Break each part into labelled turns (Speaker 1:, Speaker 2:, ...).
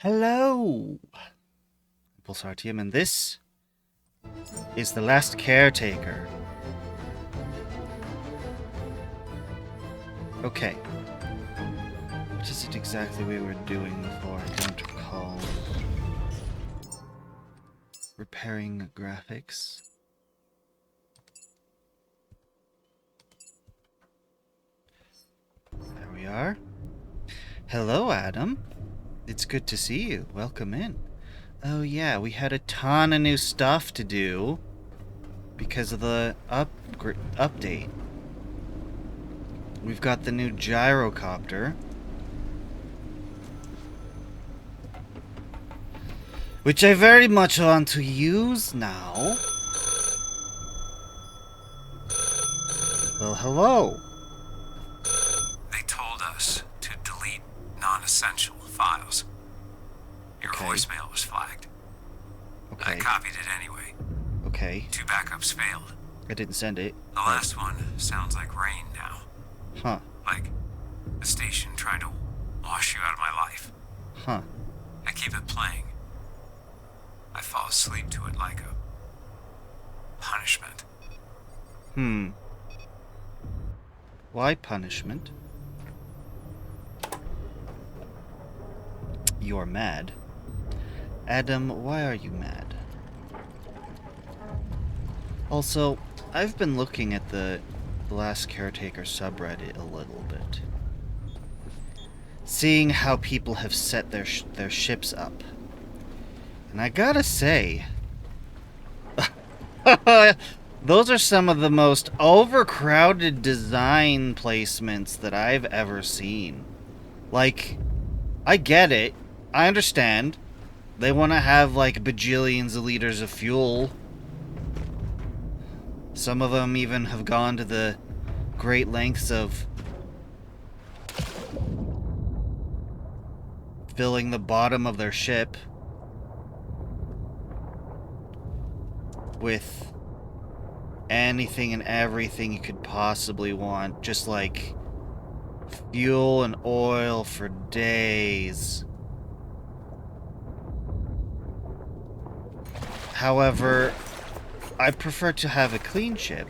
Speaker 1: Hello, Pulsartium, and this is the last Caretaker. Okay. What is it exactly we were doing before? I don't recall. Repairing graphics. There we are. Hello, Adam. It's good to see you. Welcome in. Oh yeah, we had a ton of new stuff to do because of the update. We've got the new gyrocopter, which I very much want to use now. Well, hello.
Speaker 2: They told us to delete non-essential files. Your voicemail was flagged.
Speaker 1: Okay.
Speaker 2: I copied it anyway.
Speaker 1: Okay.
Speaker 2: 2 backups failed.
Speaker 1: I didn't send it.
Speaker 2: The last one sounds like rain now.
Speaker 1: Huh.
Speaker 2: Like the station trying to wash you out of my life.
Speaker 1: Huh.
Speaker 2: I keep it playing. I fall asleep to it like a punishment.
Speaker 1: Why punishment? You're mad. Adam, why are you mad? Also, I've been looking at the Last Caretaker subreddit a little bit. Seeing how people have set their ships up. And I gotta say, those are some of the most overcrowded design placements that I've ever seen. Like, I get it. I understand. They want to have, like, bajillions of liters of fuel. Some of them even have gone to the great lengths of filling the bottom of their ship with anything and everything you could possibly want. Just like fuel and oil for days. However, I prefer to have a clean ship.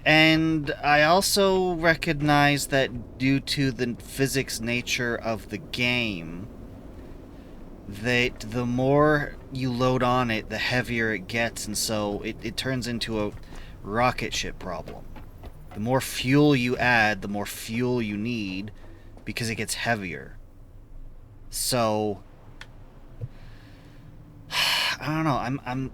Speaker 1: And I also recognize that due to the physics nature of the game, that the more you load on it, the heavier it gets, and so it turns into a rocket ship problem. The more fuel you add, the more fuel you need, because it gets heavier. So I don't know,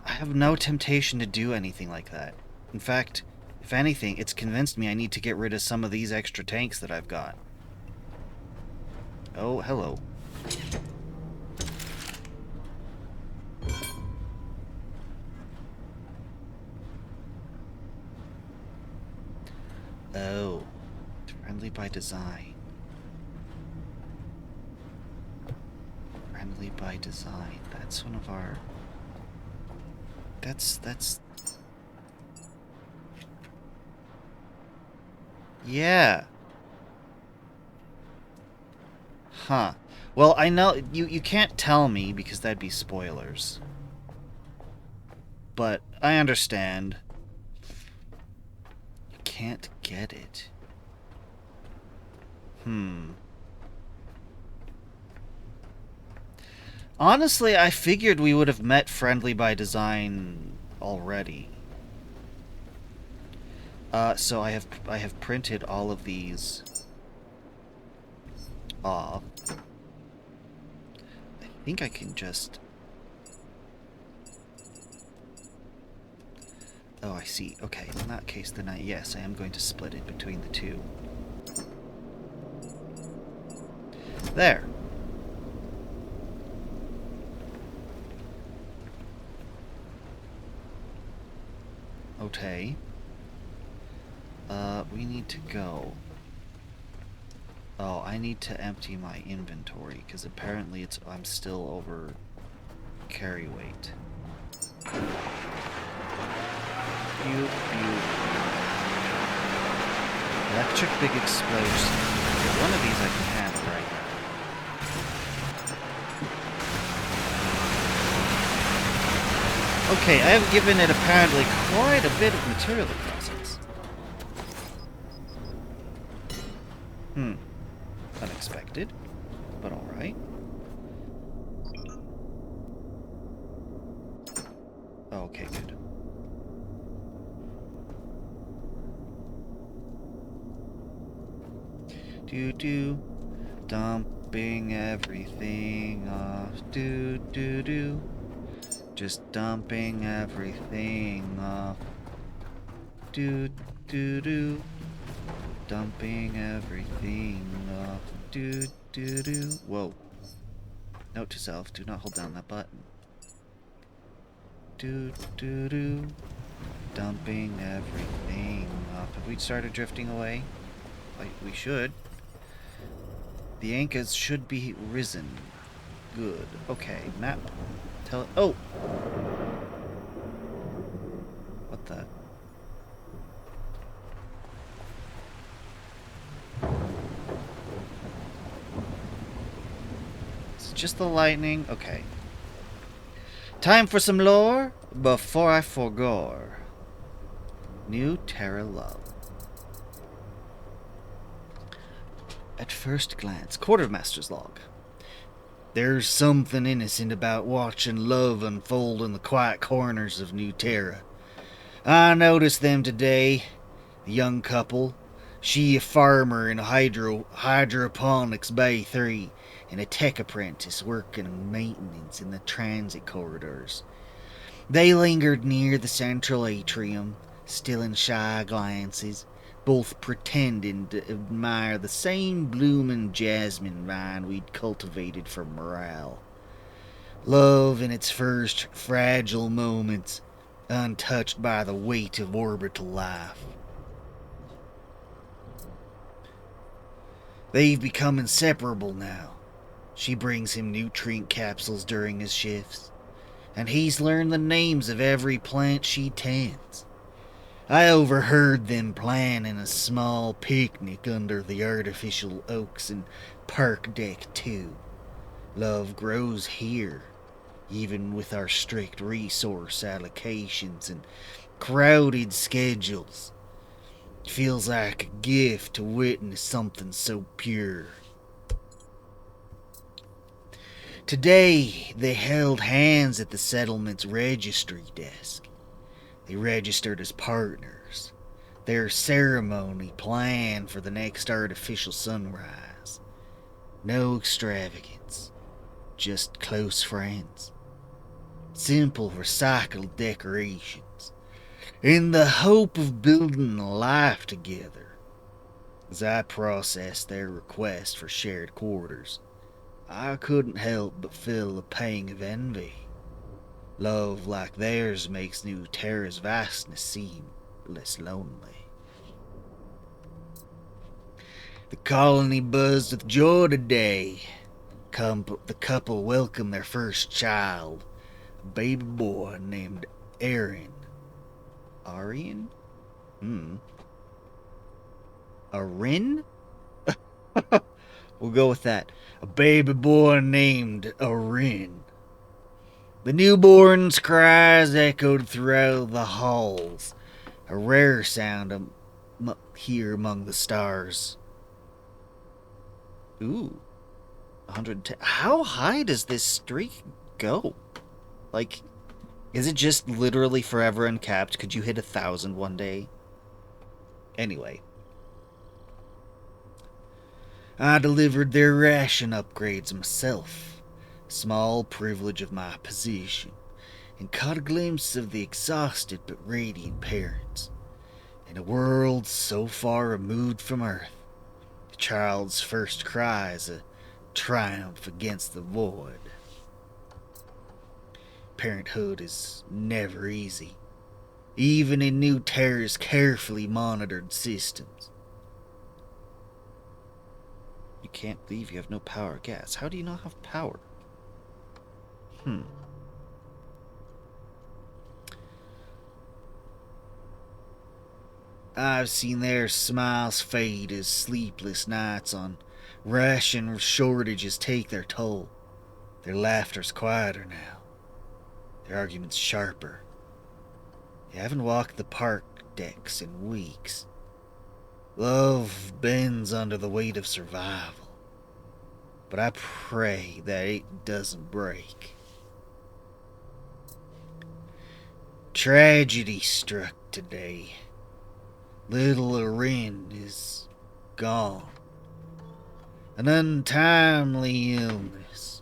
Speaker 1: I have no temptation to do anything like that. In fact, if anything, it's convinced me I need to get rid of some of these extra tanks that I've got. Oh, hello. Oh, friendly by design. Friendly by design. That's one of our... That's... Yeah. Huh. Well, I know... You can't tell me, because that'd be spoilers. But I understand. You can't get it. Honestly, I figured we would have met friendly by design already. So I have printed all of these off. I think I can just... Oh, I see. Okay, in that case, then yes, I am going to split it between the two. There. Okay. We need to go. Oh, I need to empty my inventory, because apparently I'm still over carry weight. Pew, pew. Electric big explosion. Okay, one of these I can handle right now. Okay, I have given it apparently quite a bit of material to process. Unexpected, but alright. Okay, good. Do. Dumping everything off. Do. Just dumping everything off. Do. Dumping everything off. Do. Whoa. Note to self, do not hold down that button. Do. Dumping everything off. Have we started drifting away? Like, we should. The anchors should be risen. Good. Okay, map. Tell it. Oh! What the? Is it just the lightning? Okay. Time for some lore before I forgo. New Terra love. At first glance, Quartermaster's log. There's something innocent about watching love unfold in the quiet corners of New Terra. I noticed them today. The young couple. She a farmer in a hydroponics Bay 3, and a tech apprentice working maintenance in the transit corridors. They lingered near the central atrium, stealing shy glances, both pretending to admire the same blooming jasmine vine we'd cultivated for morale. Love in its first fragile moments, untouched by the weight of orbital life. They've become inseparable now. She brings him nutrient capsules during his shifts, and he's learned the names of every plant she tends. I overheard them planning a small picnic under the artificial oaks in Park Deck 2. Love grows here, even with our strict resource allocations and crowded schedules. It feels like a gift to witness something so pure. Today, they held hands at the settlement's registry desk. They registered as partners. Their ceremony planned for the next artificial sunrise. No extravagance, just close friends. Simple recycled decorations, in the hope of building a life together. As I processed their request for shared quarters, I couldn't help but feel a pang of envy. Love like theirs makes New Terra's vastness seem less lonely. The colony buzzed with joy today. The couple welcomed their first child, a baby boy named Aaron. Arian? Arin? We'll go with that. A baby boy named Arin. The newborn's cries echoed throughout the halls, a rare sound here among the stars. Ooh, 110. How high does this streak go? Like, is it just literally forever uncapped? Could you hit 1,000 one day? Anyway. I delivered their ration upgrades myself. Small privilege of my position, and caught a glimpse of the exhausted but radiant parents. In a world so far removed from Earth, the child's first cry is a triumph against the void. Parenthood is never easy, even in New Terra's carefully monitored systems. You can't believe you have no power or gas. How do you not have power? I've seen their smiles fade as sleepless nights on Ration shortages take their toll. Their laughter's quieter now. Their arguments sharper. They haven't walked the park decks in weeks. Love bends under the weight of survival. But I pray that it doesn't break. Tragedy struck today. Little Lorin is gone. An untimely illness.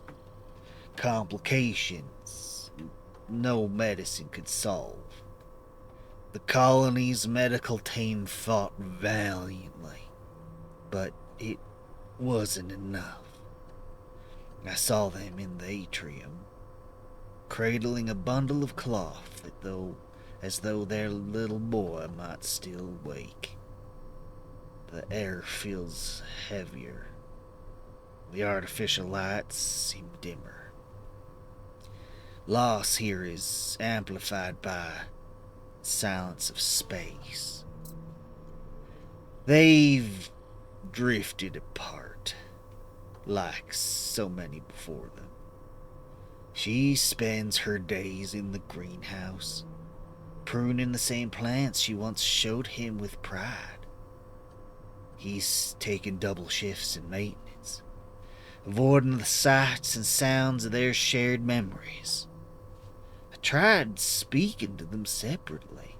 Speaker 1: Complications no medicine could solve. The colony's medical team fought valiantly, but it wasn't enough. I saw them in the atrium, cradling a bundle of cloth as though their little boy might still wake. The air feels heavier. The artificial lights seem dimmer. Loss here is amplified by the silence of space. They've drifted apart, like so many before them. She spends her days in the greenhouse, pruning the same plants she once showed him with pride. He's taken double shifts in maintenance, avoiding the sights and sounds of their shared memories. I tried speaking to them separately,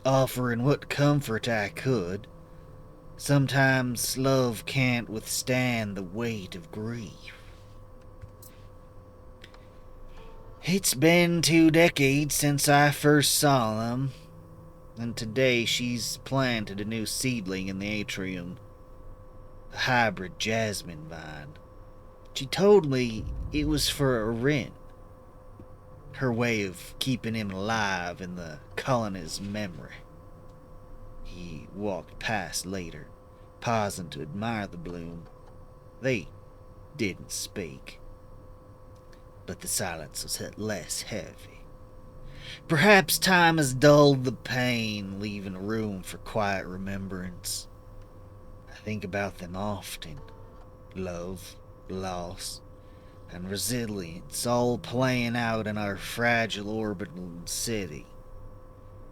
Speaker 1: offering what comfort I could. Sometimes love can't withstand the weight of grief. It's been 2 decades since I first saw them, and today she's planted a new seedling in the atrium, a hybrid jasmine vine. She told me it was for a Rin, her way of keeping him alive in the colony's memory. He walked past later, pausing to admire the bloom. They didn't speak, but the silence was less heavy. Perhaps time has dulled the pain, leaving room for quiet remembrance. I think about them often. Love, loss, and resilience all playing out in our fragile orbital city.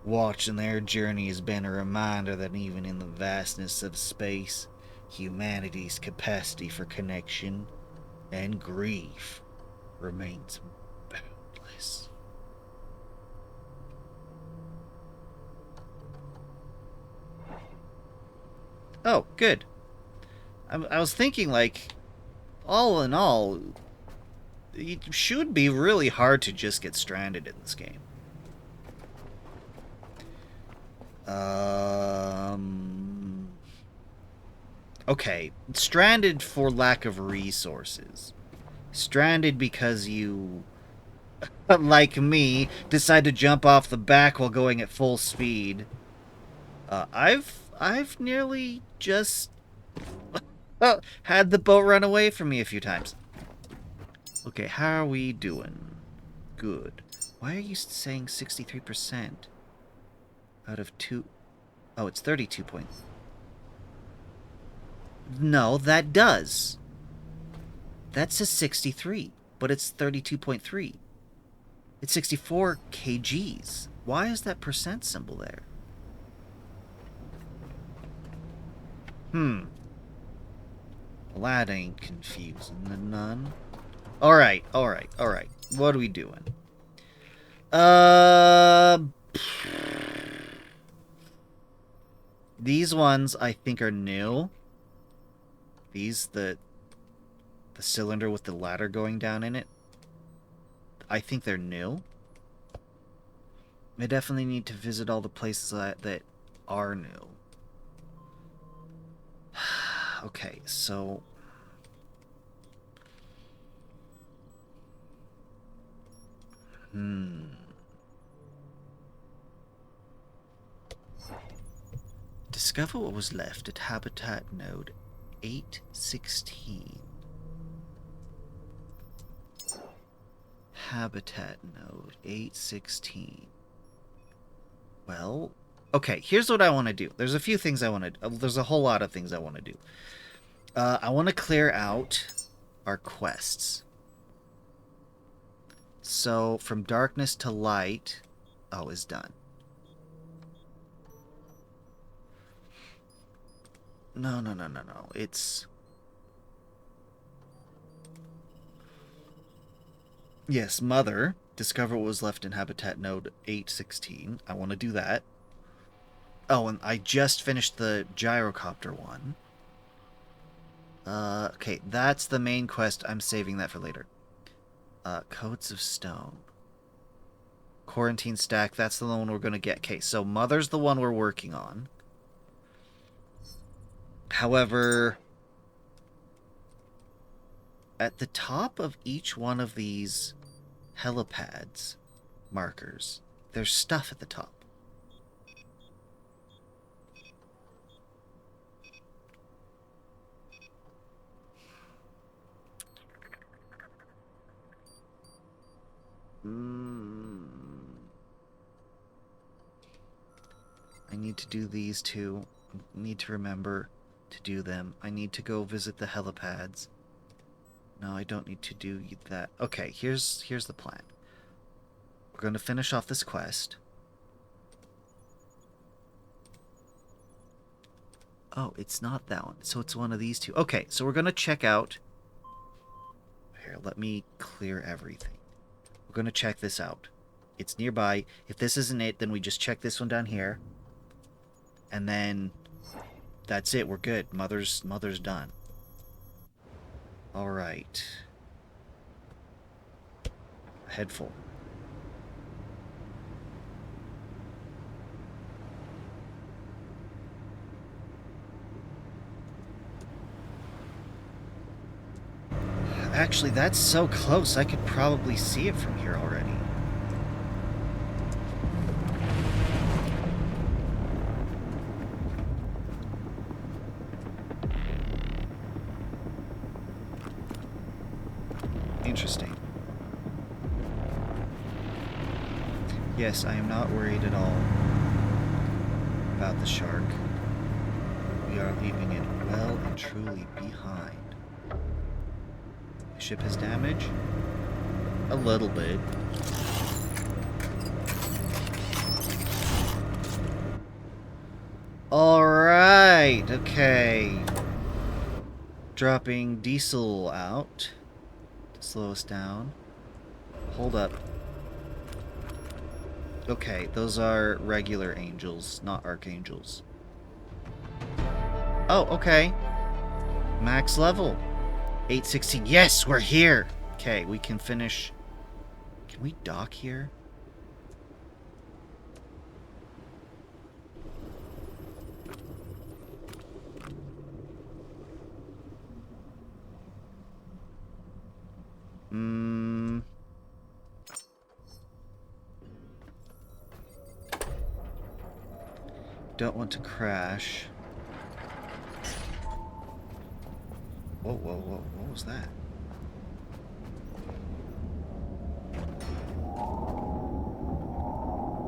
Speaker 1: Watching their journey has been a reminder that even in the vastness of space, humanity's capacity for connection and grief remains boundless. Oh, good. I was thinking, like, all in all, it should be really hard to just get stranded in this game. Okay, stranded for lack of resources. Stranded because you, like me, decide to jump off the back while going at full speed. I've nearly just had the boat run away from me a few times. Okay, how are we doing? Good. Why are you saying 63% out of 2? Oh, it's 32 points. No, that does. That says 63, but it's 32.3. It's 64 kgs. Why is that percent symbol there? Well, that ain't confusing the none. Alright. What are we doing? These ones I think are new. These, the cylinder with the ladder going down in it, I think they're new. I definitely need to visit all the places that are new. Okay, so... Discover what was left at Habitat Node 816. Habitat Node 816. Well, okay, here's what I want to do. There's a few things I want to... There's a whole lot of things I want to do. I want to clear out our quests. So, from darkness to light, is done. No. It's... Yes, Mother. Discover what was left in Habitat Node 816. I want to do that. Oh, and I just finished the gyrocopter one. Okay, that's the main quest. I'm saving that for later. Coats of Stone. Quarantine Stack, that's the one we're going to get. Okay, so Mother's the one we're working on. However, at the top of each one of these helipads markers, there's stuff at the top. I need to do these two. I need to remember to do them. I need to go visit the helipads. No, I don't need to do that. Okay, here's the plan. We're going to finish off this quest. Oh, it's not that one. So it's one of these two. Okay, so we're going to check out... Here, let me clear everything. We're going to check this out. It's nearby. If this isn't it, then we just check this one down here. And then... That's it. We're good. Mother's done. Alright. Head full. Actually, that's so close, I could probably see it from here already. Interesting. Yes, I am not worried at all about the shark. We are leaving it well and truly behind. The ship has damage? A little bit. Alright, okay. Dropping diesel out to slow us down. Hold up. Okay, those are regular angels, not archangels. Oh, okay. Max level. 816. Yes, we're here. Okay, we can finish. Can we dock here? Don't want to crash. Whoa, whoa, whoa. What was that?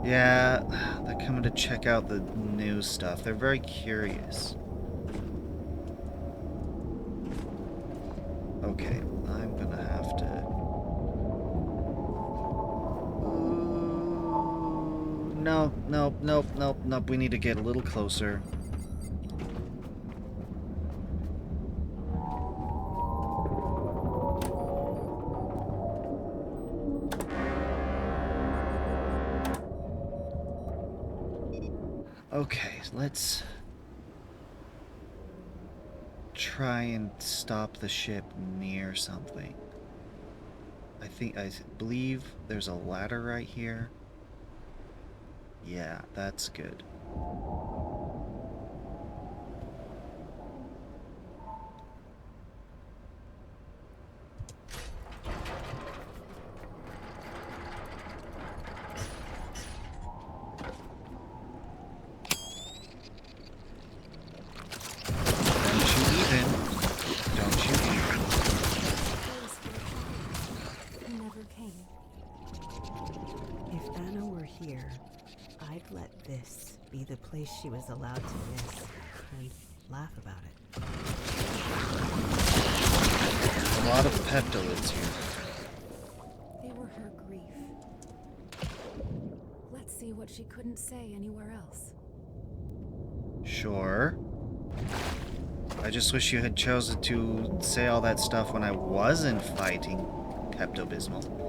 Speaker 1: Yeah, they're coming to check out the new stuff. They're very curious. Okay, I'm gonna have to... Nope. We need to get a little closer. Okay, let's try and stop the ship near something. I believe there's a ladder right here. Yeah, that's good.
Speaker 3: This be the place she was allowed to miss and laugh about it.
Speaker 1: A lot of peptolids here.
Speaker 3: They were her grief. Let's see what she couldn't say anywhere else.
Speaker 1: Sure. I just wish you had chosen to say all that stuff when I wasn't fighting Pepto-Bismol.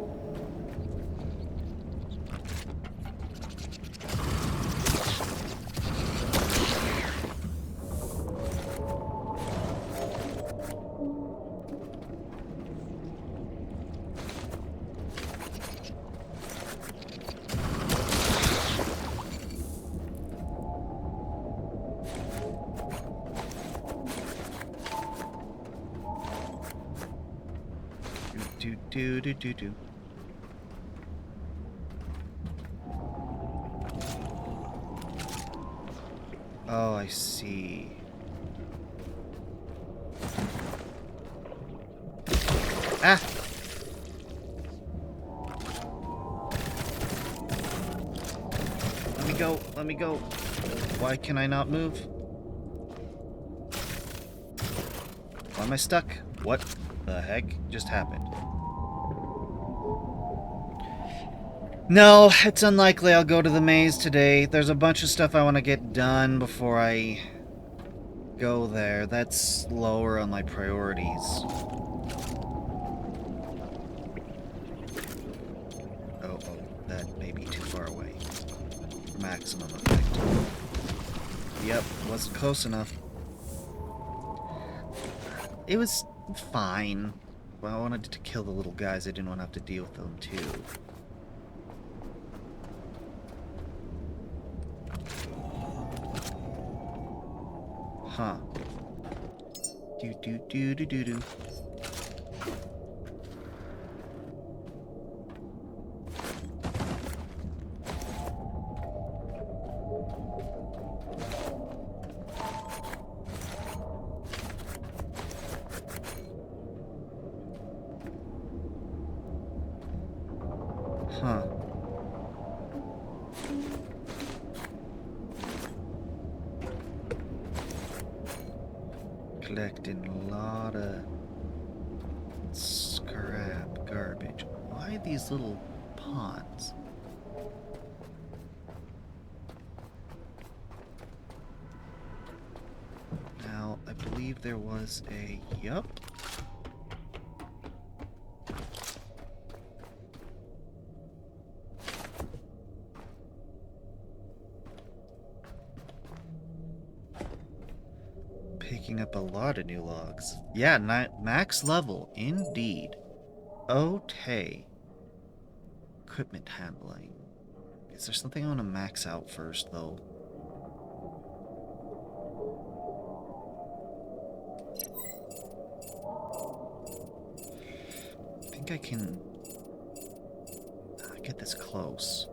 Speaker 1: Do. Oh, I see. Ah! Let me go. Let me go. Why can I not move? Why am I stuck? What the heck just happened? No, it's unlikely I'll go to the maze today. There's a bunch of stuff I want to get done before I go there. That's lower on my priorities. Oh, that may be too far away. Maximum effect. Yep, wasn't close enough. It was fine. Well, I wanted to kill the little guys. I didn't want to have to deal with them, too. Huh. Do. Huh. Collecting a lot of scrap garbage. Why these little ponds? Now, I believe there was a... Yup. Picking up a lot of new logs. Yeah, max level, indeed. Okay. Equipment handling. Is there something I want to max out first, though? I think I can get this close.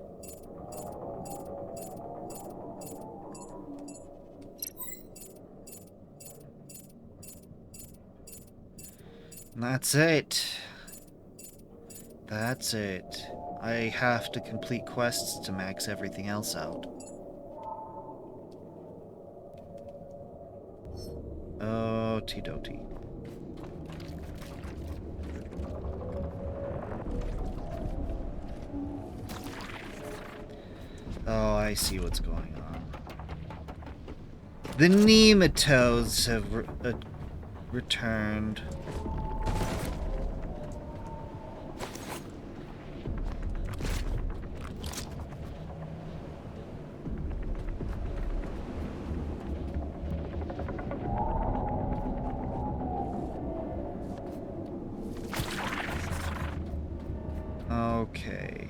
Speaker 1: That's it. That's it. I have to complete quests to max everything else out. Oh, T-do-T. Oh, I see what's going on. The nematodes have returned. Okay.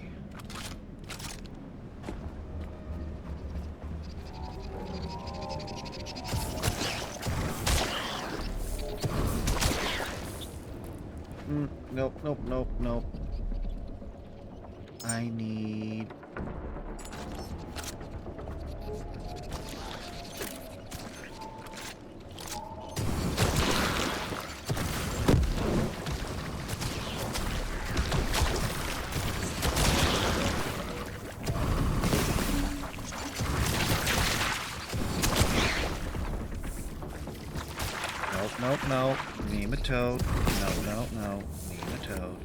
Speaker 1: Nope. I need... Nope. no. Nematode. No. Nematode.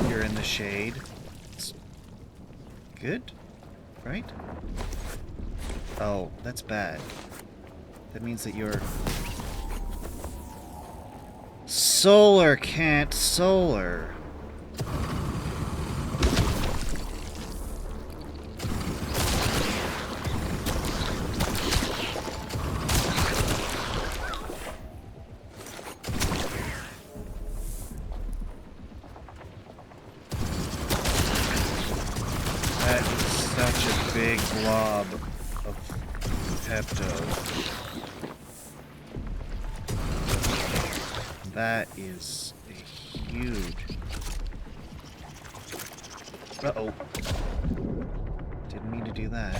Speaker 1: You're in the shade. It's good, right? Oh, that's bad. That means that you're... Solar can't solar. That is such a big blob of Pepto. That is a huge... Uh-oh. Didn't mean to do that.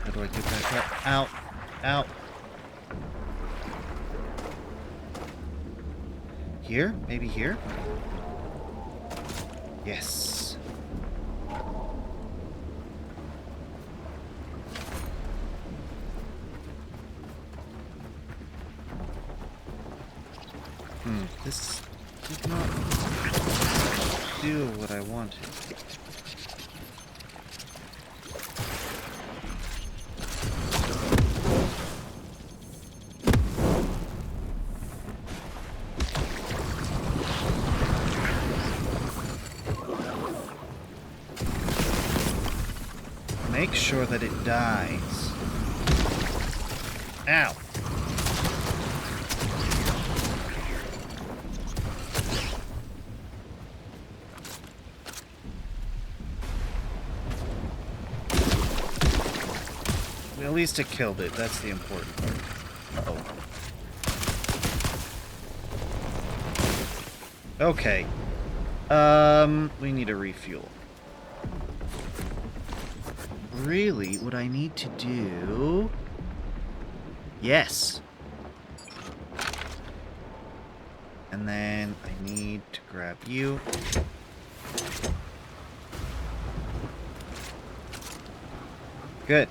Speaker 1: How do I get back up? Out! Out! Here? Maybe here? Yes. This did not do what I wanted. Make sure that it dies. Ow! At least it killed it. That's the important part. Uh-oh. Okay. We need a refuel. Really, what I need to do... Yes. And then I need to grab you. Good.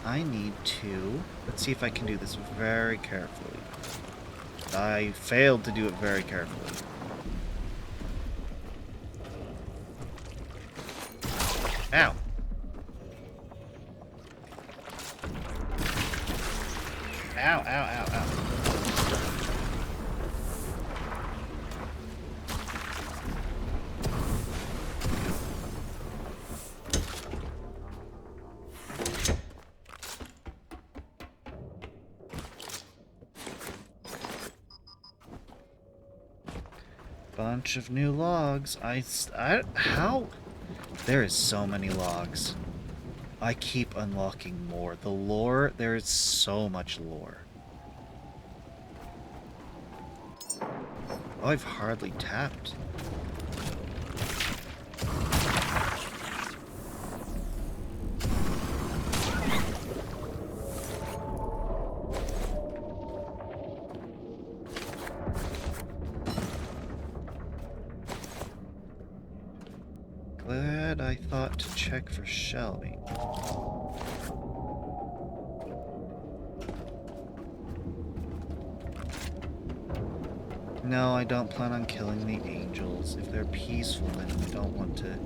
Speaker 1: I need to... Let's see if I can do this very carefully. I failed to do it very carefully. Ow! Ow, ow, ow, ow. Bunch of new logs. How? There is so many logs. I keep unlocking more. The lore, there is so much lore. Oh, I've hardly tapped. Glad I thought to check for shelving. No, I don't plan on killing the angels. If they're peaceful, then I don't want to...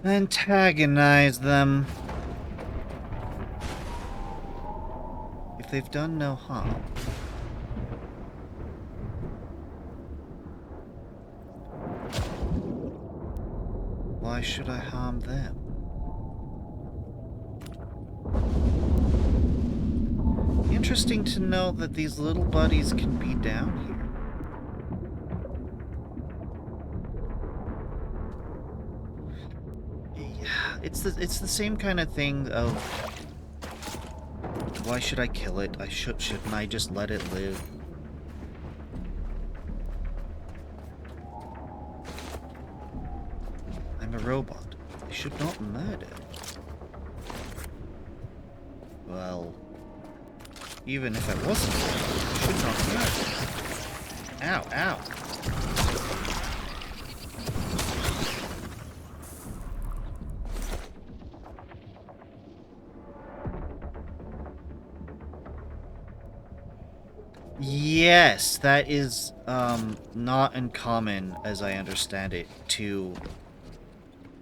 Speaker 1: antagonize them. If they've done no harm. Why should I harm them? Interesting to know that these little buddies can be down here. Yeah, it's the same kind of thing of why should I kill it? Shouldn't I just let it live? I'm a robot. I should not murder. Well, even if I wasn't, I should not murder. Ow, ow. Yes, that is not uncommon, as I understand it, to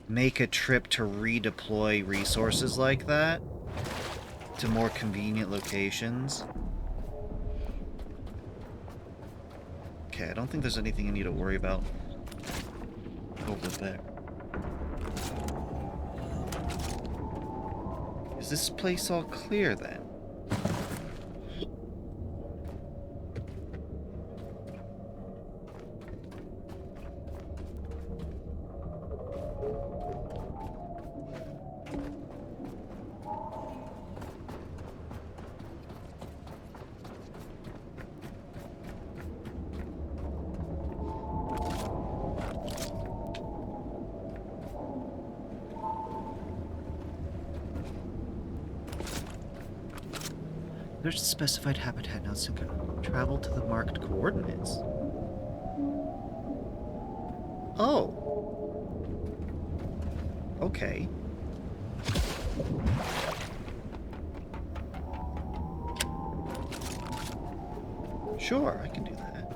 Speaker 1: make a trip to redeploy resources like that to more convenient locations. Okay, I don't think there's anything I need to worry about over there. Is this place all clear then? There's a specified habitat now, so travel to the marked coordinates. Oh. Okay. Sure, I can do that.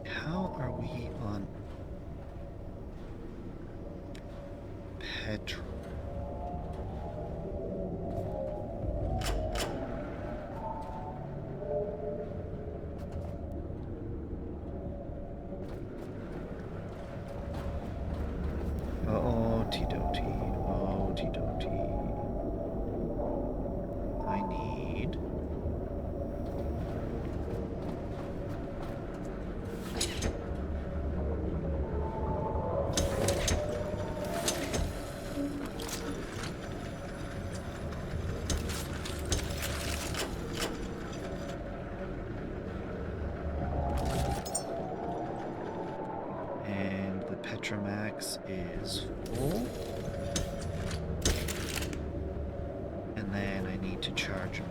Speaker 1: How are we on petrol? I need... And the Petromax is full. And then I need to charge me.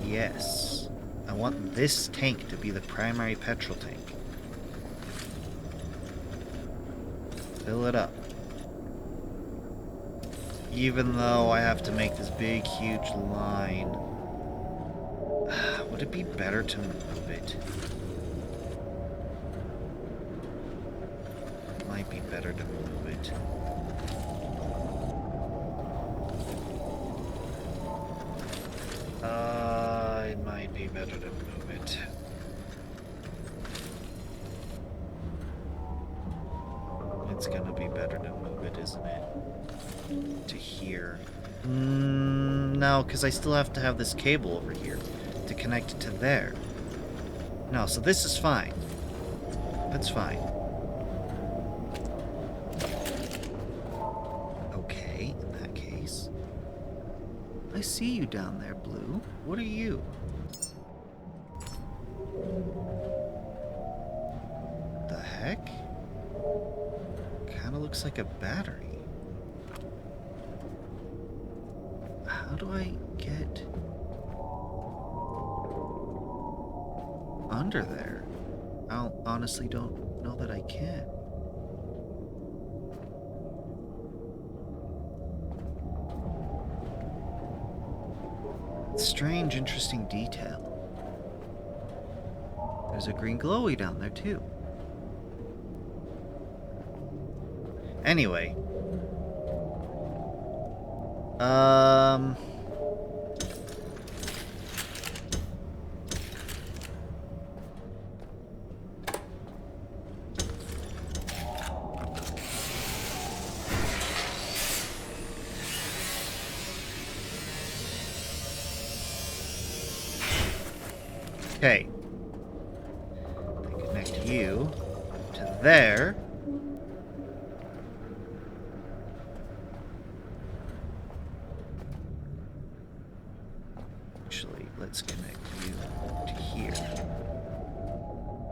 Speaker 1: Yes. I want this tank to be the primary petrol tank. Fill it up. Even though I have to make this big, huge line. Would it be better to move it? It might be better to move it. It might be better to move it. It's gonna be better to move it, isn't it? To here. No, because I still have to have this cable over here to connect it to there. No, so this is fine. That's fine. Okay, in that case. I see you down there, Blue. What are you? The heck? Kinda looks like a battery. How do I get under there? I honestly don't know that I can. Strange, interesting detail. There's a green glowy down there, too. Anyway. Okay. I connect you to there. let's connect you to here.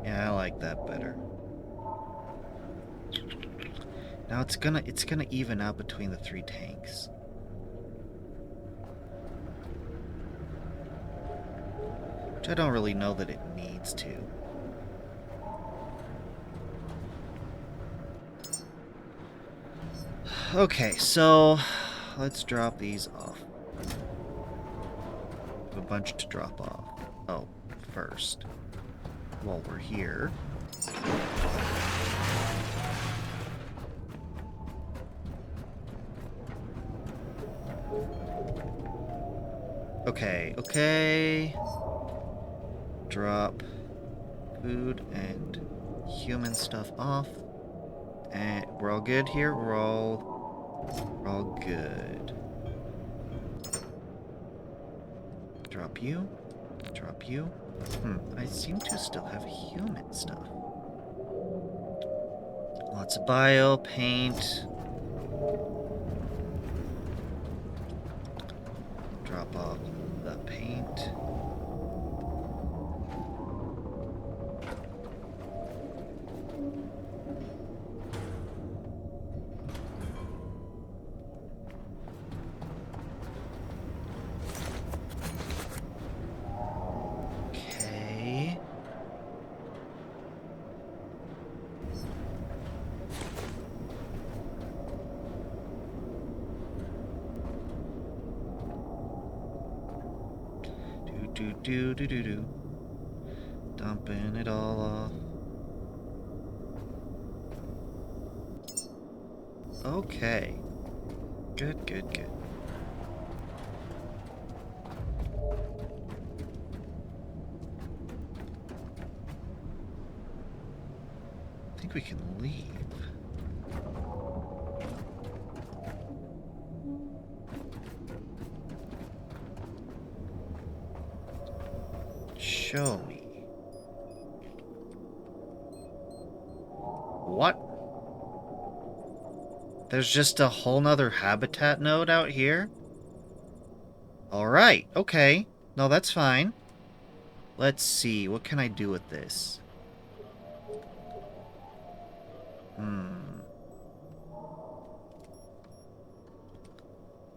Speaker 1: Yeah, I like that better. Now it's gonna even out between the 3 tanks. Which I don't really know that it needs to. Okay, so let's drop these off. A bunch to drop off. Oh, first, while we're here. Okay. Drop food and human stuff off. And we're all good here? We're all good. Drop you. Drop you. I seem to still have human stuff. Lots of bio, paint. Drop off the paint. Okay. Do. Dumping it all off. Okay. Good. I think we can leave. Show me. What? There's just a whole nother habitat node out here? Alright, okay. No, that's fine. Let's see, what can I do with this?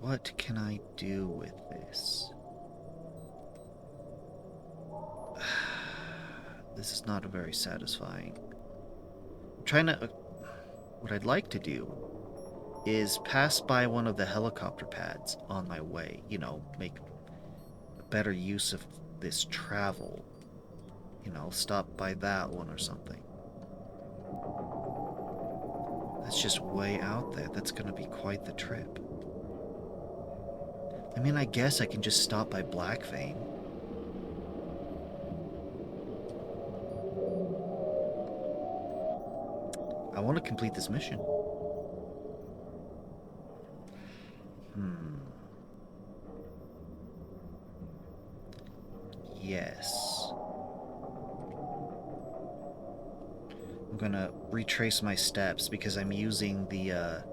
Speaker 1: What can I do with this? This is not very satisfying. I'm trying to... what I'd like to do is pass by one of the helicopter pads on my way. You know, make a better use of this travel. You know, stop by that one or something. That's just way out there. That's gonna be quite the trip. I mean, I guess I can just stop by Blackvein. I want to complete this mission. Yes. I'm gonna retrace my steps because I'm using the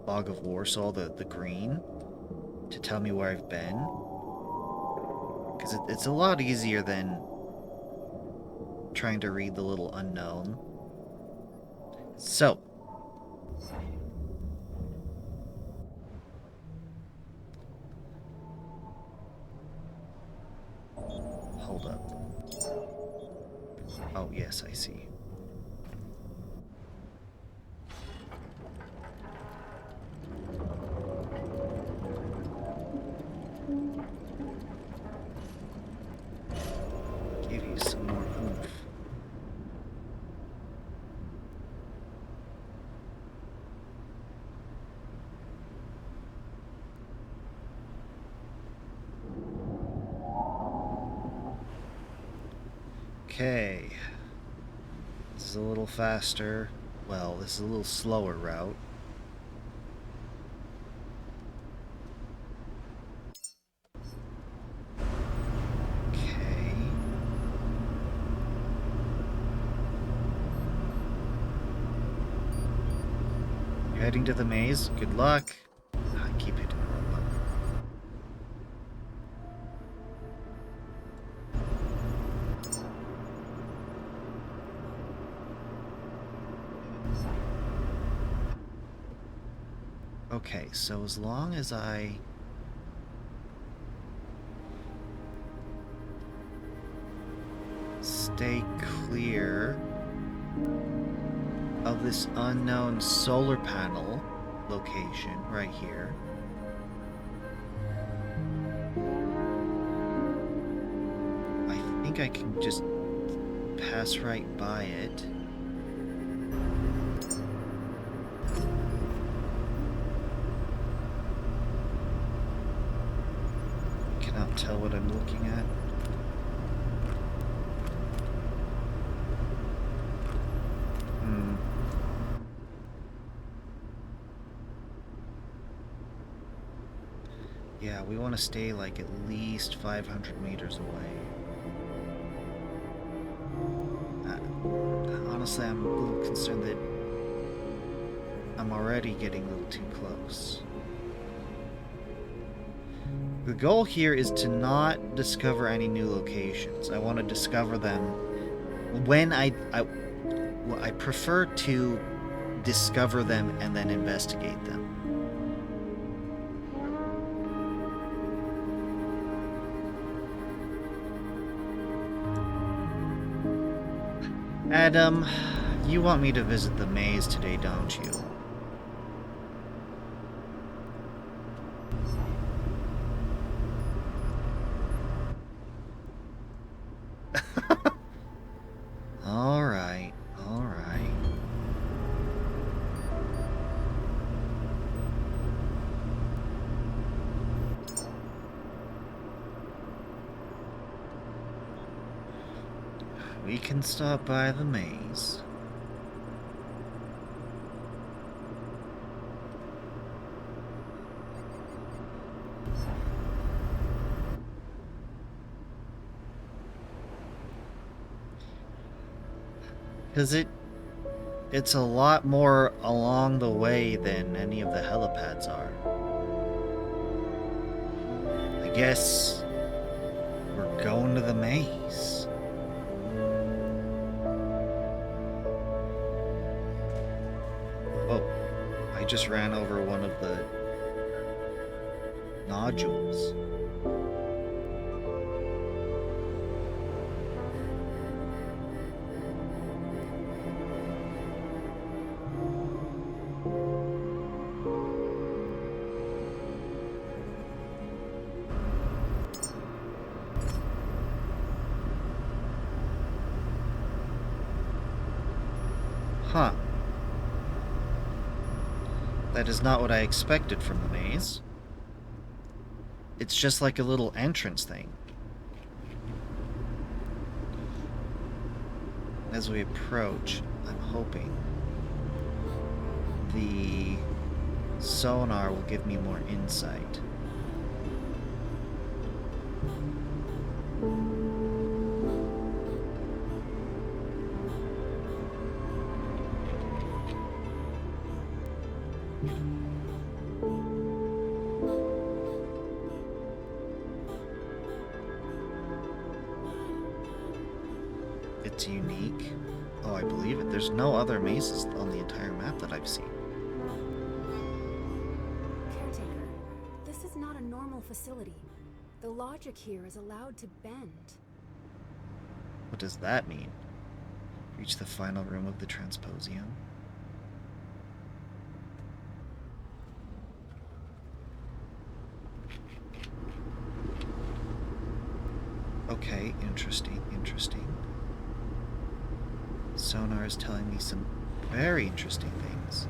Speaker 1: Log of Warsaw, the green, to tell me where I've been. Because it's a lot easier than trying to read the little unknown. So. Hold up. Oh, yes, I see. Give you some more oomph. Okay. This is a little faster. Well, this is a little slower route. Okay. You're heading to the maze? Good luck. I keep hitting the wrong button. Okay, so as long as I stay clear of this unknown solar panel location right here. I think I can just pass right by it. Cannot tell what I'm looking at. Yeah, we want to stay like at least 500 meters away. Honestly, I'm a little concerned that I'm already getting a little too close. The goal here is to not discover any new locations. I want to discover them when I prefer to discover them and then investigate them. Adam, you want me to visit the maze today, don't you? All right, all right. We can stop by the maze. Because it's a lot more along the way than any of the helipads are. I guess we're going to the maze. Oh, I just ran over one of the nodules. Huh. That is not what I expected from the maze. It's just like a little entrance thing. As we approach, I'm hoping the sonar will give me more insight. It's unique. Oh, I believe it. There's no other mazes on the entire map that I've seen.
Speaker 3: Caretaker, this is not a normal facility. The logic here is allowed to bend.
Speaker 1: What does that mean? Reach the final room of the transposium. Okay, interesting, interesting. Sonar is telling me some very interesting things.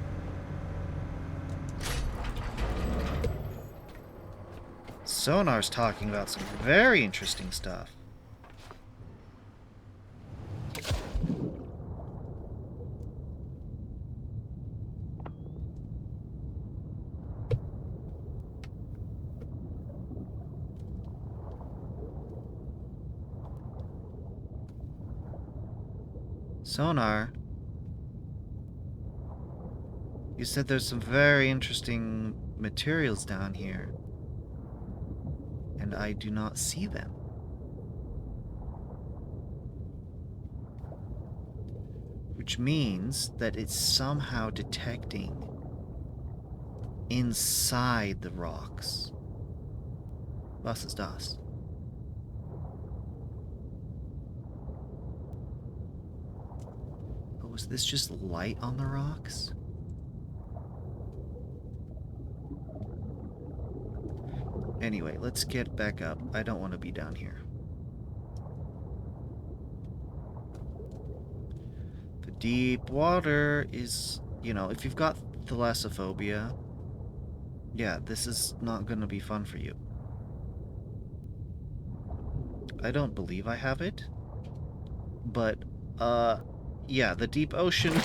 Speaker 1: Sonar's talking about some very interesting stuff. Sonar, you said there's some very interesting materials down here, and I do not see them. Which means that it's somehow detecting inside the rocks. Was ist das? Oh, is this just light on the rocks? Anyway, let's get back up. I don't want to be down here. The deep water is, you know, if you've got thalassophobia, yeah, this is not going to be fun for you. I don't believe I have it, but, yeah, the deep ocean,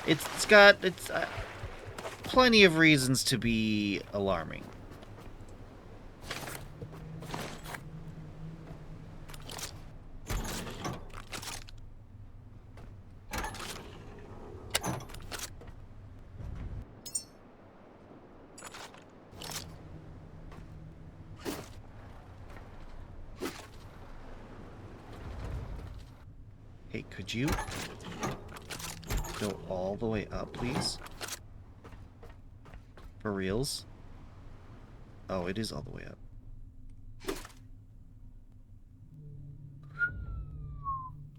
Speaker 1: it's got plenty of reasons to be alarming. Hey, could you go all the way up, please? For reals? Oh, it is all the way up.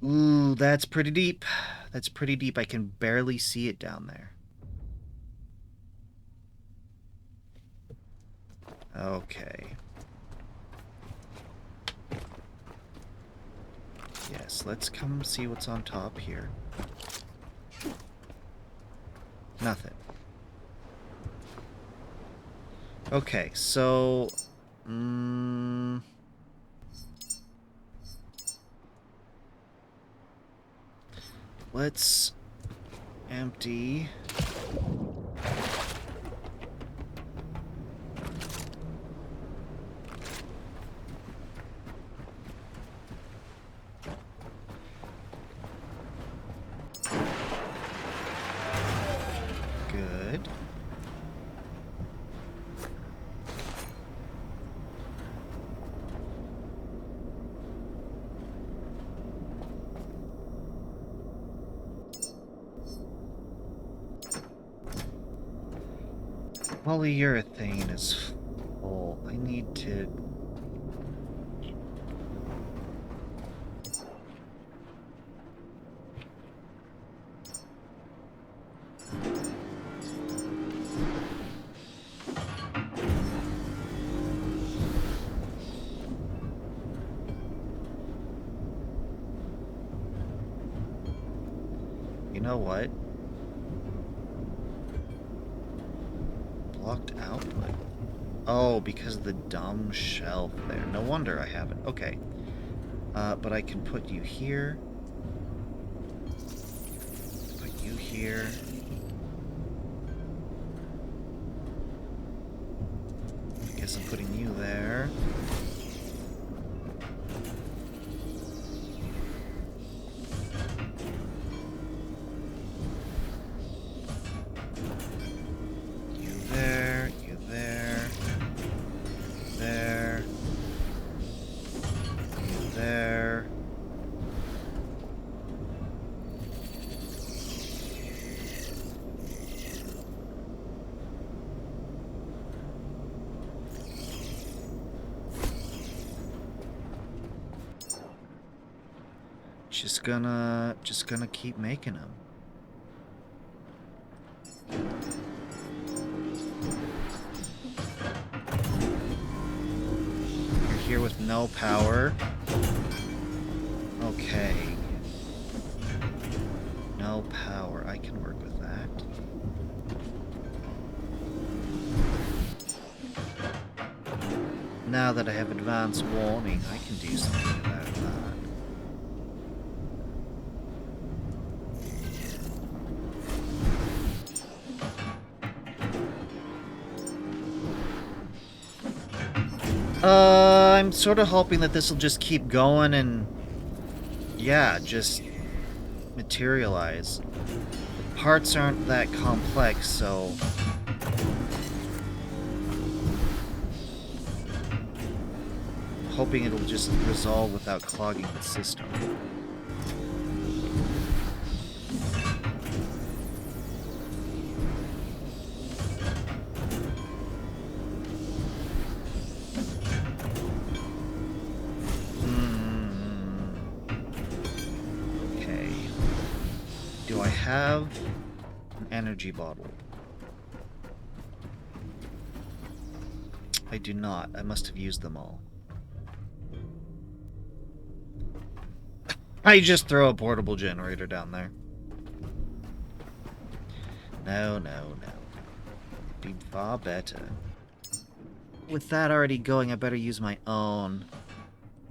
Speaker 1: Ooh, that's pretty deep. That's pretty deep. I can barely see it down there. Okay. Yes, let's come see what's on top here. Nothing. Okay, so... let's empty... Good. Polyurethane is full. I need to... You know what? Blocked output. Oh, because of the dumb shelf there. No wonder I have it. Okay. But I can put you here. Put you here. I guess I'm putting you there. Just gonna keep making them. You're here with no power. Okay. No power. I can work with that. Now that I have advanced warning, I can do something about that. I'm sort of hoping that this will just keep going and, yeah, just materialize. The parts aren't that complex, so... I'm hoping it'll just resolve without clogging the system. have an energy bottle? I do not. I must have used them all. I just throw a portable generator down there. No, no, no. Be far better. With that already going, I better use my own.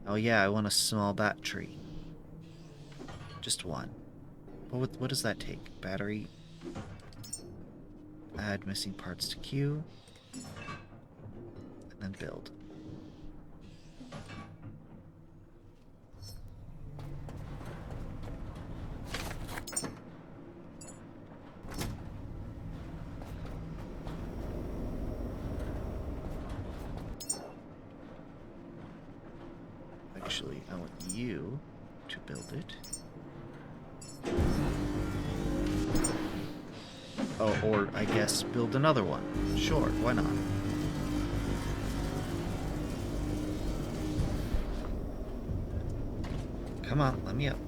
Speaker 1: Oh yeah, I want a small battery. Just one. What does that take? Battery. Add missing parts to queue. And then build. Actually, I want you to build it. Oh, or I guess build another one. Sure, why not? Come on, let me up.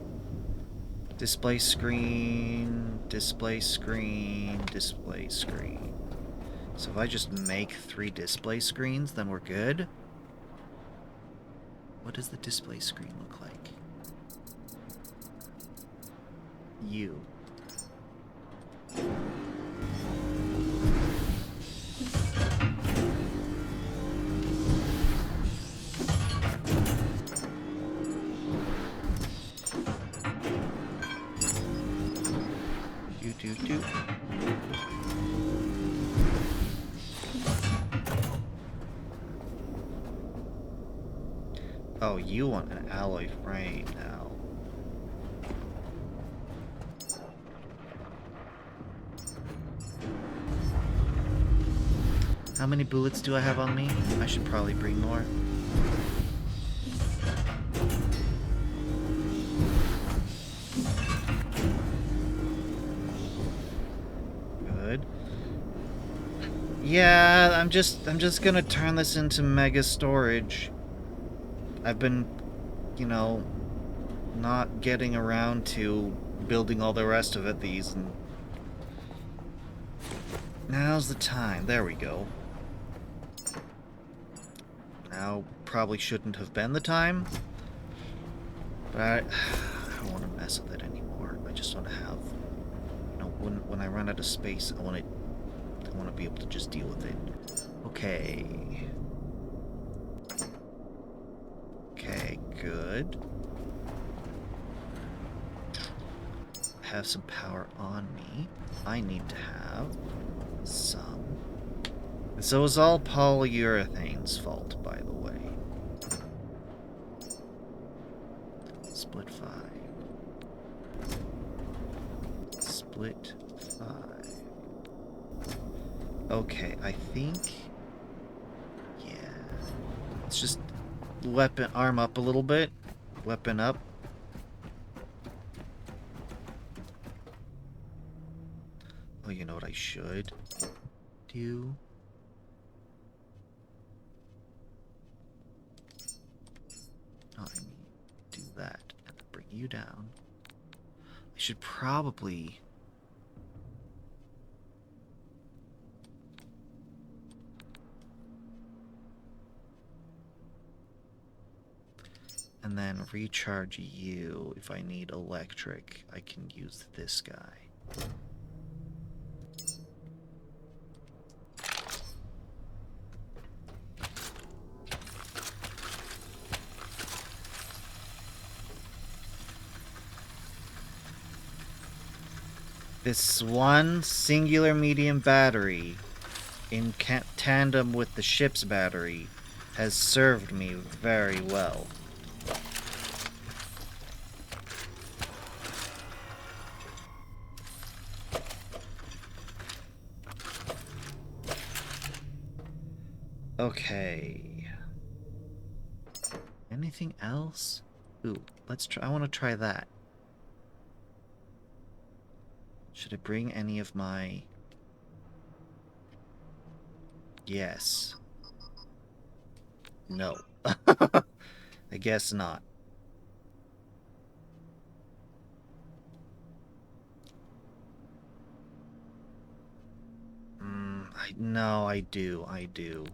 Speaker 1: Display screen, display screen, display screen. So if I just make 3 display screens, then we're good. What does the display screen look like? You. Do. Oh, you want an alloy frame now. How many bullets do I have on me? I should probably bring more. Good. Yeah, I'm just gonna turn this into mega storage. I've been, you know, not getting around to building all the rest of these, and now's the time. There we go. Now probably shouldn't have been the time, but I don't want to mess with it anymore. I just want to have, you know, when I run out of space, I want to be able to just deal with it. Okay. Okay, good. Have some power on me. I need to have some. And so it's all polyurethane's fault, by the way. Split 5. Split 5. Okay, I think... yeah. Let's just arm up a little bit. Weapon up. Oh, you know what I should do? Oh, I need to do that and bring you down. I should probably... and then recharge you. If I need electric, I can use this guy. This one singular medium battery, in tandem with the ship's battery, has served me very well. Okay. Anything else? Ooh, let's try. I want to try that. Should I bring any of my... yes. No. I guess not. No, I do. I do.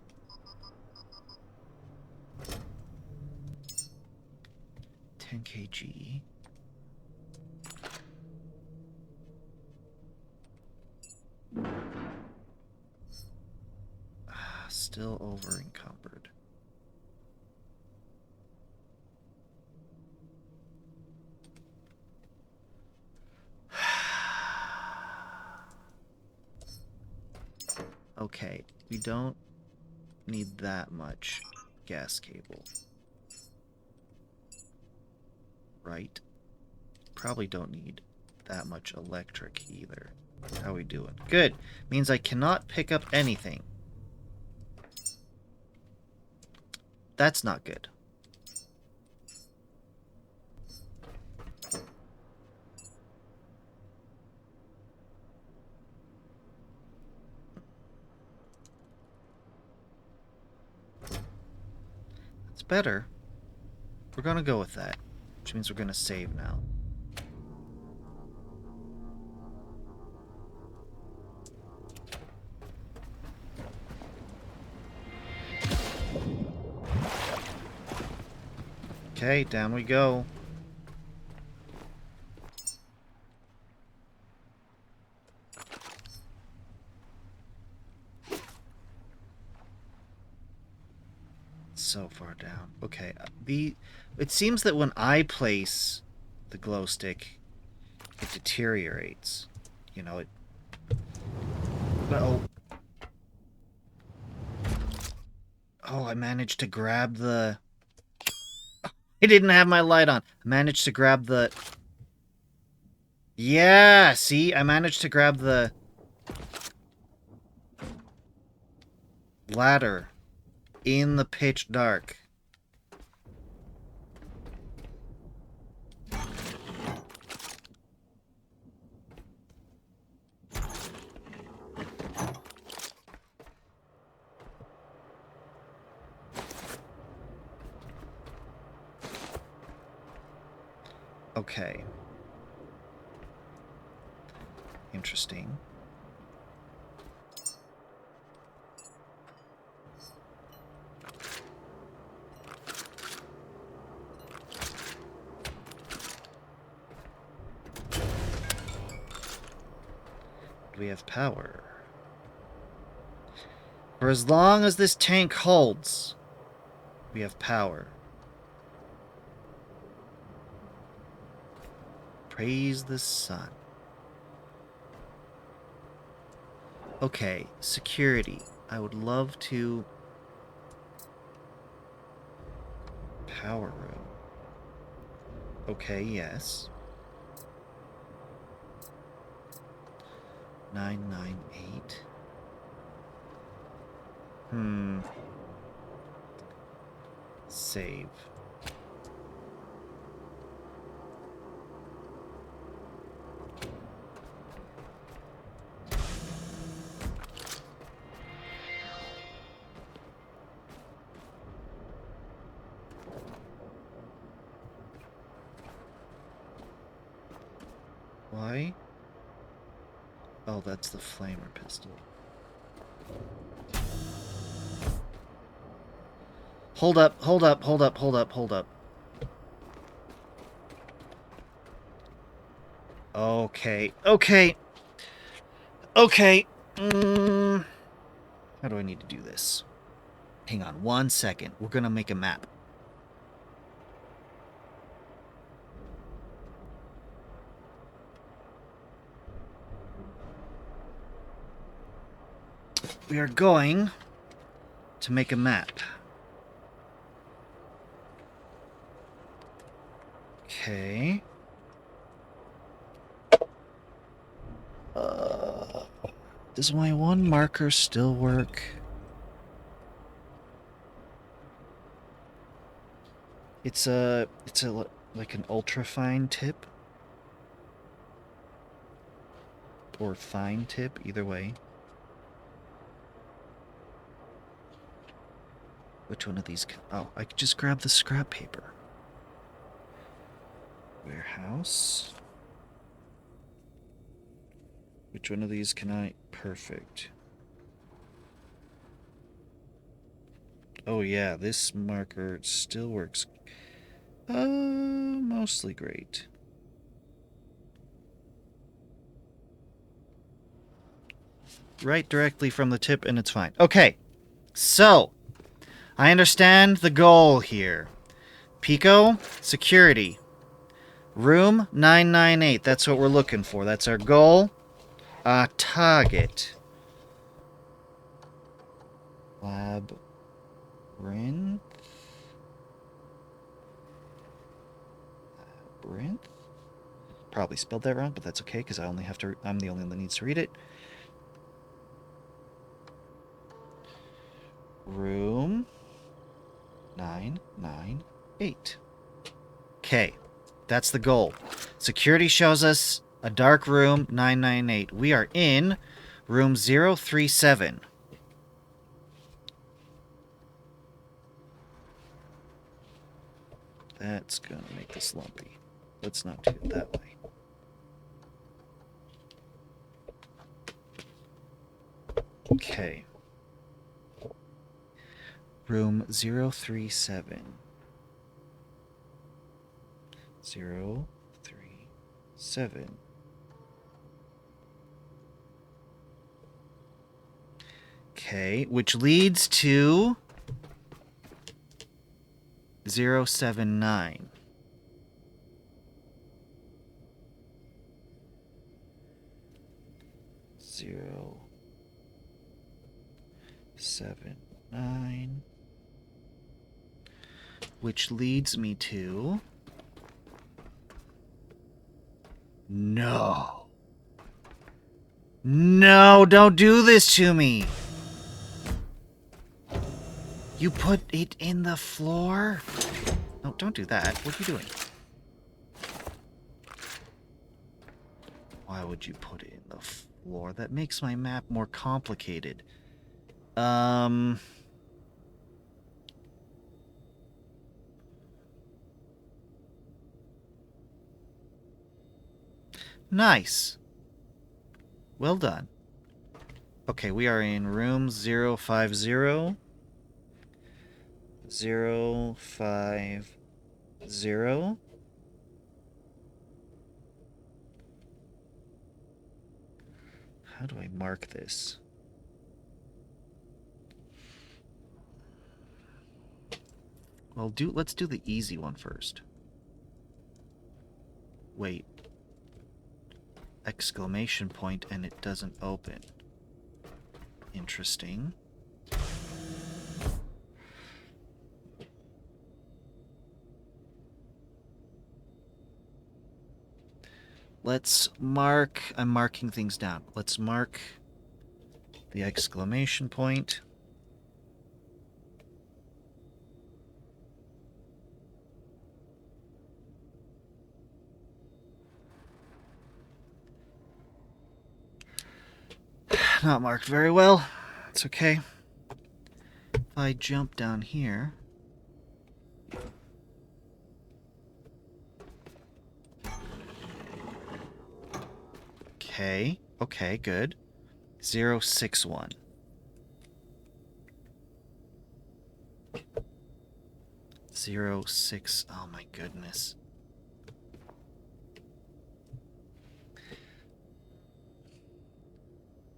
Speaker 1: $10 kg. Still over encumbered. Okay, we don't need that much gas cable. Right? Probably don't need that much electric either. How we doing? Good. Means I cannot pick up anything. That's not good. It's better. We're gonna go with that. Which means we're gonna save now. Okay, down we go. So far down. Okay, it seems that when I place the glow stick, it deteriorates. You know, it... Oh. Oh, I managed to grab the... I didn't have my light on. I managed to grab the... Yeah, see? I managed to grab the... ladder in the pitch dark. Okay. Interesting. We have power. For as long as this tank holds, we have power. Praise the sun. Okay, security. I would love to... Power room. Okay, yes. 998. Save. Why? Oh, that's the flamer pistol. Hold up, hold up, hold up, hold up, hold up. Okay, okay. Okay. How do I need to do this? Hang on 1 second. We're gonna make a map. We are going to make a map. Okay. Does my one marker still work? It's like an ultra fine tip. Or fine tip, either way. Which one of these can... Oh, I could just grab the scrap paper. Warehouse. Which one of these can I... Perfect. Oh yeah, this marker still works. Mostly great. Right directly from the tip, and it's fine. Okay, so I understand the goal here. Pico, security. Room 998. That's what we're looking for. That's our goal. Target. Labyrinth? Labyrinth? Probably spelled that wrong, but that's okay, because I'm the only one that needs to read it. Room 998. Okay, that's the goal. Security shows us a dark room 998. We are in room 037. That's gonna make this lumpy. Let's not do it that way. Okay. Room 037. 037. Okay, which leads to 079. Zero, 7, 9. Which leads me to... No. No, don't do this to me. You put it in the floor? No, don't do that. What are you doing? Why would you put it in the floor? That makes my map more complicated. Nice. Well done. Okay, we are in room 050. 050. How do I mark this? Well, let's do the easy one first. Wait. Exclamation point and it doesn't open. Interesting. Let's mark... I'm marking things down. Let's mark the exclamation point. Not marked very well. It's okay. If I jump down here... Okay. Okay, good. 061. 06. Oh my goodness.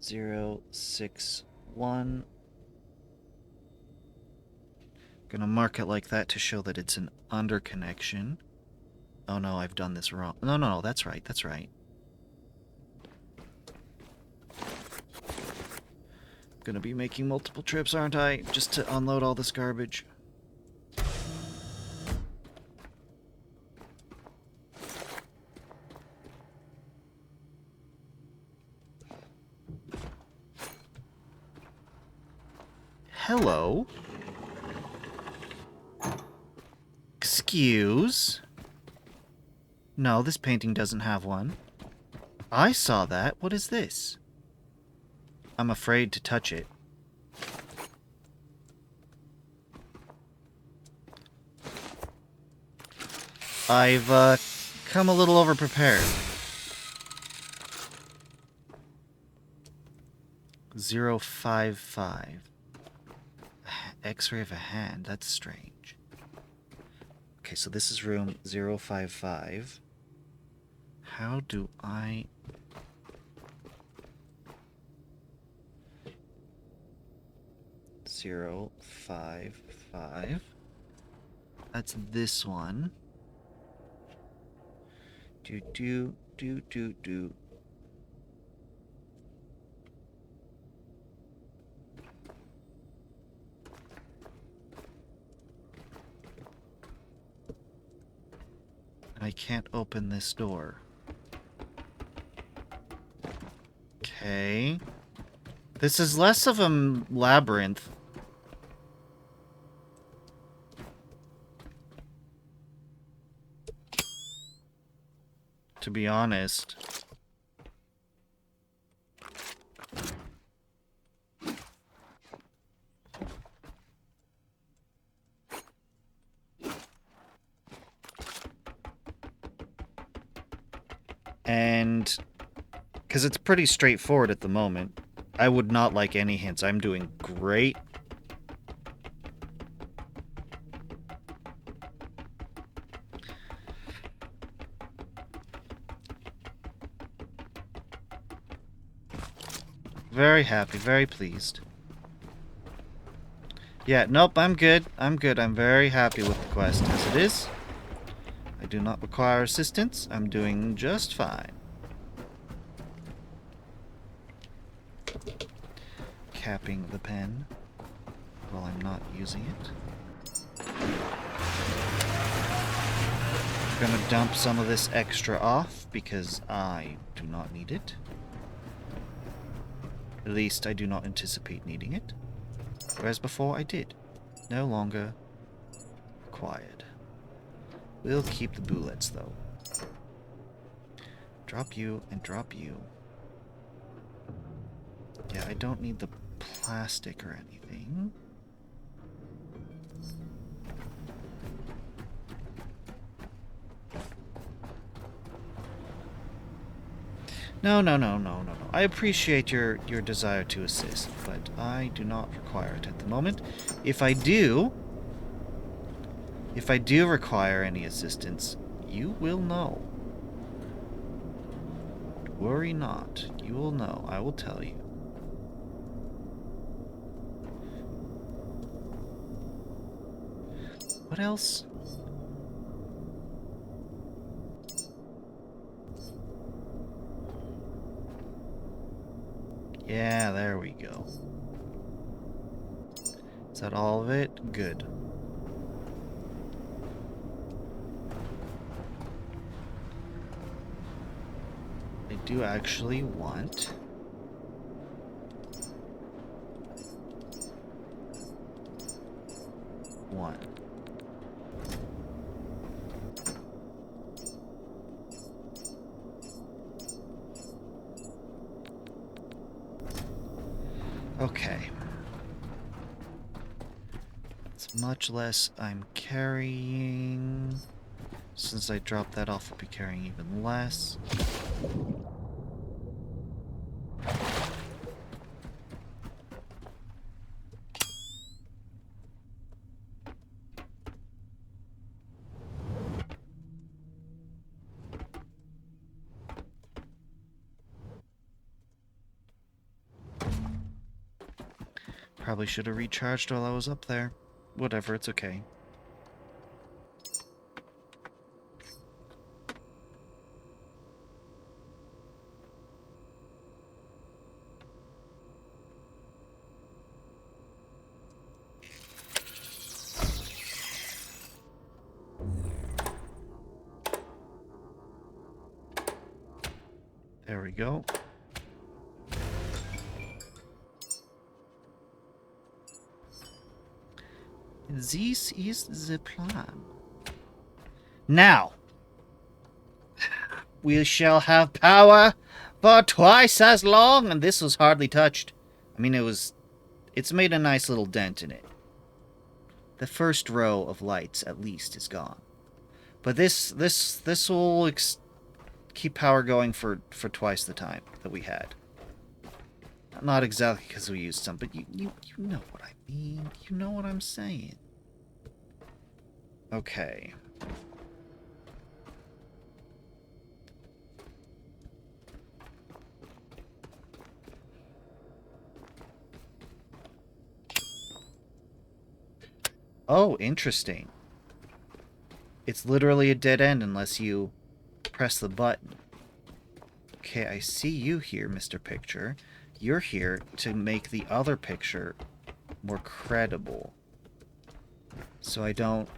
Speaker 1: 061. Gonna mark it like that to show that it's an under connection. Oh no, I've done this wrong. No, that's right, that's right. Gonna be making multiple trips, aren't I? Just to unload all this garbage. Hello? Excuse? No, this painting doesn't have one. I saw that. What is this? I'm afraid to touch it. I've come a little overprepared. 055. X-ray of a hand. That's strange. Okay, so this is room 055. How do I... Zero, 5, 5. That's this one. Do. I can't open this door. Okay. This is less of a labyrinth. To be honest. And because it's pretty straightforward at the moment. I would not like any hints. I'm doing great. Very happy, very pleased. Yeah, nope, I'm good. I'm good. I'm very happy with the quest as it is. I do not require assistance. I'm doing just fine. Capping the pen while I'm not using it. I'm gonna dump some of this extra off because I do not need it. At least I do not anticipate needing it. Whereas before I did. No longer required. We'll keep the bullets though. Drop you and drop you. Yeah, I don't need the plastic or anything. No. I appreciate your desire to assist, but I do not require it at the moment. If I do require any assistance, you will know. Worry not. You will know. I will tell you. What else? Yeah, there we go. Is that all of it? Good. I do actually want... one. Okay. It's much less I'm carrying. Since I dropped that off, I'll be carrying even less. Probably should have recharged while I was up there. Whatever, it's okay. There we go. This is the plan. Now, we shall have power for twice as long, and this was hardly touched. I mean, it's made a nice little dent in it. The first row of lights, at least, is gone. But this will keep power going for twice the time that we had. Not exactly because we used some, but you know what I mean. You know what I'm saying. Okay. Oh, interesting. It's literally a dead end unless you press the button. Okay, I see you here, Mr. Picture. You're here to make the other picture more credible. So I don't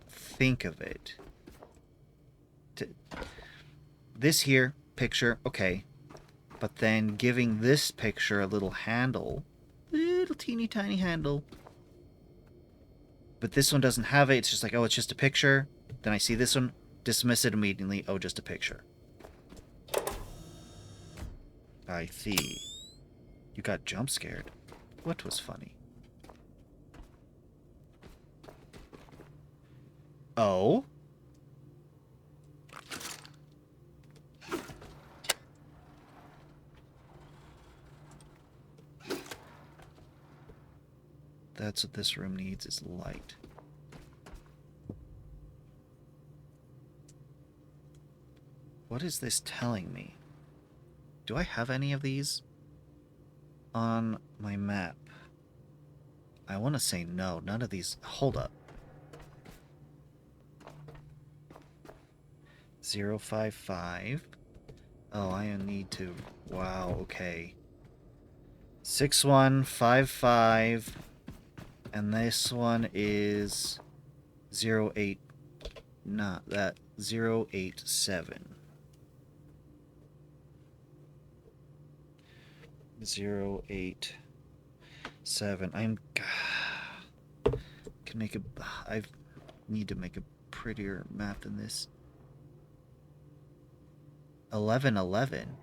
Speaker 1: think of it. This here, picture, okay. But then giving this picture a little handle. Little teeny tiny handle. But this one doesn't have it. It's just like, oh, it's just a picture. Then I see this one, dismiss it immediately. Oh, just a picture. I see. You got jump scared. What was funny? Oh? That's what this room needs, is light. What is this telling me? Do I have any of these on my map? I want to say no. None of these... Hold up. 055. Oh, I need to... Wow, okay. 6155. And this one is 08... Not that. 087. 087. Can make a... I need to make a prettier map than this. 1111.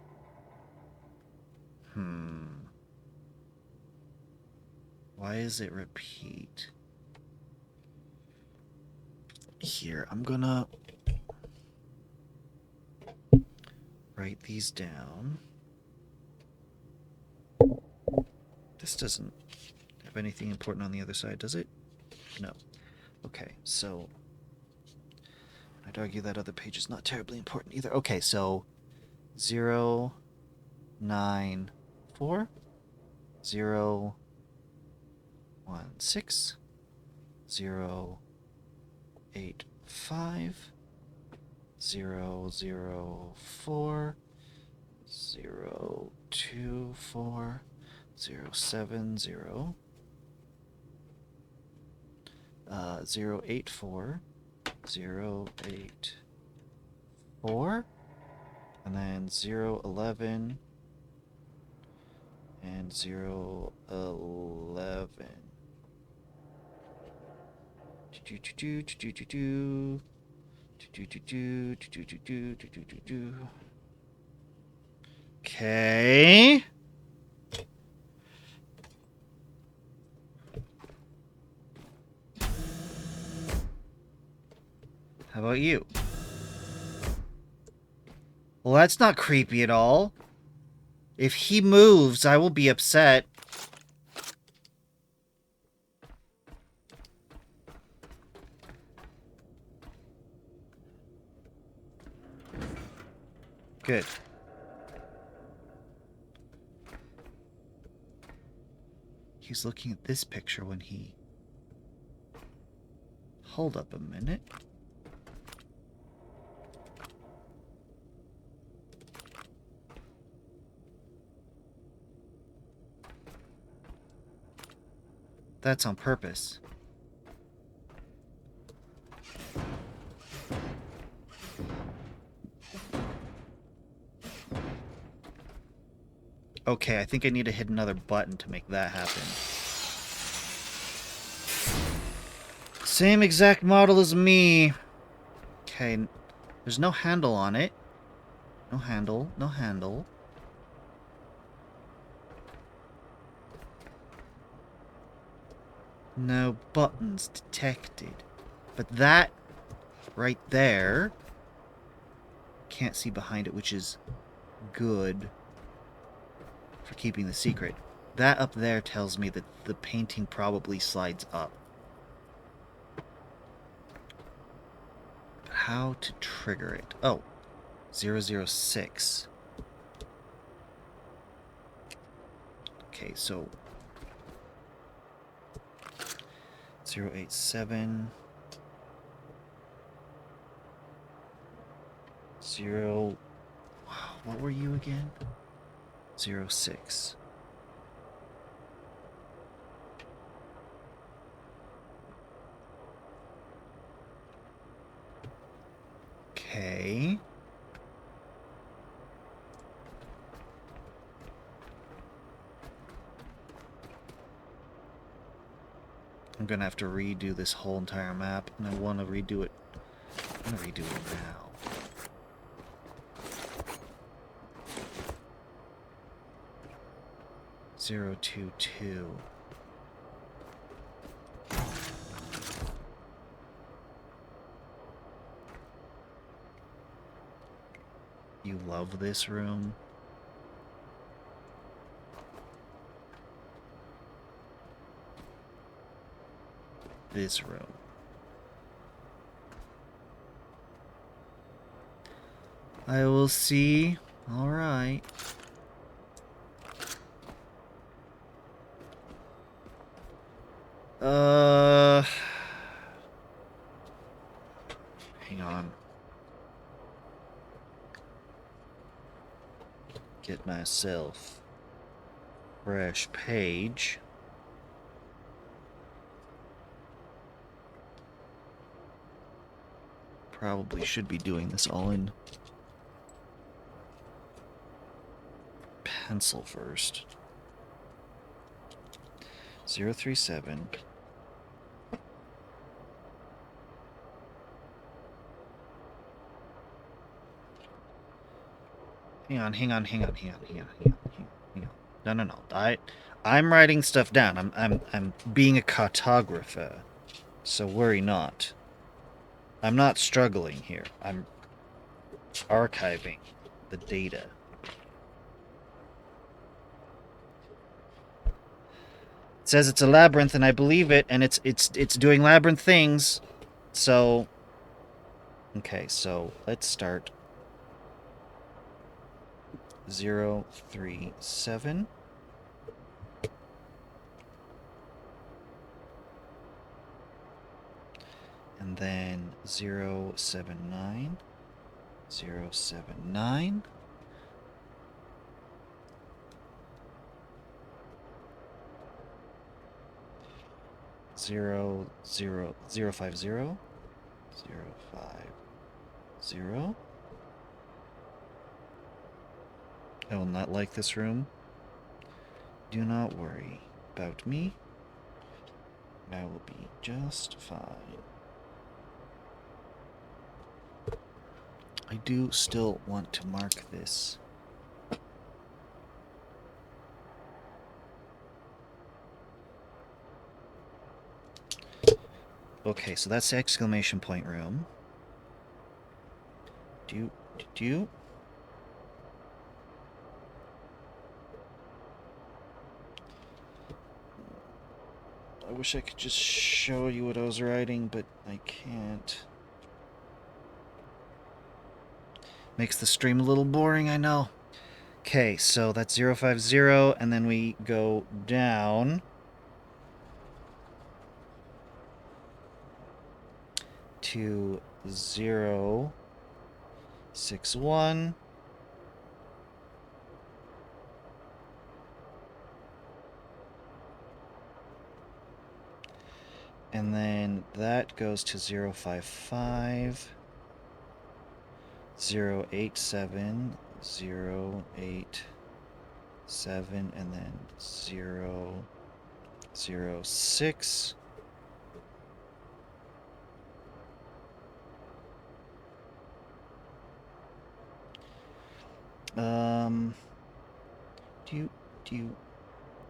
Speaker 1: Why is it repeat? Here, I'm gonna write these down. This doesn't have anything important on the other side, does it? No. Okay, so I'd argue that other page is not terribly important either. Okay, so 0, 9, 4, 0, 1, 6, 0, 8, 5, 0, 0, 4, 0, 2, 4, 0, 7, 0, 0, 8, 4, 0, 8, 4, and then 0, 11, and 0, 11. Okay. How about you? Well, that's not creepy at all. If he moves, I will be upset. Good. He's looking at this picture when he... Hold up a minute. That's on purpose. Okay, I think I need to hit another button to make that happen. Same exact model as me. Okay, there's no handle on it. No handle, no handle. No buttons detected. But that right there, can't see behind it, which is good. for keeping the secret. That up there tells me that the painting probably slides up. But how to trigger it? Oh, 006. Okay, so 087 0. What were you again? 06. Okay. I'm gonna have to redo this whole entire map, and I want to redo it. I'm gonna redo it now. Zero, 2, 2. You love this room? This room. I will see. All right. Hang on. Get myself fresh page. Probably should be doing this all in pencil first. 037. Hang on. No. I'm writing stuff down. I'm being a cartographer. So worry not. I'm not struggling here. I'm archiving the data. It says it's a labyrinth, and I believe it, and it's doing labyrinth things. So okay, so let's start 037. And then 079. 079. Zero, 050. 050. I will not like this room. Do not worry about me. I will be just fine. I do still want to mark this. Okay, so that's the exclamation point room. Do. I wish I could just show you what I was writing, but I can't. Makes the stream a little boring, I know. Okay, so that's 050, and then we go down to 061. And then that goes to 055, 087, 087, and then 006.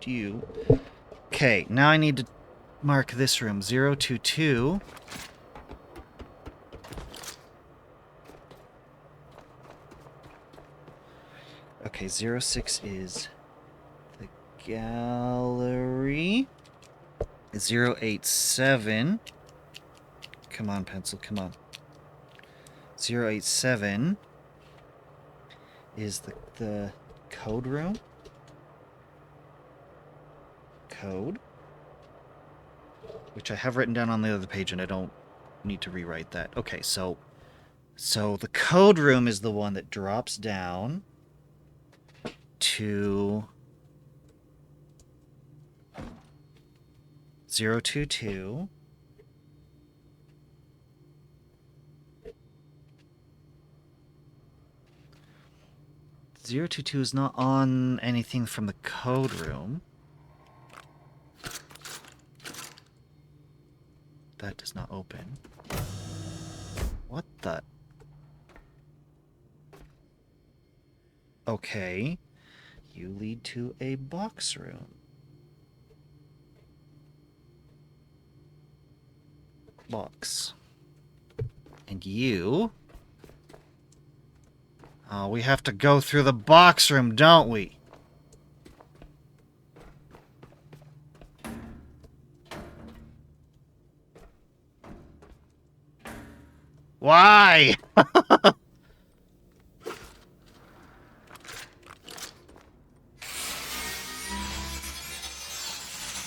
Speaker 1: Do you? Okay, now I need to mark this room. 022. Okay, 06 is gallery 087. Come on, pencil, come on. 087 is the code room. Code. Which I have written down on the other page and I don't need to rewrite that. Okay, so the code room is the one that drops down to 022. (022) is not on anything from the code room. That does not open. What the? Okay. You lead to a box room. Box. And you... Oh, we have to go through the box room, don't we? Why?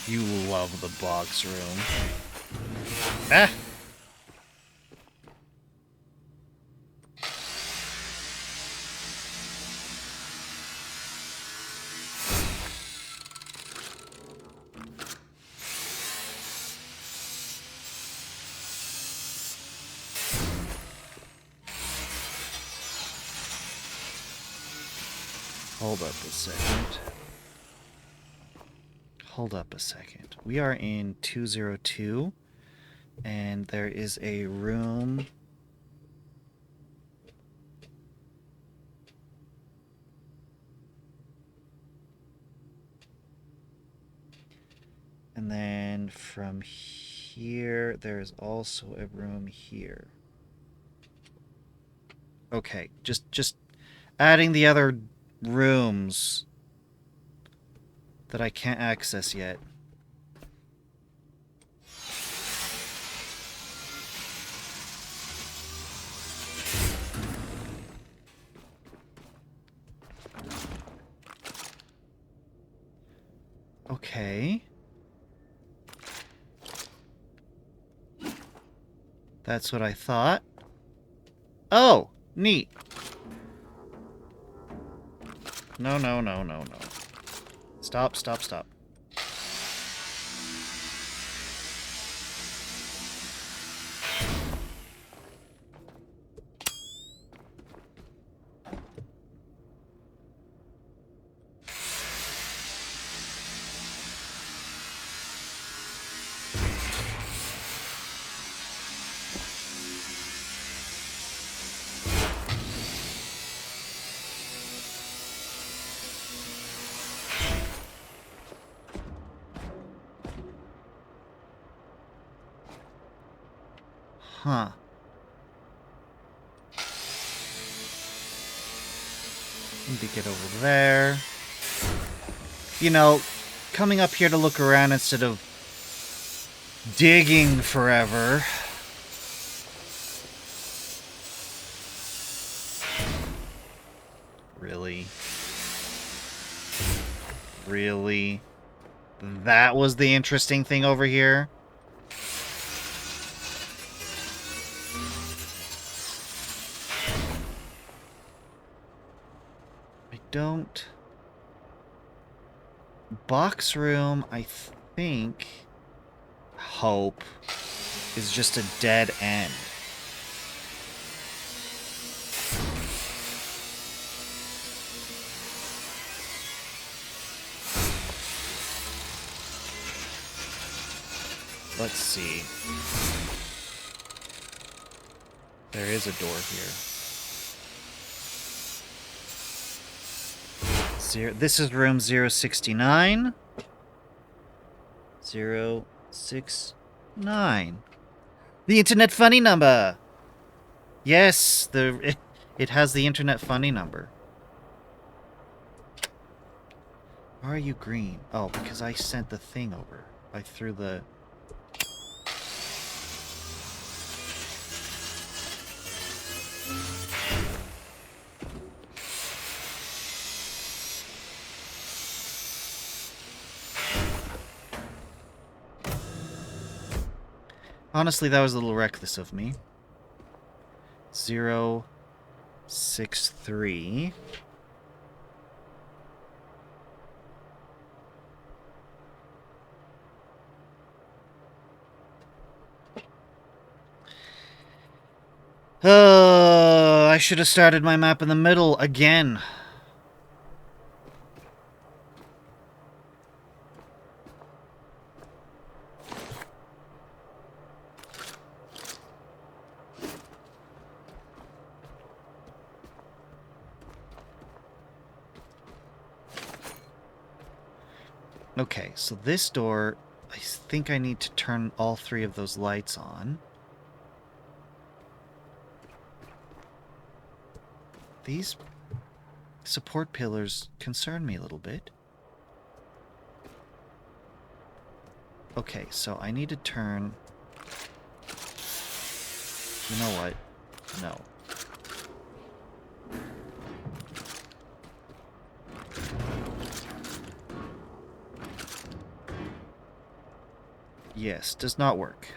Speaker 1: You love the box room. Ah! Hold up a second. Hold up a second. We are in 202, and there is a room. And then from here, there's also a room here. Okay, just adding the other rooms that I can't access yet. Okay. That's what I thought. Oh, neat. No, no, no, no, no. Stop, stop, stop. Huh. Need to get over there. You know, coming up here to look around instead of digging forever. Really? Really? That was the interesting thing over here? Don't... Box room, I think... Hope is just a dead end. Let's see. There is a door here. This is room 069. 069. The internet funny number. Yes, it has the internet funny number. Why are you green? Oh, because I sent the thing over. I threw the... Honestly, that was a little reckless of me. 063. Oh, I should have started my map in the middle again. Okay, so this door, I think I need to turn all 3 of those lights on. These support pillars concern me a little bit. Okay, so I need to turn... You know what? No. Yes, does not work.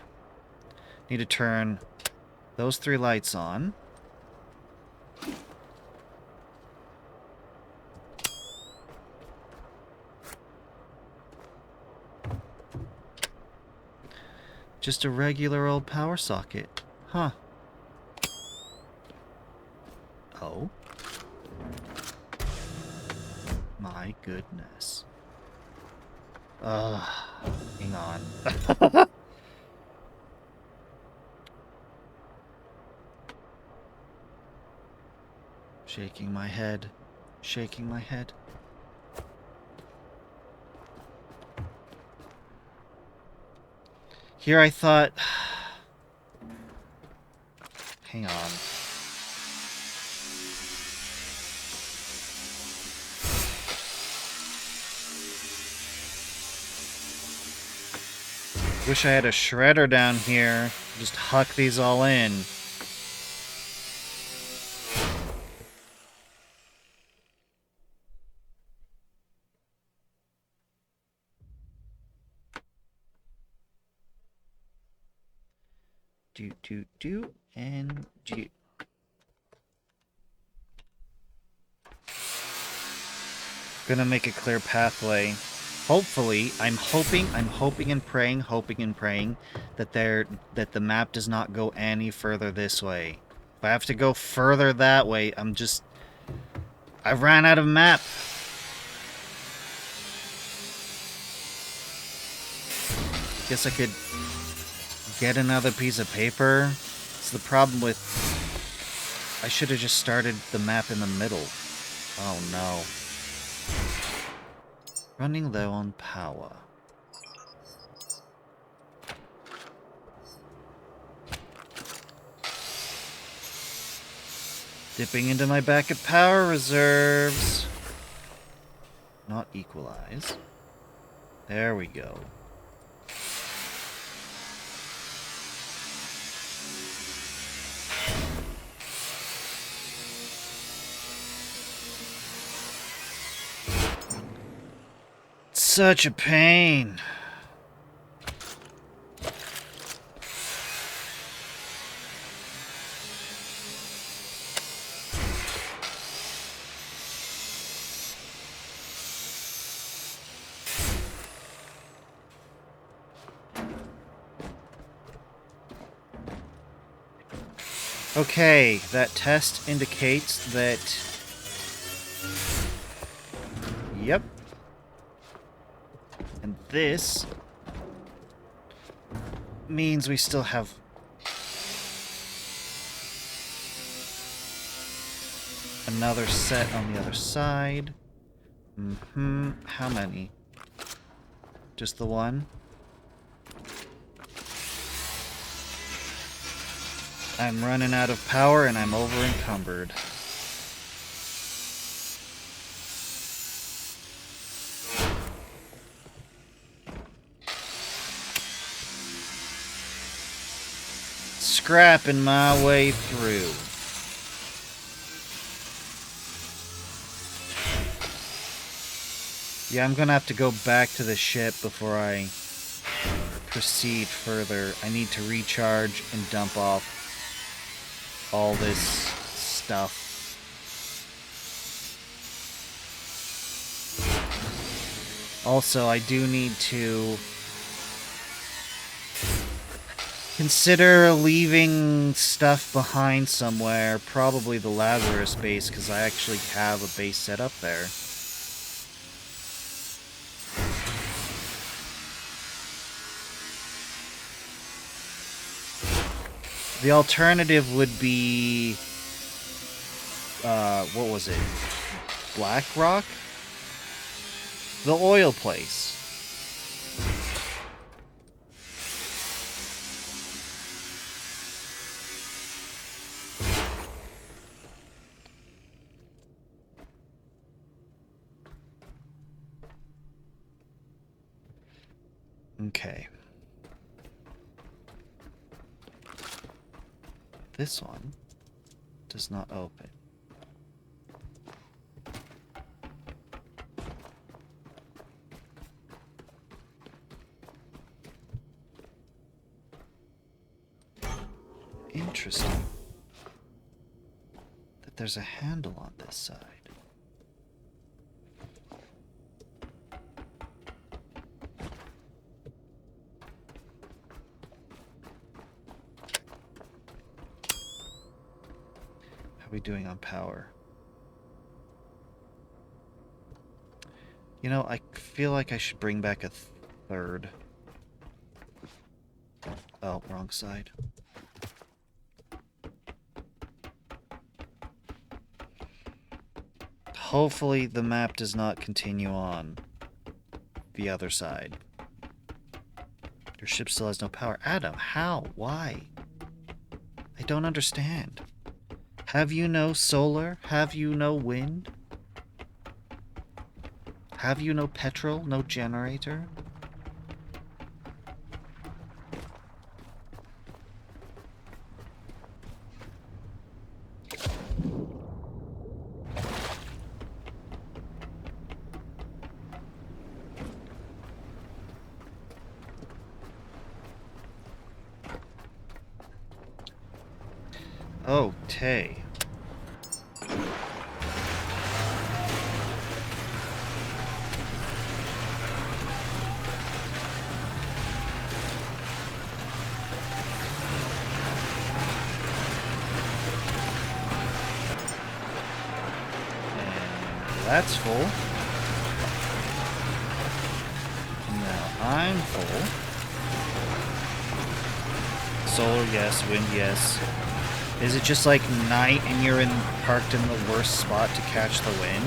Speaker 1: Need to turn those 3 lights on. Just a regular old power socket. Huh. Oh. My goodness. Hang on. Shaking my head. Shaking my head. Here I thought... Hang on. Wish I had a shredder down here. Just huck these all in. And do. Gonna make a clear pathway. Hopefully, I'm hoping and praying that that the map does not go any further this way. If I have to go further that way, I ran out of map. Guess I could get another piece of paper. It's the problem with... I should have just started the map in the middle. Oh no. Running low on power. Dipping into my backup power reserves. Not equalize. There we go. Such a pain. Okay, that test indicates that... Yep. And this means we still have another set on the other side. How many? Just the one? I'm running out of power and I'm over encumbered. scrapping my way through. Yeah, I'm gonna have to go back to the ship before I proceed further. I need to recharge and dump off all this stuff. Also, I do need to consider leaving stuff behind somewhere, probably the Labyrinth base, because I actually have a base set up there. The alternative would be, what was it? Black Rock? The oil place. Okay. This one does not open. Interesting. That there's a handle on this side. How are we doing on power? You know, I feel like I should bring back a third. Oh, wrong side. Hopefully the map does not continue on the other side. Your ship still has no power. Adam, how? Why? I don't understand. Have you no solar? Have you no wind? Have you no petrol? No generator? Oh, Tay. That's full. Now I'm full. Solar, yes. Wind, yes. Is it just like night and you're parked in the worst spot to catch the wind?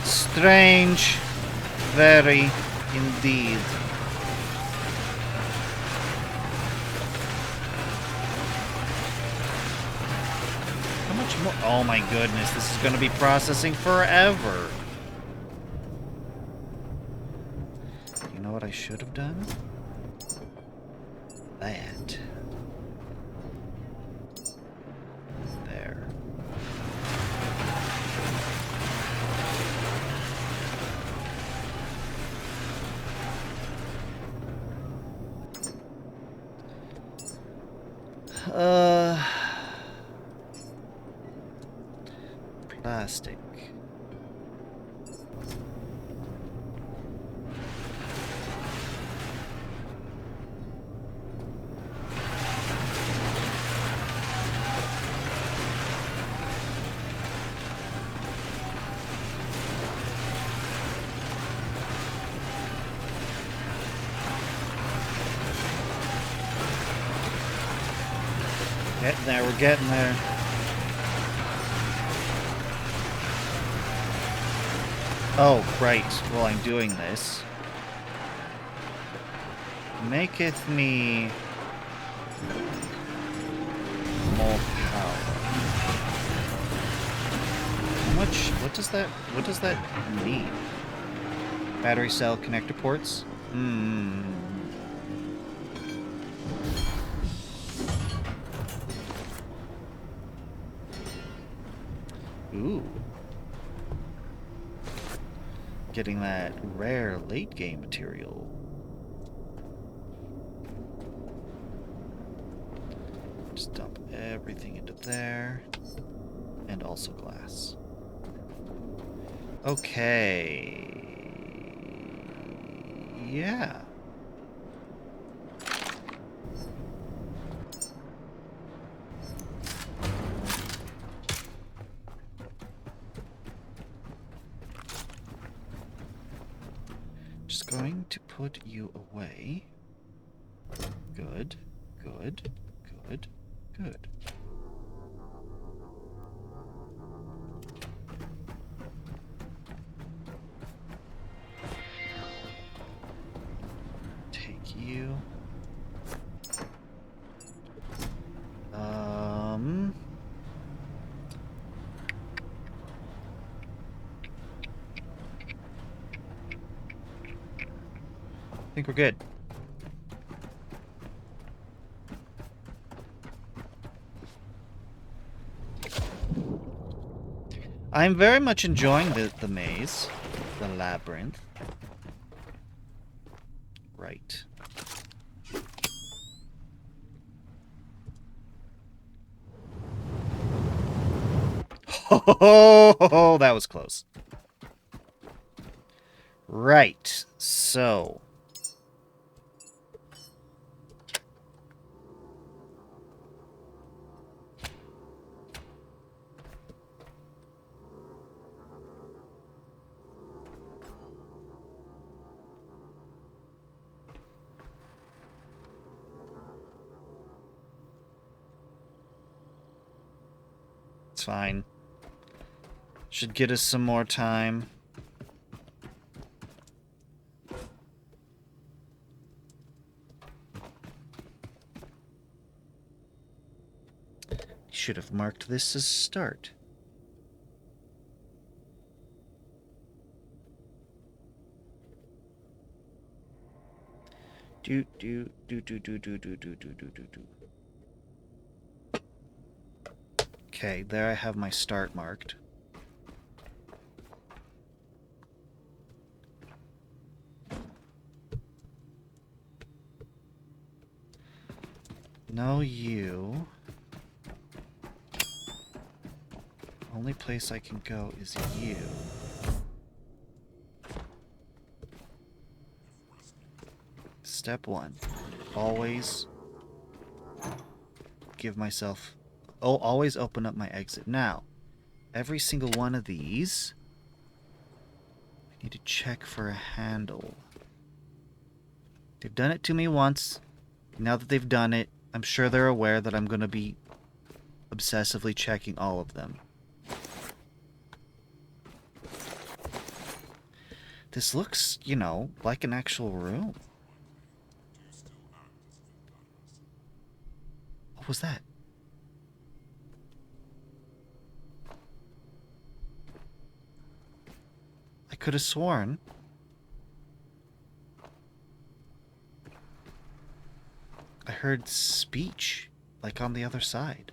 Speaker 1: Strange. Very indeed. How much more? Oh my goodness, this is going to be processing forever. You know what I should have done? That. There. Plastic. Getting there, we're getting there. Oh, right, while I'm doing this. Maketh me more power. much? What does that mean? Battery cell connector ports? Hmm. Ooh. Getting that rare late game material. Just dump everything into there. And also glass. Okay. Yeah. Just going to put you away. Good, good, good, good. Take you. I think we're good. I'm very much enjoying the maze, the labyrinth. Right. Oh, that was close. Right. So. It's fine. Should get us some more time. Should have marked this as start. Do. Okay, there I have my start marked. No, you. Only place I can go is you. Step 1. Always give myself... Oh, always open up my exit. Now, every single one of these, I need to check for a handle. They've done it to me once. Now that they've done it, I'm sure they're aware that I'm going to be obsessively checking all of them. This looks, you know, like an actual room. What was that? I could have sworn I heard speech, like on the other side.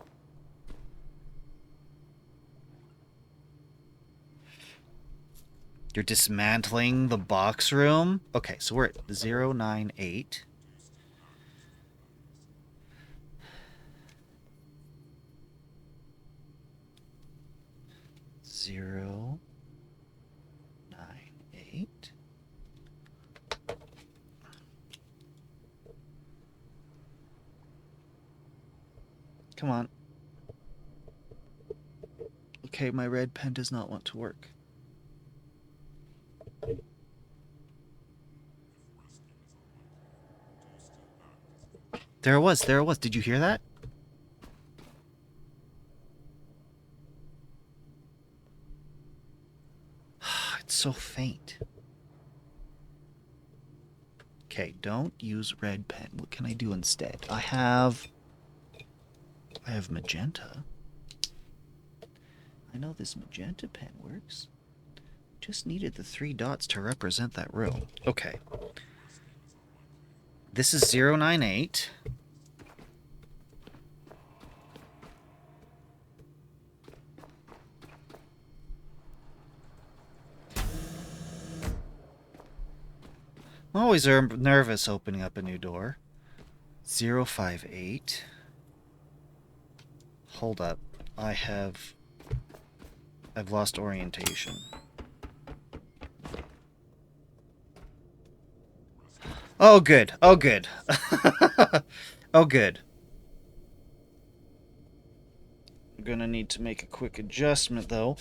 Speaker 1: You're dismantling the box room? Okay, so we're at 098. Zero, 9, 8. Come on. Okay, my red pen does not want to work. There it was, there it was. Did you hear that? It's so faint. Okay, don't use red pen. What can I do instead? I have magenta. I know this magenta pen works. Just needed the 3 dots to represent that room. Okay. This is 098. I'm always nervous opening up a new door. 058. Hold up. I've lost orientation. Oh, good. Oh, good. Oh, good. I'm gonna need to make a quick adjustment, though.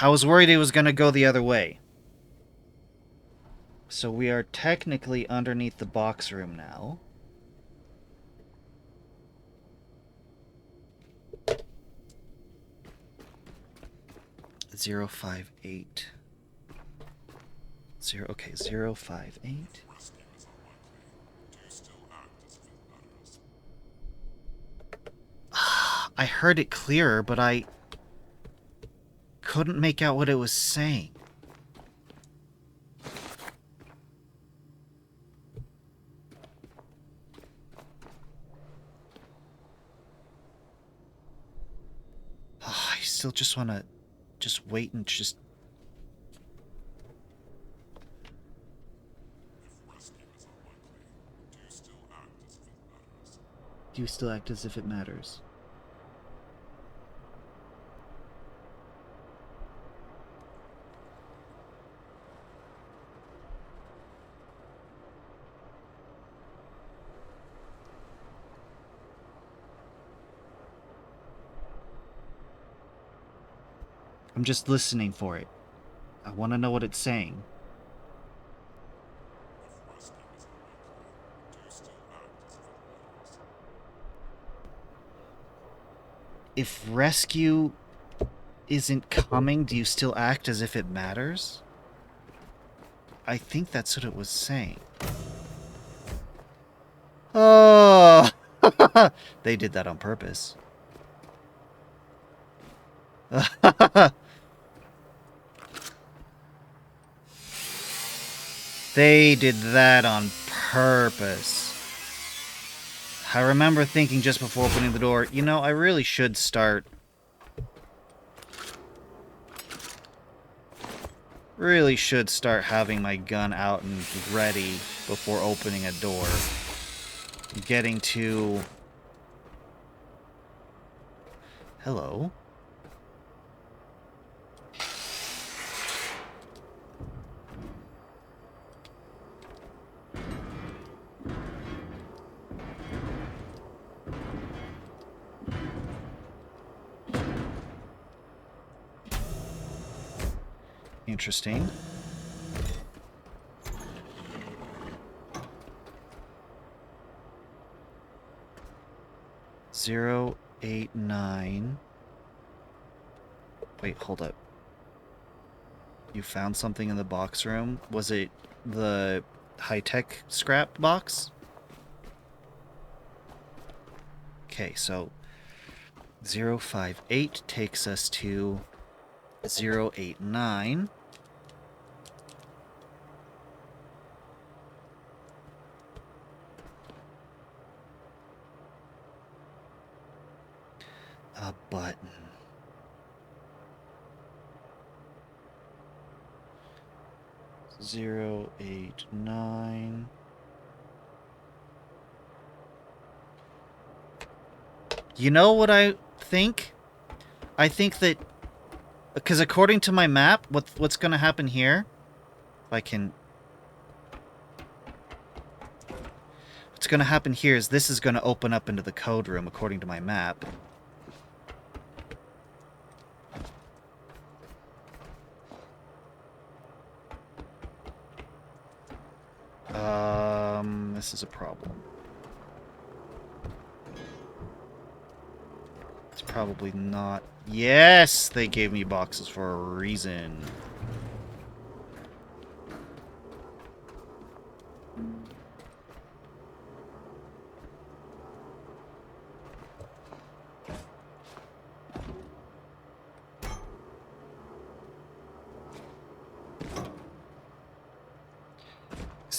Speaker 1: I was worried it was gonna go the other way. So we are technically underneath the box room now. .058. Okay, 058. I heard it clearer, but I couldn't make out what it was saying. I still just want to just wait and just... Do you still act as if it matters? I'm just listening for it. I want to know what it's saying. If rescue isn't coming, do you still act as if it matters? I think that's what it was saying. Oh! They did that on purpose. They did that on purpose. I remember thinking just before opening the door, you know, I really should start... Really should start having my gun out and ready before opening a door. Getting to... Hello? Interesting. Zero, 8, 9. Wait, hold up. You found something in the box room? Was it the high-tech scrap box? Okay, so 058 takes us to 089. A button. Zero, 8, 9. You know what I think? I think that... Because according to my map, what's going to happen here... If I can... What's going to happen here is this is going to open up into the code room, according to my map. This is a problem. It's probably not... Yes! They gave me boxes for a reason.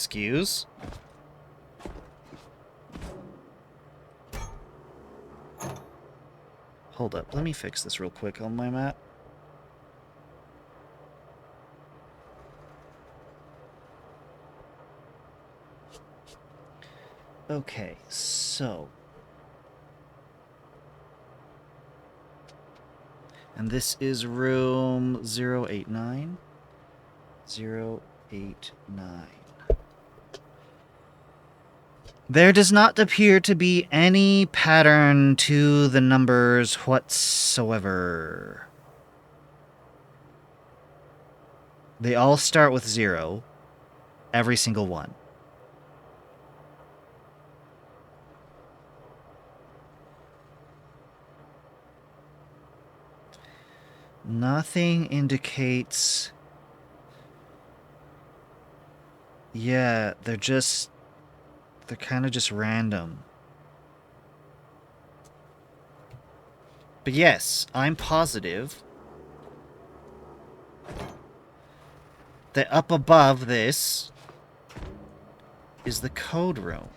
Speaker 1: Excuse? Hold up, let me fix this real quick on my map. Okay, so... And this is room 089. 089. There does not appear to be any pattern to the numbers whatsoever. They all start with 0. Every single one. Nothing indicates... Yeah, they're kind of just random. But yes, I'm positive that up above this is the code room.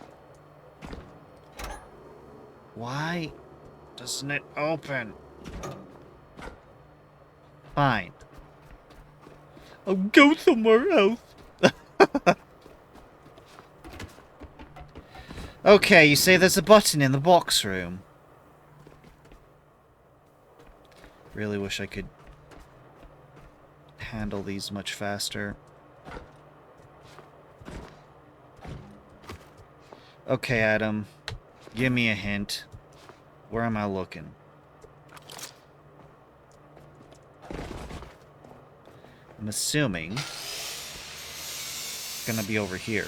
Speaker 1: Why doesn't it open? Fine. I'll go somewhere else. Okay, you say there's a button in the box room. Really wish I could handle these much faster. Okay, Adam. Give me a hint. Where am I looking? I'm assuming it's gonna be over here.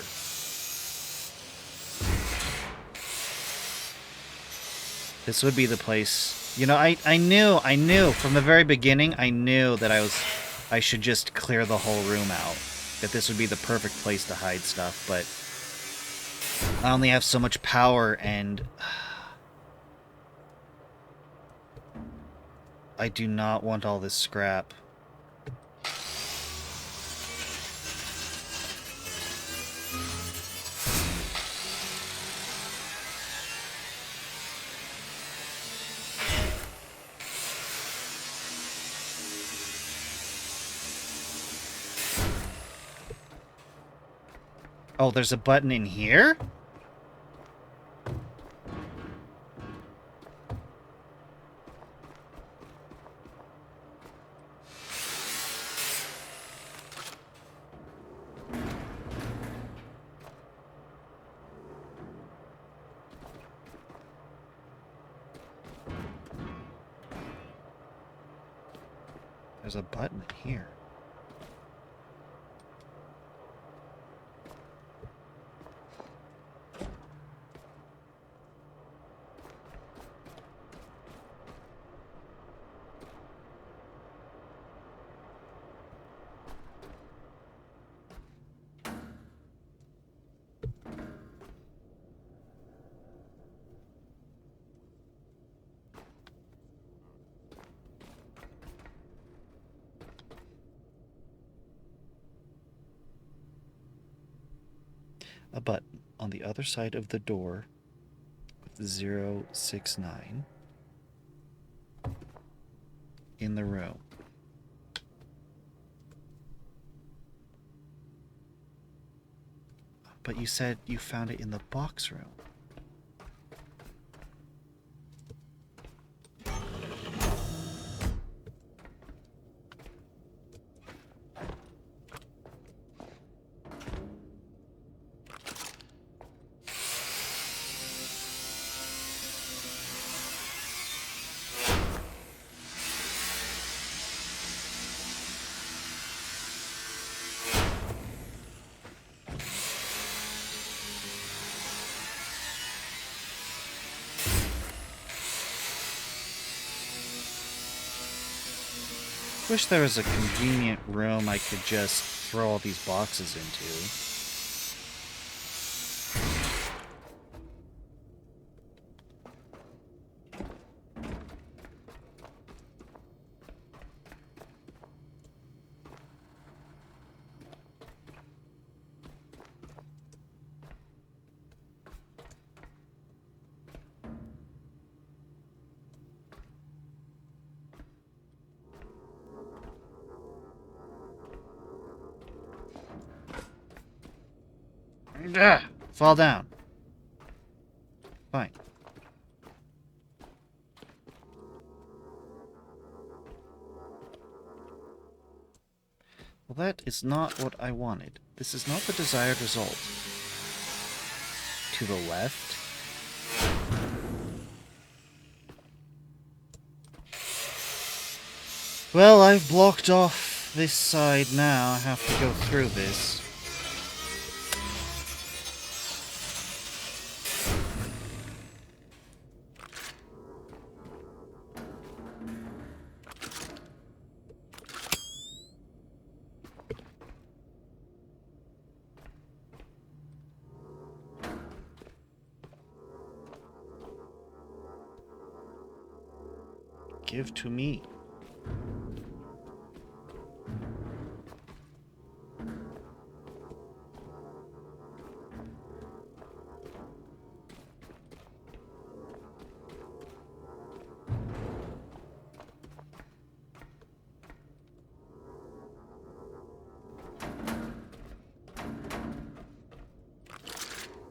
Speaker 1: This would be the place. You know, I knew from the very beginning, I knew that I should just clear the whole room out. That this would be the perfect place to hide stuff, but I only have so much power, and I do not want all this scrap. Oh, there's a button in here? There's a button here. A button on the other side of the door with 069 in the room. But you said you found it in the box room. Wish there was a convenient room I could just throw all these boxes into. Fall down. Fine. Well, that is not what I wanted. This is not the desired result. To the left. Well, I've blocked off this side now. I have to go through this. Give to me.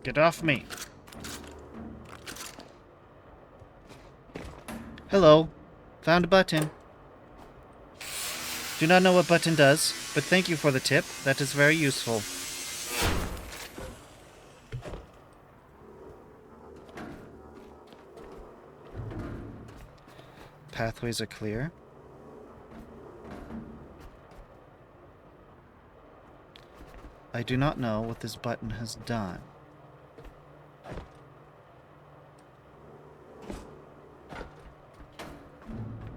Speaker 1: Get off me. Hello. Found a button. Do not know what button does, but thank you for the tip. That is very useful. Pathways are clear. I do not know what this button has done.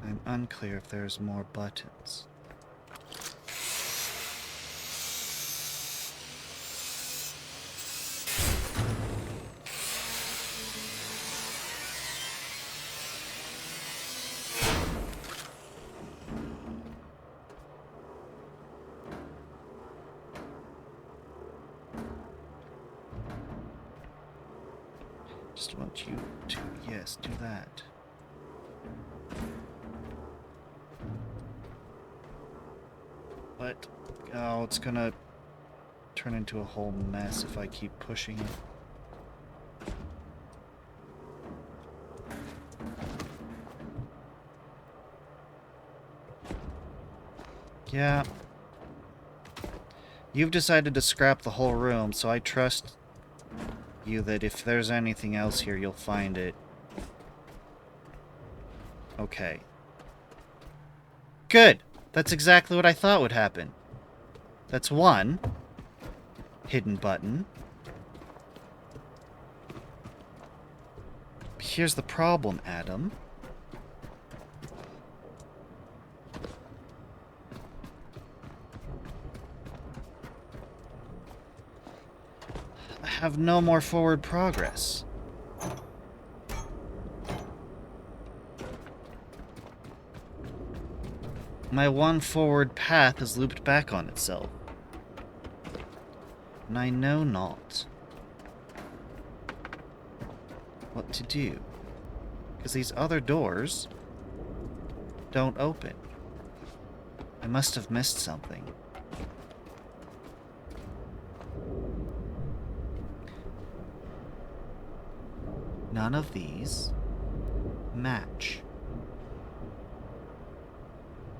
Speaker 1: I'm unclear if there's more buttons. Just want you to, yes, do that. But, oh, it's gonna turn into a whole mess if I keep pushing it. Yeah. You've decided to scrap the whole room, so I trust you that if there's anything else here, you'll find it. Okay. Good! That's exactly what I thought would happen. That's one hidden button. Here's the problem, Adam. I have no more forward progress. My one forward path is looped back on itself. And I know not what to do. Because these other doors don't open. I must have missed something. None of these match.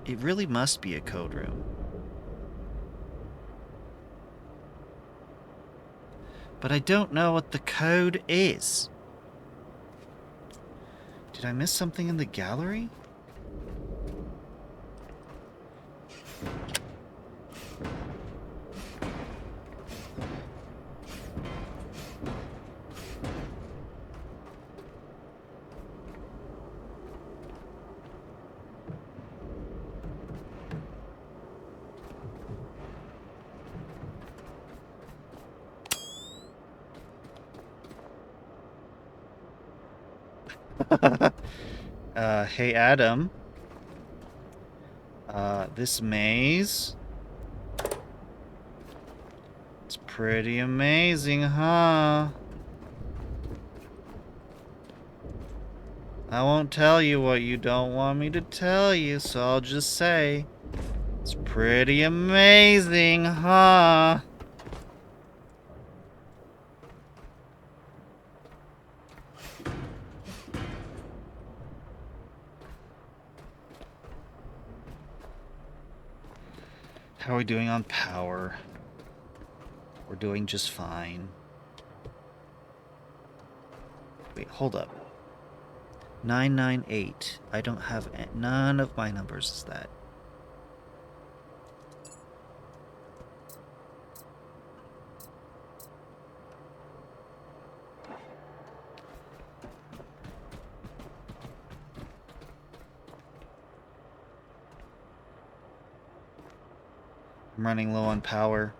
Speaker 1: It really must be a code room. But I don't know what the code is. Did I miss something in the gallery? Hey Adam. This maze. It's pretty amazing, huh? I won't tell you what you don't want me to tell you, so I'll just say, it's pretty amazing, huh? How are we doing on power? We're doing just fine. Wait, hold up. 998. I don't have none of my numbers is that. I'm running low on power.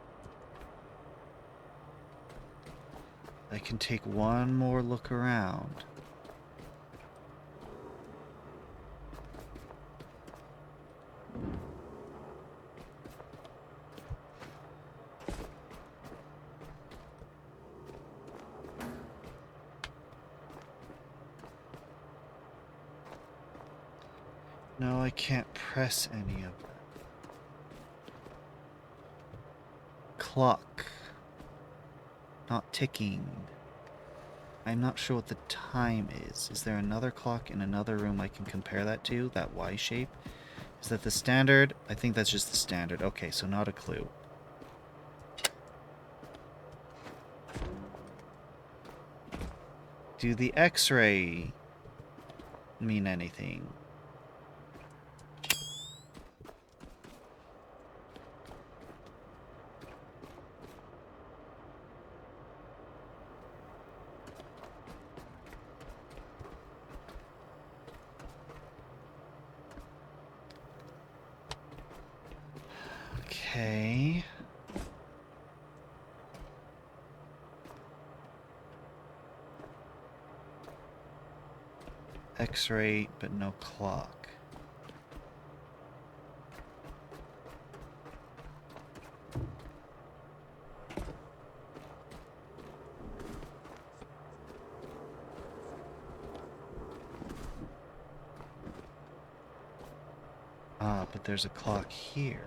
Speaker 1: I can take one more look around. No, I can't press any of them. Clock. Not ticking. I'm not sure what the time is. Is there another clock in another room I can compare that to? That Y shape? Is that the standard? I think that's just the standard. Okay, so not a clue. Do the X-ray mean anything? Okay. X-ray, but no clock. Ah, but there's a clock here.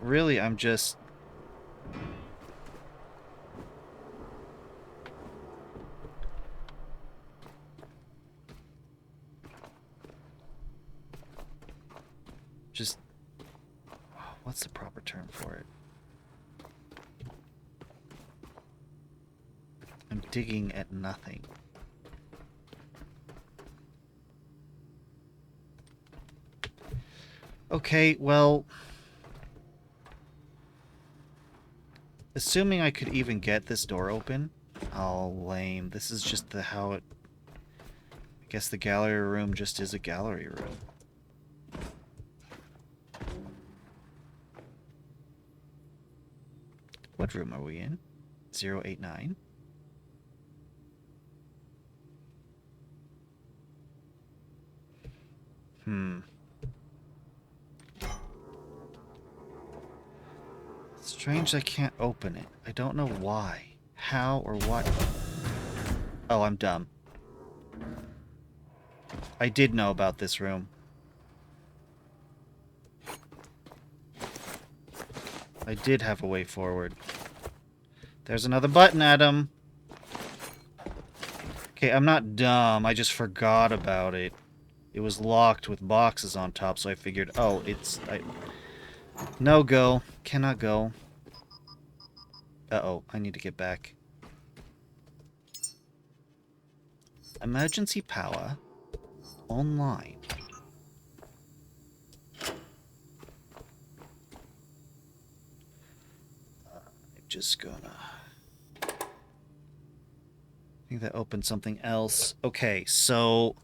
Speaker 1: Really, I'm just... What's the proper term for it? I'm digging at nothing. Okay, well... Assuming I could even get this door open. Oh, lame. This is just how it... I guess the gallery room just is a gallery room. What room are we in? 089? Strange I can't open it. I don't know why. How or what. Oh, I'm dumb. I did know about this room. I did have a way forward. There's another button, Adam. Okay, I'm not dumb. I just forgot about it. It was locked with boxes on top, so I figured, oh, it's... No go. Cannot go. Uh-oh, I need to get back. Emergency power. Online. I'm just gonna... I think that opened something else. Okay, so...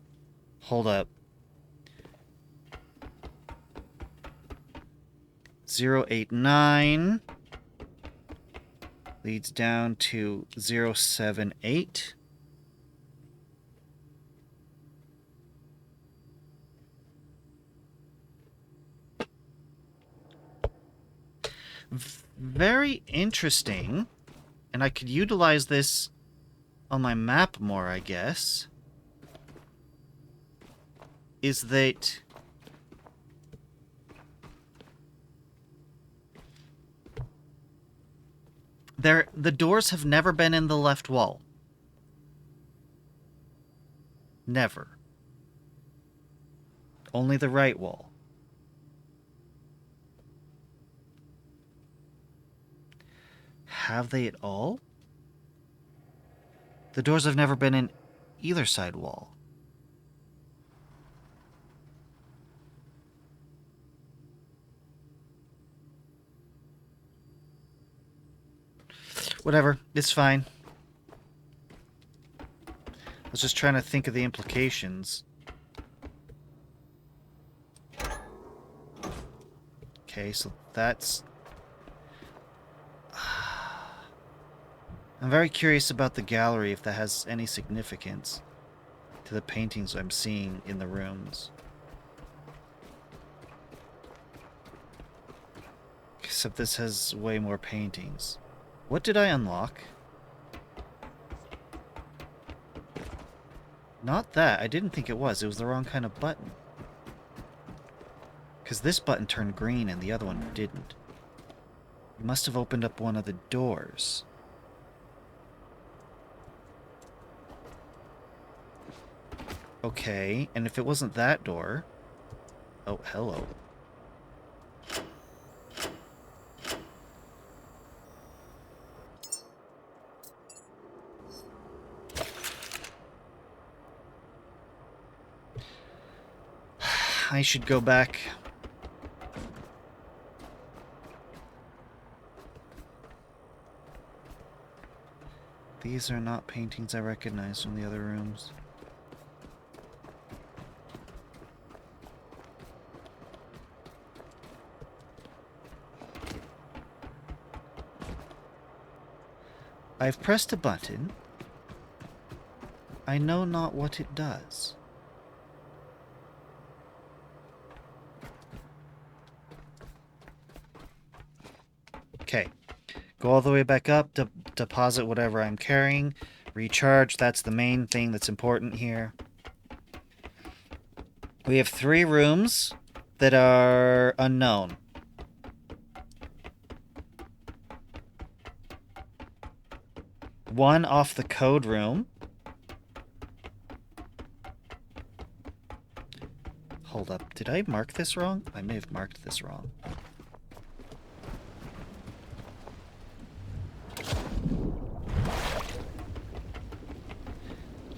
Speaker 1: Hold up. 089 leads down to 078. Very interesting. And I could utilize this on my map more, I guess. Is that... the doors have never been in the left wall. Never. Only the right wall. Have they at all? The doors have never been in either side wall. Whatever, it's fine. I was just trying to think of the implications. Okay, so that's... I'm very curious about the gallery, if that has any significance to the paintings I'm seeing in the rooms. Except this has way more paintings. What did I unlock? Not that. I didn't think it was. It was the wrong kind of button. Because this button turned green and the other one didn't. You must have opened up one of the doors. Okay, and if it wasn't that door... Oh, hello. I should go back. These are not paintings I recognize from the other rooms. I've pressed a button. I know not what it does. Okay. Go all the way back up, deposit whatever I'm carrying, recharge. That's the main thing that's important here. We have 3 rooms that are unknown. One off the code room. Hold up. Did I mark this wrong? I may have marked this wrong.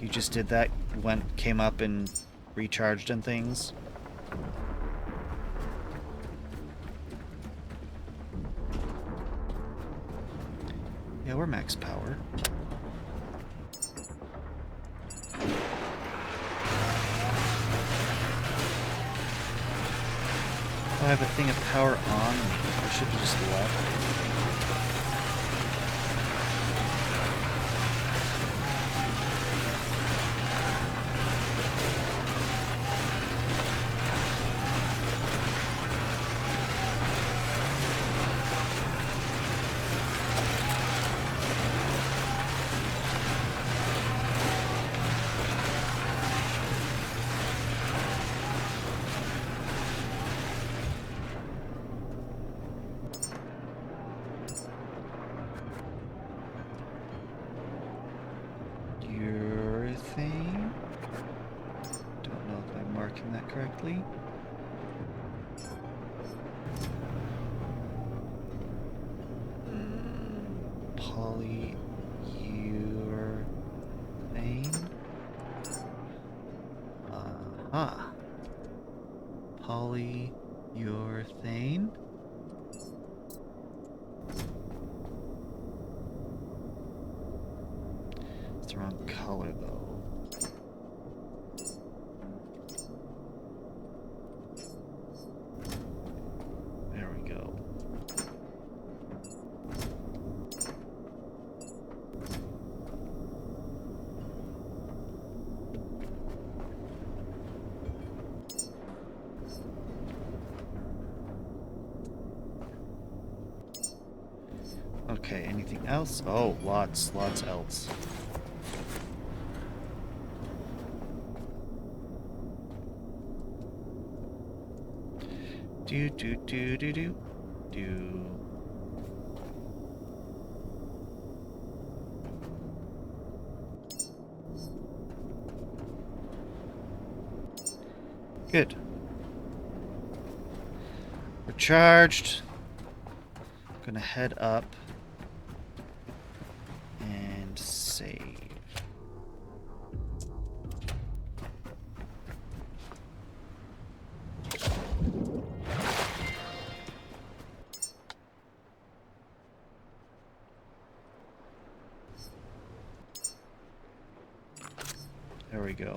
Speaker 1: You just did that? Came up and recharged and things? Yeah, we're max power. Oh, I have a thing of power on. I should have just left. Correctly. Polyurethane. Aha. Polyurethane. It's the wrong color though. Okay, anything else? Oh, lots else. Do. Good. We're charged. Gonna head up and save. There we go.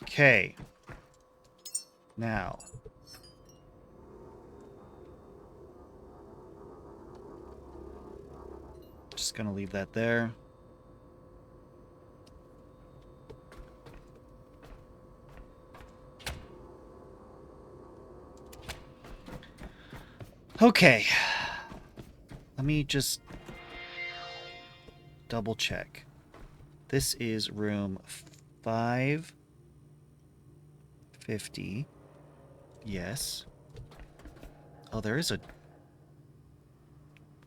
Speaker 1: Okay. Now. Just gonna leave that there. Okay. Let me just double check. This is room 550. Yes. Oh, there is a...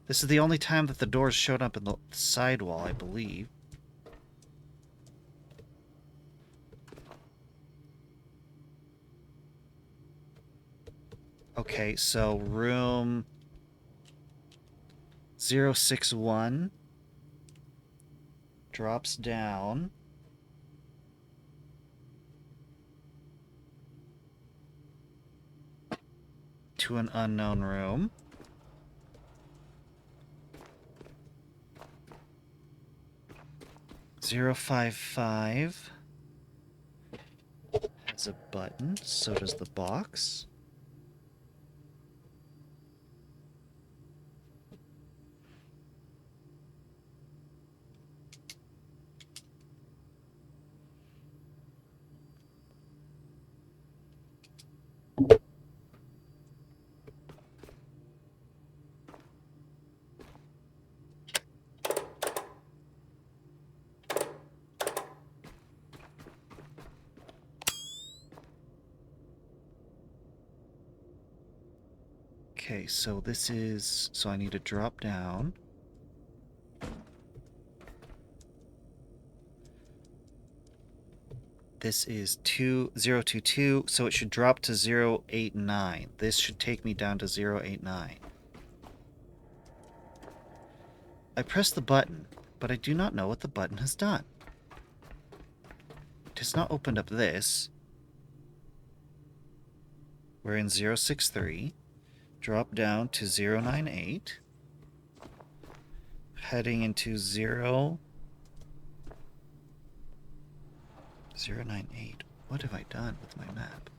Speaker 1: This is the only time that the doors showed up in the sidewall, I believe. Okay, so room 061 drops down to an unknown room. Zero 055 has a button, so does the box. Okay, so this is... So I need to drop down. This is 022, so it should drop to 089. This should take me down to 089. I press the button, but I do not know what the button has done. It has not opened up this. We're in 063. Drop down to 098. Heading into 098. What have I done with my map?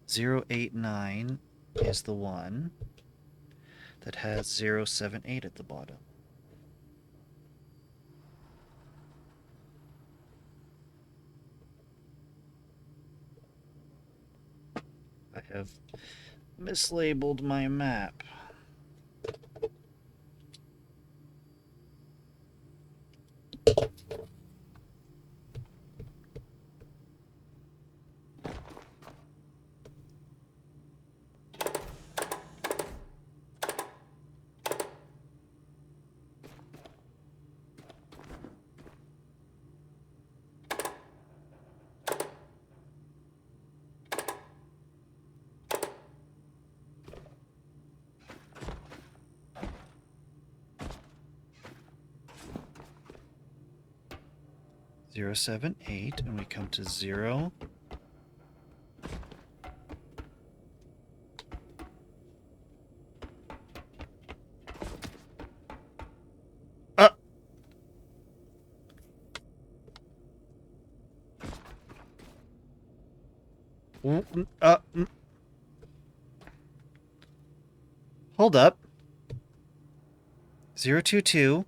Speaker 1: .089 is the one that has 078 at the bottom. I have mislabeled my map. Zero 078, and we come to 0. Hold up. 022.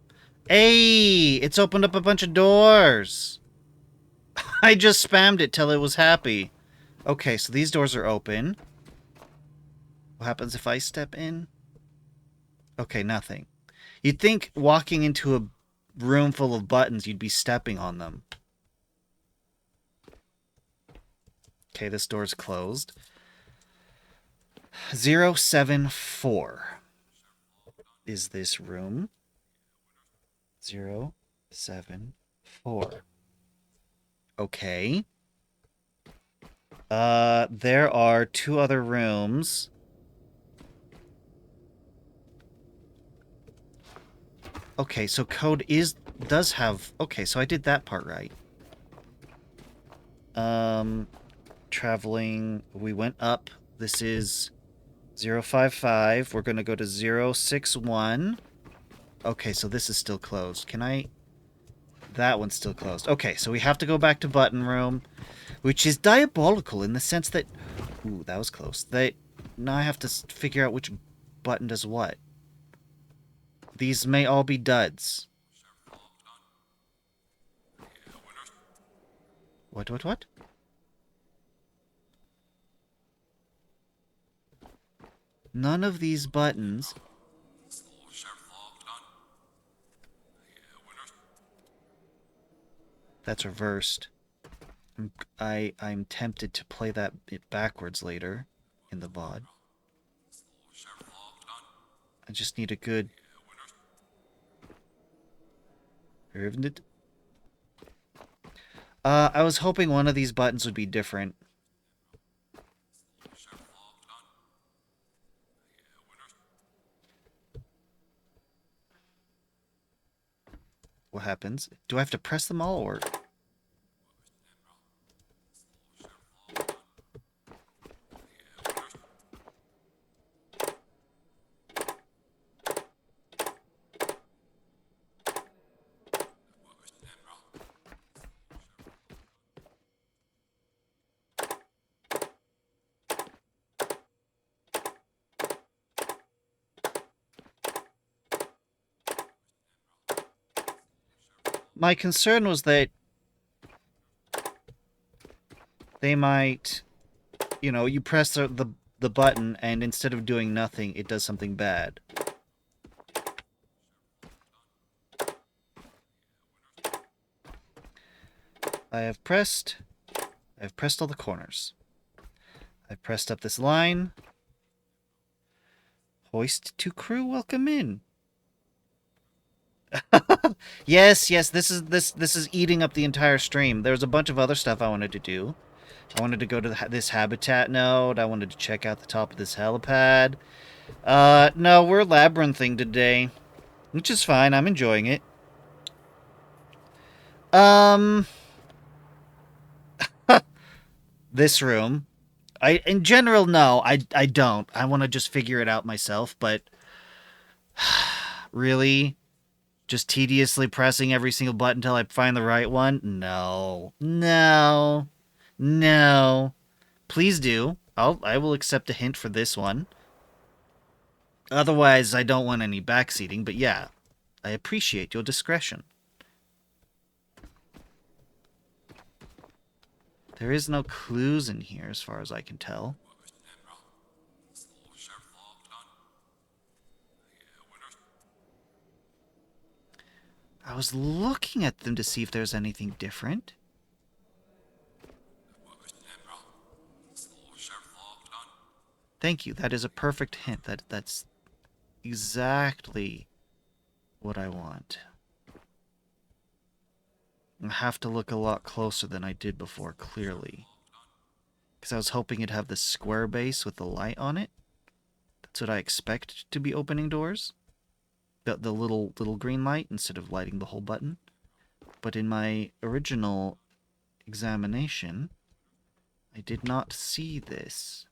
Speaker 1: Hey, it's opened up a bunch of doors. I just spammed it till it was happy. Okay, so these doors are open. What happens if I step in? Okay, nothing. You'd think walking into a room full of buttons, you'd be stepping on them. Okay, this door's closed. 074. is this room? 074. Okay. There are two other rooms. Okay, so code does have... Okay, so I did that part right. Traveling... We went up. This is 055. We're gonna go to 061. Okay, so this is still closed. Can I... That one's still closed. Okay, so we have to go back to button room, which is diabolical in the sense that... Ooh, that was close. Now I have to figure out which button does what. These may all be duds. What? None of these buttons... That's reversed. I'm tempted to play that bit backwards later in the VOD. I just need a good... I was hoping one of these buttons would be different. What happens? Do I have to press them all, or... My concern was that they might, you press the button and instead of doing nothing, it does something bad. I've pressed all the corners. I've pressed up this line. Hoist to crew, welcome in. Yes, this is eating up the entire stream. There was a bunch of other stuff I wanted to do. I wanted to go to this habitat node. I wanted to check out the top of this helipad. No, we're labyrinthing today, which is fine. I'm enjoying it. This room. In general, no, I don't. I want to just figure it out myself, but really? Just tediously pressing every single button until I find the right one? No. Please do. I will accept a hint for this one. Otherwise, I don't want any backseating, but yeah, I appreciate your discretion. There is no clues in here, as far as I can tell. I was looking at them to see if there's anything different. Thank you. That is a perfect hint. That's exactly what I want. I have to look a lot closer than I did before, clearly. Because I was hoping it'd have the square base with the light on it. That's what I expect to be opening doors. The little green light instead of lighting the whole button. But in my original examination, I did not see this.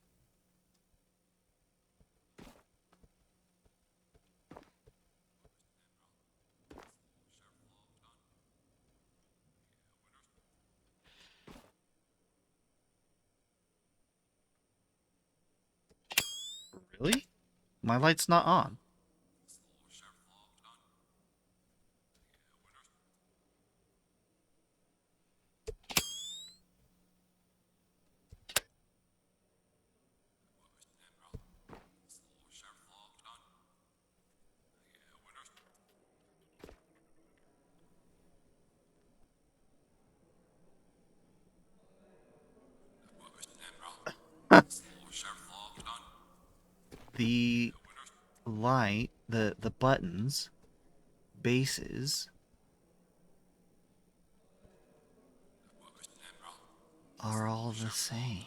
Speaker 1: Really? My light's not on. the light, the buttons, bases, are all the same.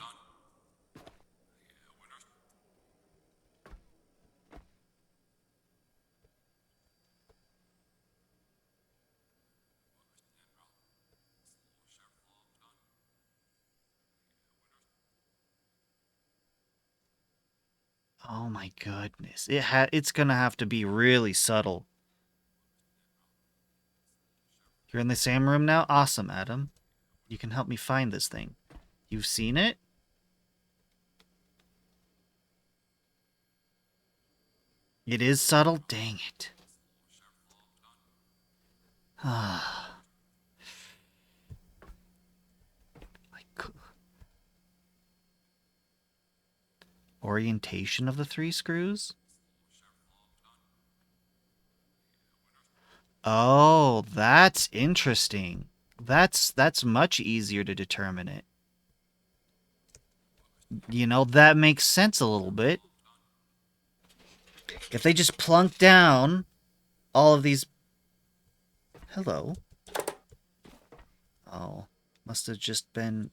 Speaker 1: Oh my goodness. It's gonna have to be really subtle. You're in the same room now? Awesome, Adam. You can help me find this thing. You've seen it? It is subtle? Dang it. Ah. Orientation of the 3 screws? Oh, that's interesting. That's much easier to determine it. You know, that makes sense a little bit. If they just plunk down all of these... Hello. Oh, must have just been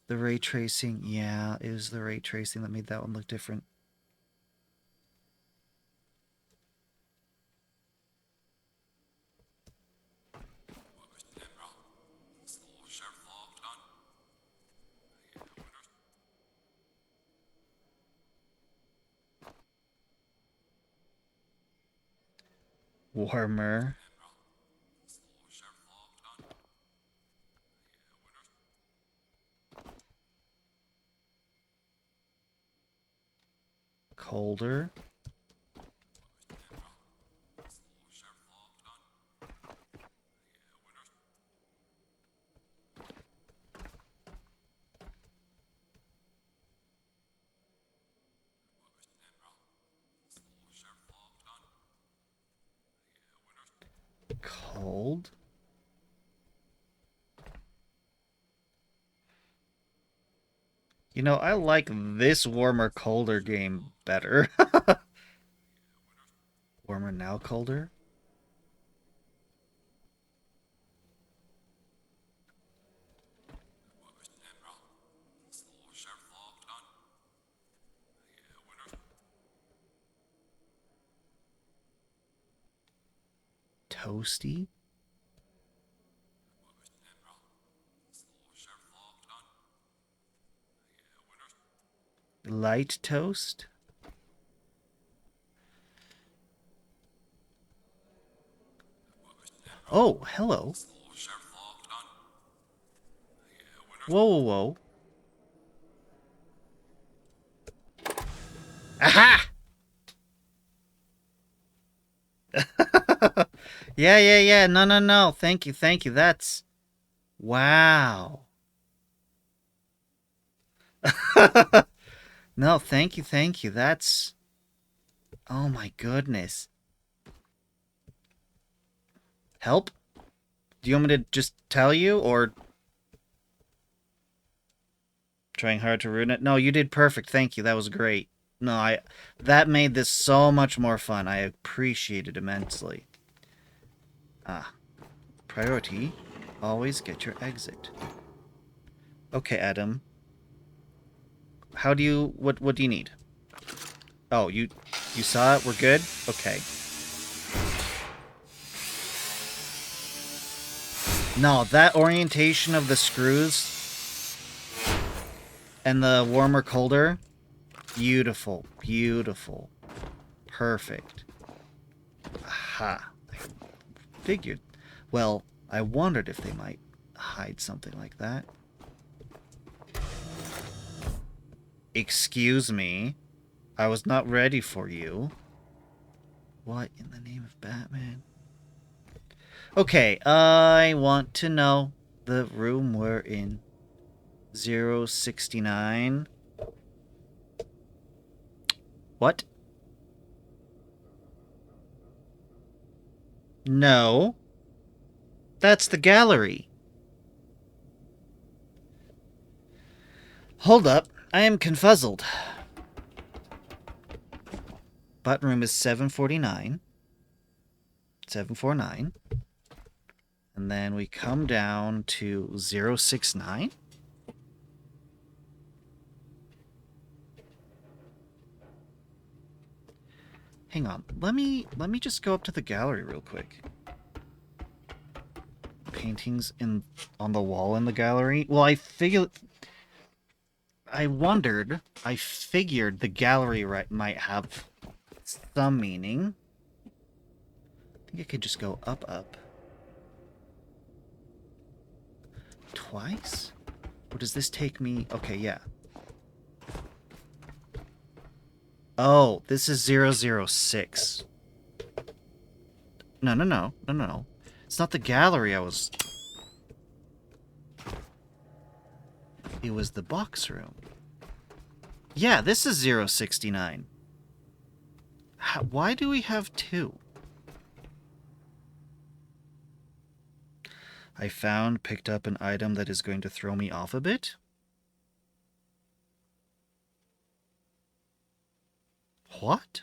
Speaker 1: the ray tracing. Yeah, it was the ray tracing that made that one look different. Warmer. Colder. Cold. You know, I like this warmer, colder game better. Warmer now, colder? Toasty? Light toast? Oh, hello. Whoa, whoa, whoa. Aha! Yeah. No. Thank you. That's... Wow. No, thank you. That's... Oh my goodness. Help? Do you want me to just tell you, or... Trying hard to ruin it? No, you did perfect. Thank you. That was great. No, that made this so much more fun. I appreciate it immensely. Priority. Always get your exit. Okay, Adam. How do you... What do you need? Oh, you saw it? We're good? Okay. No, that orientation of the screws and the warmer, colder, beautiful. Perfect. Aha. I figured. Well, I wondered if they might hide something like that. Excuse me. I was not ready for you. What in the name of Batman? Okay, I want to know the room we're in. 069. What? No. That's the gallery. Hold up. I am confuzzled. Button room is 749. 749. And then we come down to 069. Hang on. Let me just go up to the gallery real quick. Paintings on the wall in the gallery. Well, I figured the gallery might have some meaning. I think I could just go up. Twice? Or does this take me... Okay, yeah. Oh, this is 006. No. It's not the gallery I was... It was the box room. Yeah, this is 069. Why do we have two? I picked up an item that is going to throw me off a bit. What?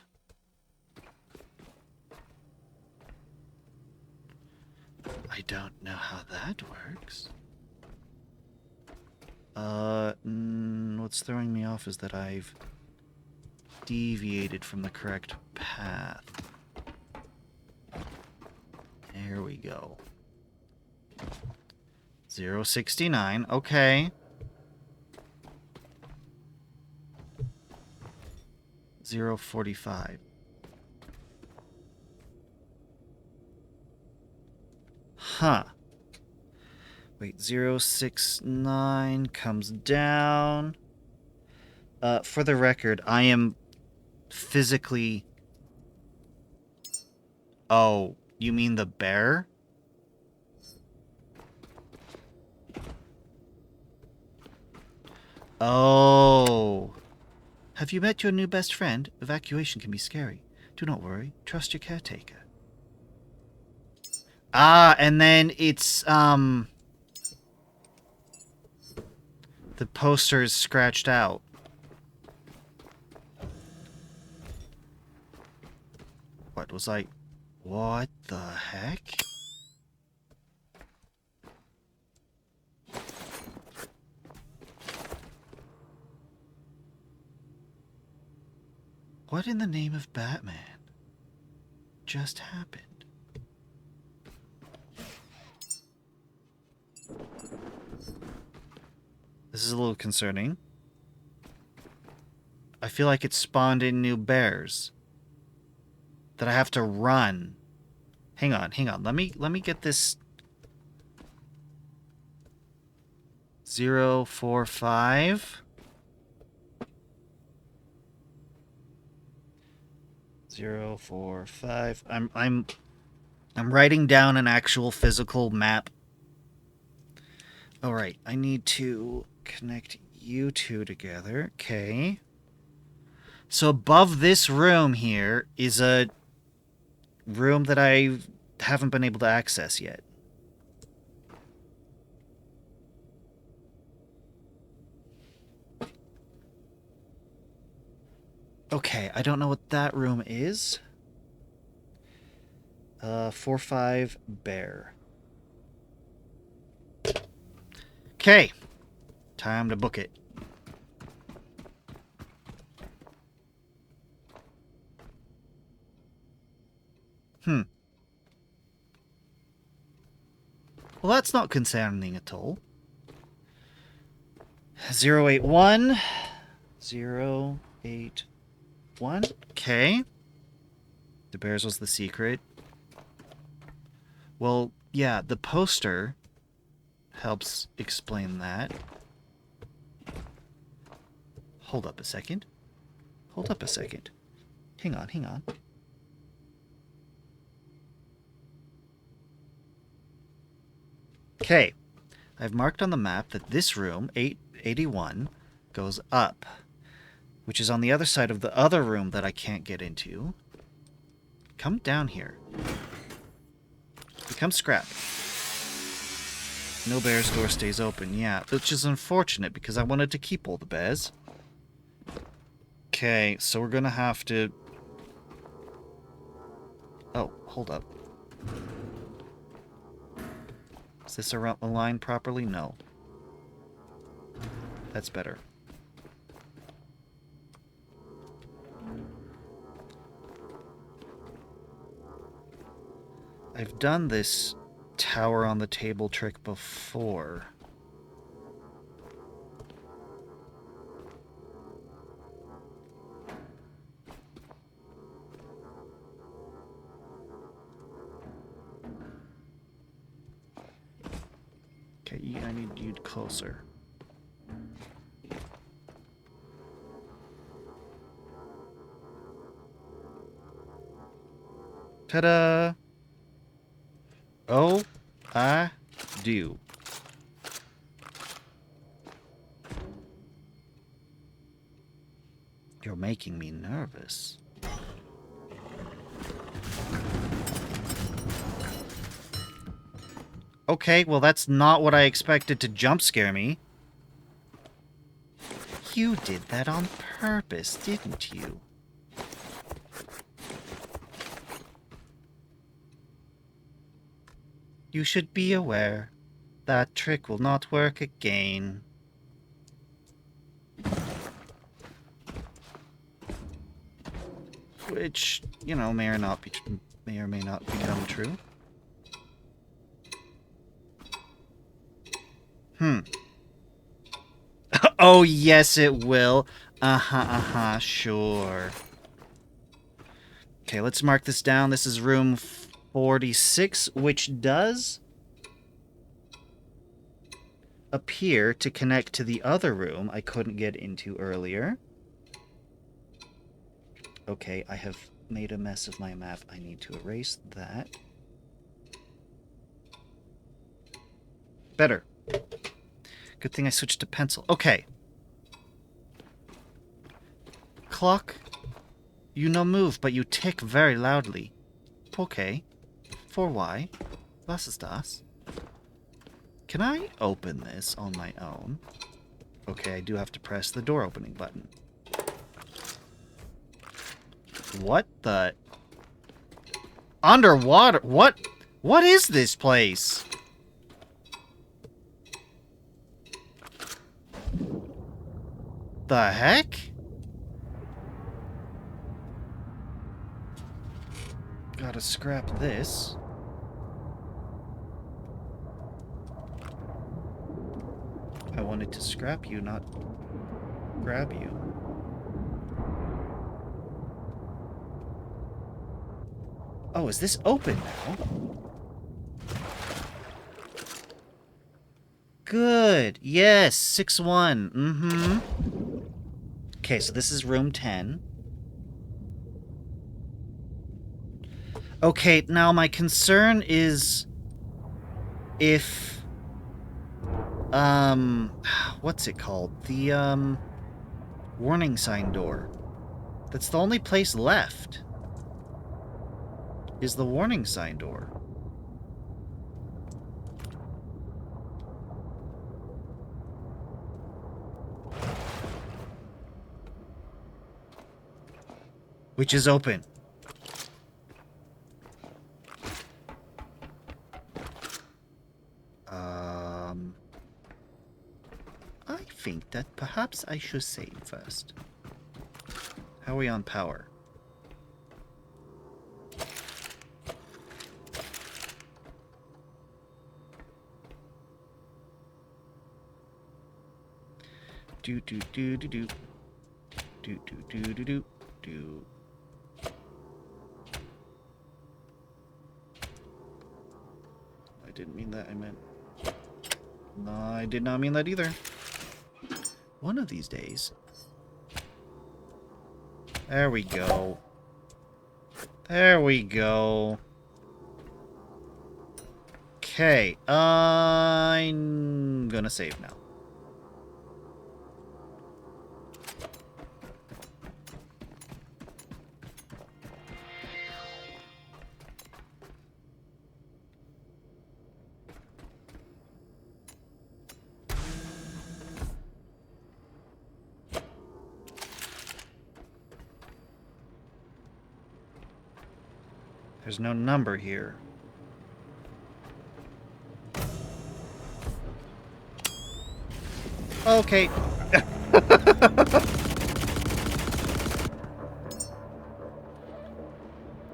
Speaker 1: I don't know how that works. What's throwing me off is that I've deviated from the correct path. There we go. 069, okay. 045. Huh. Wait, 069 comes down. For the record, I am physically... Oh, you mean the bear? Oh. Have you met your new best friend? Evacuation can be scary. Do not worry. Trust your caretaker. Ah, and then it's, the poster is scratched out. What was I... What the heck? What in the name of Batman just happened? This is a little concerning. I feel like it spawned in new bears that I have to run. Hang on. Let me get this 045. 045. I'm writing down an actual physical map. All right, I need to connect you two together. Okay. So above this room here is a room that I haven't been able to access yet. Okay, I don't know what that room is. 45 bear. Okay. Time to book it. Well, that's not concerning at all. 081. 081. Okay. The bears was the secret. Well, yeah, the poster helps explain that. Hold up a second. Hang on. Okay. I've marked on the map that this room, 881, goes up, which is on the other side of the other room that I can't get into. Come down here. Become scrap. No bear's door stays open, yeah, which is unfortunate because I wanted to keep all the bears. Okay, so we're gonna have to Oh, hold up. Is this aligned properly? No. That's better. I've done this tower on the table trick before. Okay, I need you closer. Ta-da! Oh, I do. You're making me nervous. Okay, well that's not what I expected to jump scare me. You did that on purpose, didn't you? You should be aware. That trick will not work again. Which, you know, may or may not become true. Oh, yes, it will. Sure. Okay, let's mark this down. This is room 46, which does appear to connect to the other room I couldn't get into earlier. Okay, I have made a mess of my map. I need to erase that. Better. Good thing I switched to pencil. Okay. Clock. You no move, but you tick very loudly. Okay. For why? Was ist das? Can I open this on my own? Okay, I do have to press the door opening button. What the... Underwater? What? What is this place? The heck? Gotta scrap this. I wanted to scrap you, not grab you. Oh, is this open now? Good. Yes, 6-1. Mm-hmm. Okay, so this is room 10. Okay, now my concern is if what's it called? The warning sign door. That's the only place left. Is the warning sign door. Which is open. I think that perhaps I should save first. How are we on power? Do do do do do do do do do do do. I didn't mean that. I meant. No, I did not mean that either. One of these days. There we go. There we go. Okay, I'm gonna save now. There's no number here. Okay.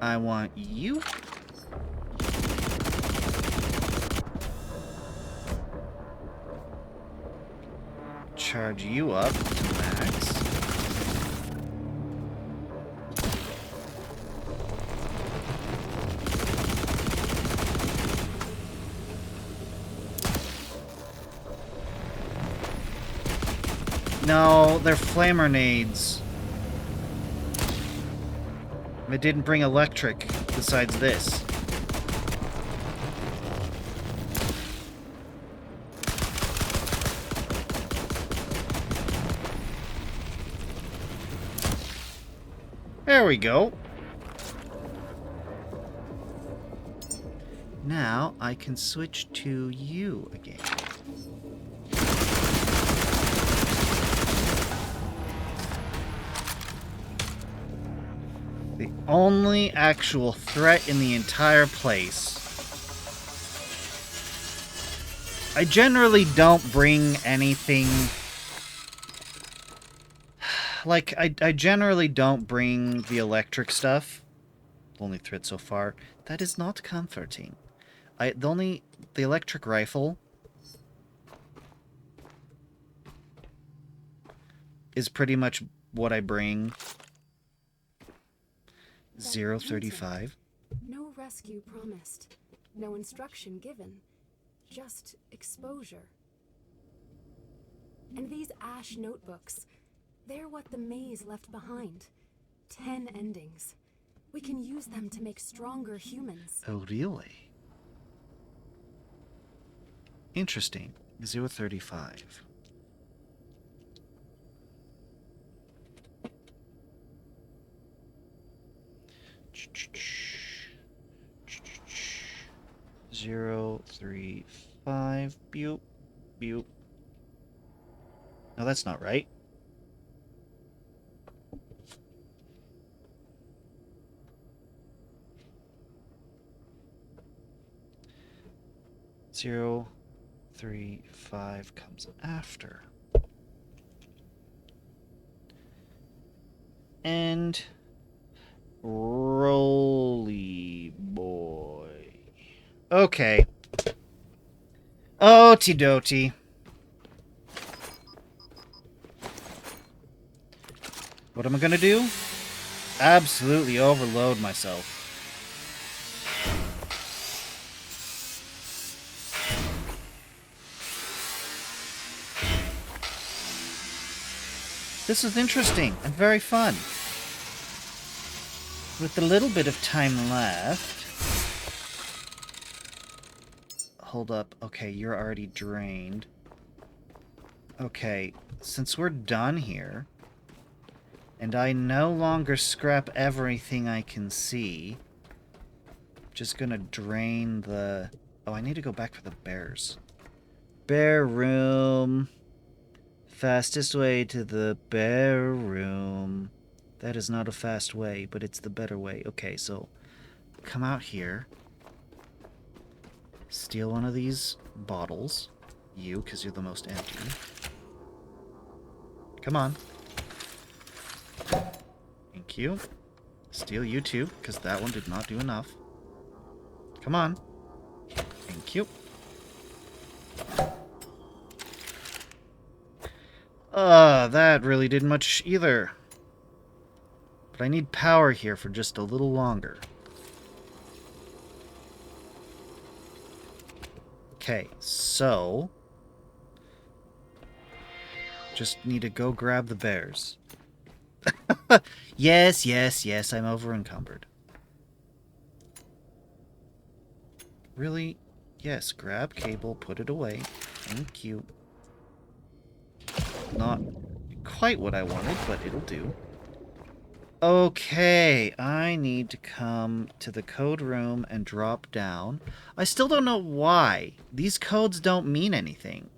Speaker 1: I want you. Charge you up to max. No, they're flamer nades. It didn't bring electric besides this. There we go. Now I can switch to you again. The only actual threat in the entire place. I generally don't bring anything... Like, I generally don't bring the electric stuff. Only threat so far. That is not comforting. The electric rifle is pretty much what I bring. 035.
Speaker 3: No rescue promised. No instruction given. Just exposure. And these ash notebooks, they're what the maze left behind. 10 endings. We can use them to make stronger humans.
Speaker 1: Oh, really? Interesting. 035. Zero, 3, 5. Beep. Beep. No, that's not right. Zero, 3, 5 comes after. And Roly boy. Okay. Okie dokie. What am I gonna do? Absolutely overload myself. This is interesting and very fun. With a little bit of time left... Hold up. Okay, you're already drained. Okay, since we're done here, and I no longer scrap everything I can see, just gonna drain the... Oh, I need to go back for the bears. Bear room. Fastest way to the bear room. That is not a fast way, but it's the better way. Okay, so come out here. Steal one of these bottles. You, because you're the most empty. Come on. Thank you. Steal you too, because that one did not do enough. Come on. Thank you. That really didn't much either. But I need power here for just a little longer. Okay, so... just need to go grab the bears. Yes, yes, yes, I'm over-encumbered. Really? Yes, grab cable, put it away. Thank you. Not quite what I wanted, but it'll do. Okay, I need to come to the code room and drop down. I still don't know why. These codes don't mean anything.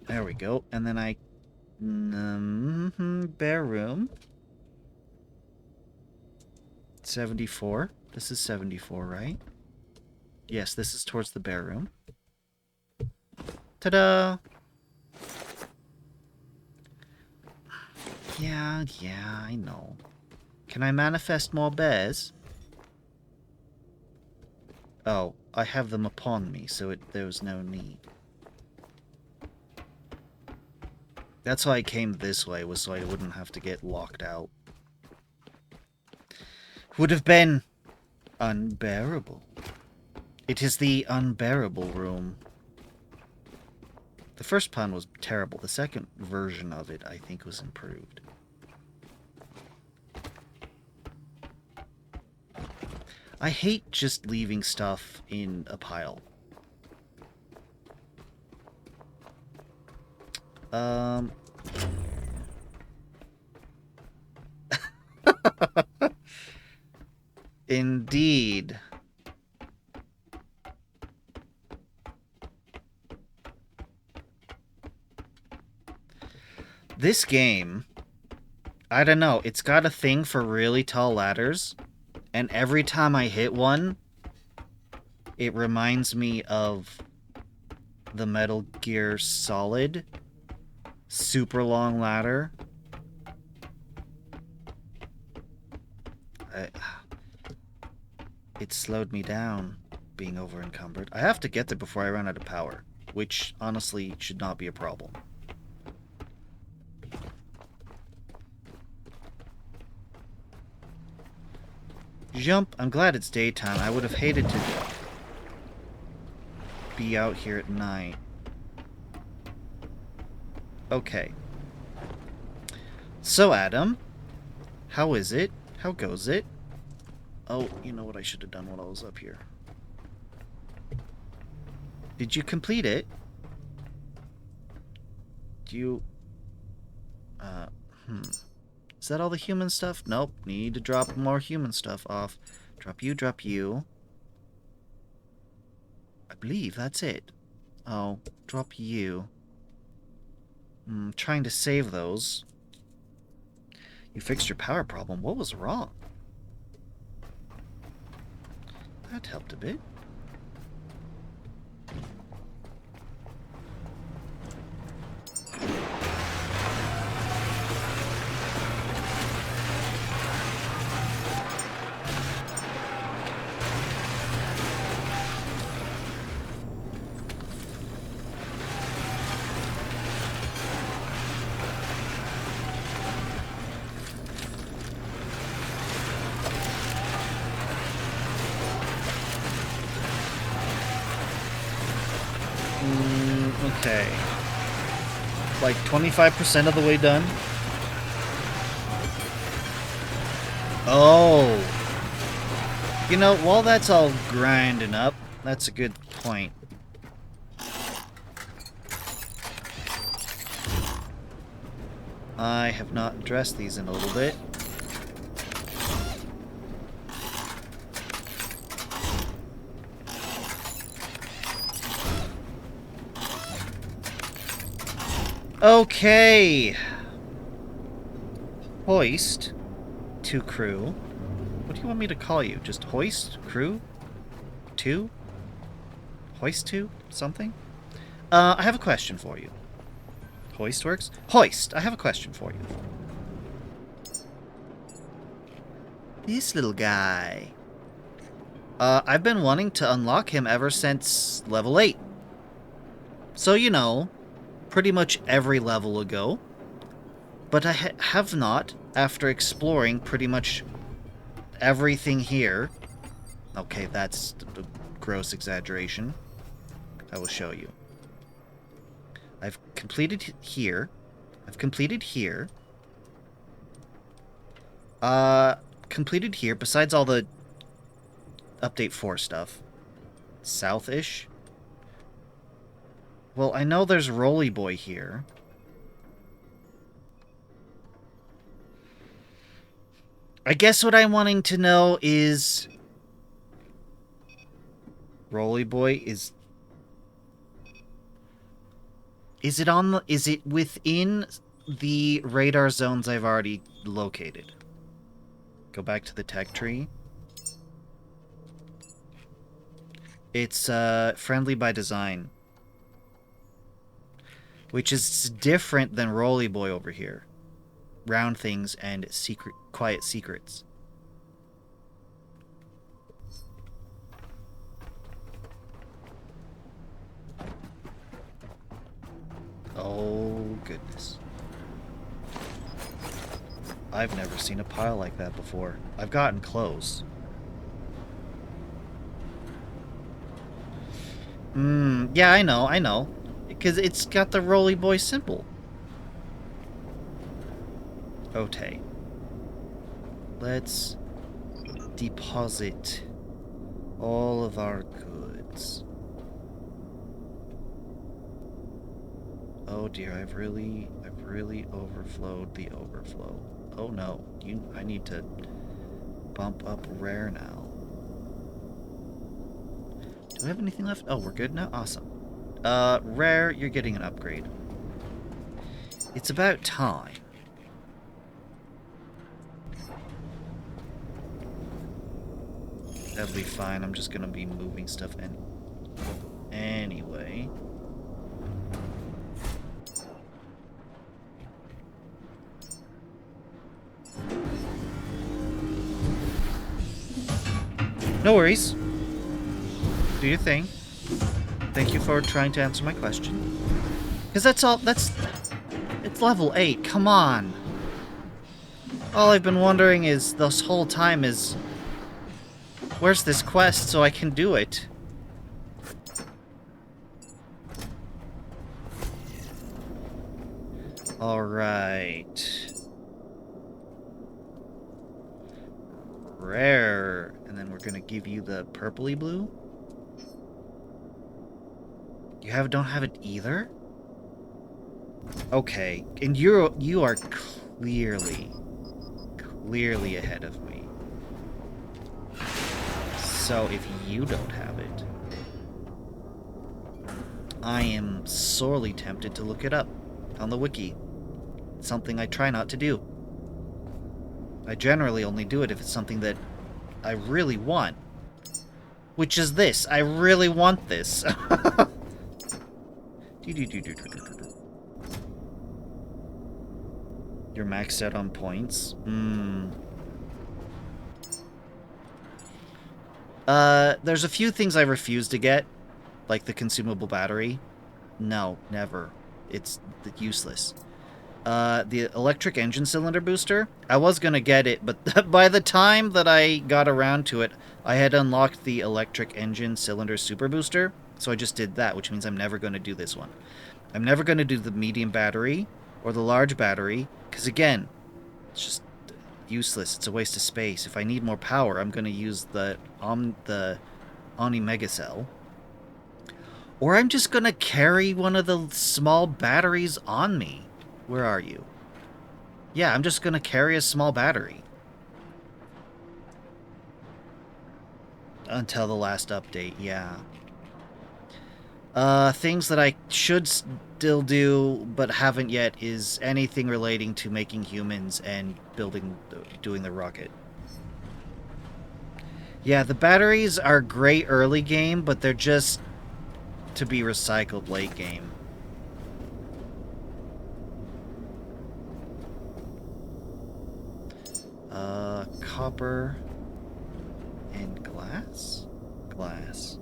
Speaker 1: There we go. And then I Bear room. 74. This is 74, right? Yes, this is towards the bear room. Ta-da! Yeah, I know. Can I manifest more bears? Oh, I have them upon me, so there was no need. That's why I came this way, was so I wouldn't have to get locked out. Would have been unbearable. It is the unbearable room. The first pun was terrible. The second version of it, I think, was improved. I hate just leaving stuff in a pile. Indeed. This game, I don't know, it's got a thing for really tall ladders, and every time I hit one, it reminds me of the Metal Gear Solid super long ladder. It slowed me down, being over encumbered. I have to get there before I run out of power, which honestly should not be a problem. Jump. I'm glad it's daytime. I would have hated to be out here at night. Okay. So, Adam, how is it? How goes it? Oh, you know what I should have done while I was up here. Did you complete it? Do you... Is that all the human stuff? Nope. Need to drop more human stuff off. Drop you, drop you. I believe that's it. Oh, drop you. Trying to save those. You fixed your power problem. What was wrong? That helped a bit. Okay. Like 25% of the way done. Oh. You know, while that's all grinding up, that's a good point. I have not addressed these in a little bit. Okay. Hoist. To crew. What do you want me to call you? Just hoist? Crew? Two? Hoist two? Something? I have a question for you. Hoist works? Hoist! I have a question for you. This little guy. I've been wanting to unlock him ever since level 8. So, you know, pretty much every level ago. But I have not, after exploring pretty much everything here. Okay, that's a gross exaggeration. I will show you. I've completed here. I've completed here. Completed here, besides all the Update 4 stuff. South-ish. Well, I know there's Rolly Boy here. I guess what I'm wanting to know is... Rolly Boy is... Is it on the... Is it within the radar zones I've already located. Go back to the tech tree. It's friendly by design, which is different than Rolly Boy over here. Round things and quiet secrets. Oh, goodness. I've never seen a pile like that before. I've gotten close. Yeah, I know. Because it's got the Rolly Boy symbol. Okay. Let's deposit all of our goods. Oh dear, I've really overflowed the overflow. Oh no, I need to bump up rare now. Do I have anything left? Oh, we're good now? Awesome. Rare, you're getting an upgrade. It's about time. That'll be fine. I'm just gonna be moving stuff in. Anyway. No worries. Do your thing. Thank you for trying to answer my question. Because that's all, it's level 8, come on. All I've been wondering is, this whole time is, where's this quest so I can do it? Alright. Rare. And then we're gonna give you the purpley blue. You don't have it either? Okay. And you are clearly ahead of me. So if you don't have it, I am sorely tempted to look it up on the wiki. Something I try not to do. I generally only do it if it's something that I really want. Which is this. I really want this. You're maxed out on points? There's a few things I refuse to get. Like the consumable battery. No, never. It's useless. The electric engine cylinder booster, I was gonna get it, but by the time that I got around to it, I had unlocked the electric engine cylinder super booster, so I just did that, which means I'm never gonna do this one. I'm never gonna do the medium battery, or the large battery, because again, it's just useless, it's a waste of space. If I need more power, I'm gonna use the Omni Mega Cell. Or I'm just gonna carry one of the small batteries on me. Where are you? Yeah, I'm just gonna carry a small battery. Until the last update, yeah. Things that I should still do, but haven't yet, is anything relating to making humans and doing the rocket. Yeah, the batteries are great early game, but they're just to be recycled late game. Copper and glass? Glass.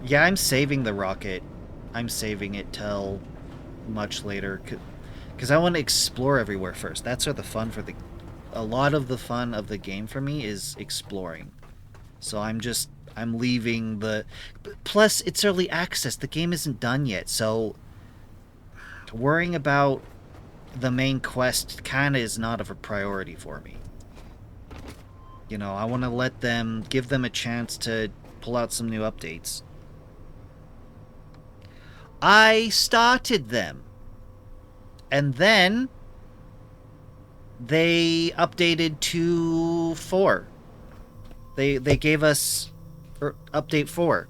Speaker 1: Yeah, I'm saving the rocket. I'm saving it till much later, because I want to explore everywhere first. That's where the fun a lot of the fun of the game for me is exploring. So I'm leaving plus it's early access. The game isn't done yet, so worrying about the main quest kind of is not of a priority for me. You know, I want to give them a chance to pull out some new updates. I started them. And then they updated to 4. They gave us update 4.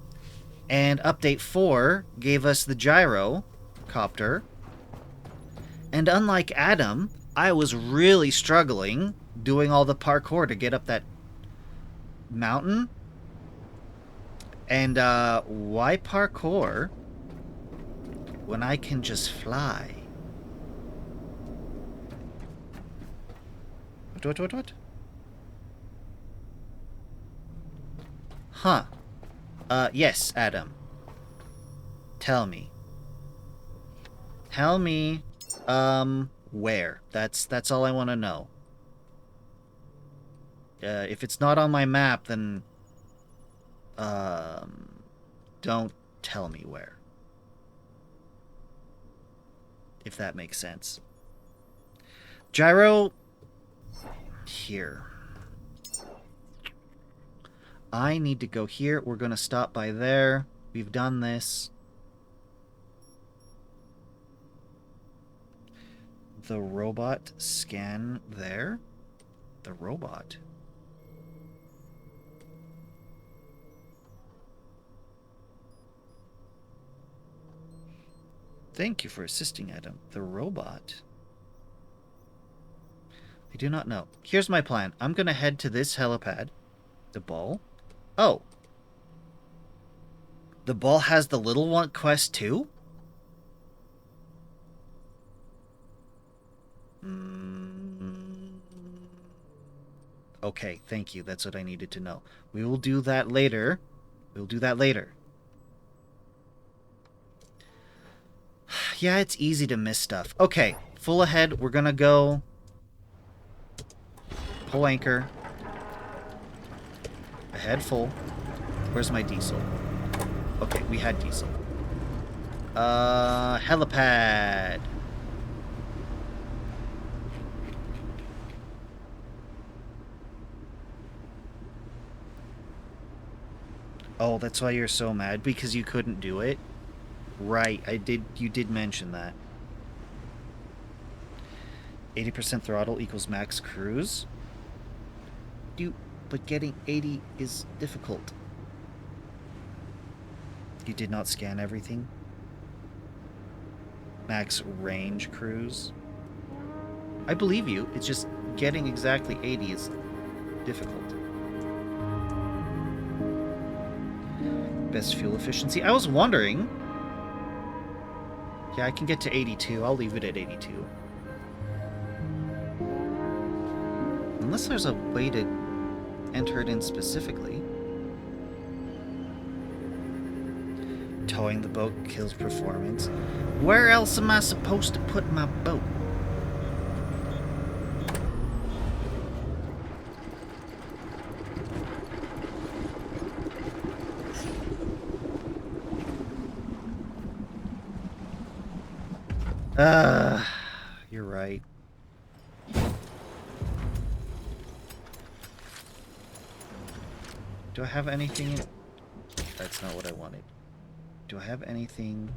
Speaker 1: And update 4 gave us the gyro copter. And unlike Adam, I was really struggling doing all the parkour to get up that mountain. And why parkour when I can just fly? What? Huh. Yes, Adam. Tell me. Tell me, where? That's all I want to know. If it's not on my map, then, don't tell me where. If that makes sense. Gyro... Here. I need to go here. We're going to stop by there. We've done this. The robot scan there? The robot. Thank you for assisting, Adam. The robot? I do not know. Here's my plan. I'm going to head to this helipad. The ball? Oh. The ball has the little one quest too? Okay, thank you. That's what I needed to know. We will do that later. We'll do that later. Yeah, it's easy to miss stuff. Okay, full ahead. We're gonna go... Pull anchor. Ahead full. Where's my diesel? Okay, we had diesel. Helipad. Oh, that's why you're so mad? Because you couldn't do it? Right, you did mention that. 80% throttle equals max cruise? But getting 80 is difficult. You did not scan everything? Max range cruise? I believe you, it's just getting exactly 80 is difficult. Best fuel efficiency? I was wondering. Yeah, I can get to 82. I'll leave it at 82. Unless there's a way to enter it in specifically. Towing the boat kills performance. Where else am I supposed to put my boat? You're right. Do I have anything in... That's not what I wanted. Do I have anything...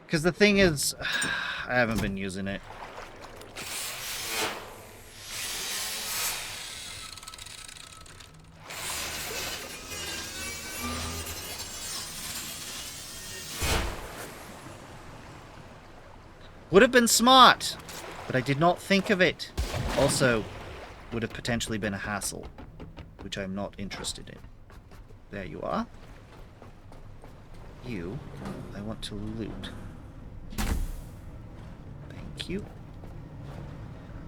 Speaker 1: Because the thing is... I haven't been using it. Would have been smart, but I did not think of it. Also, would have potentially been a hassle, which I'm not interested in. There you are. You, I want to loot. Thank you.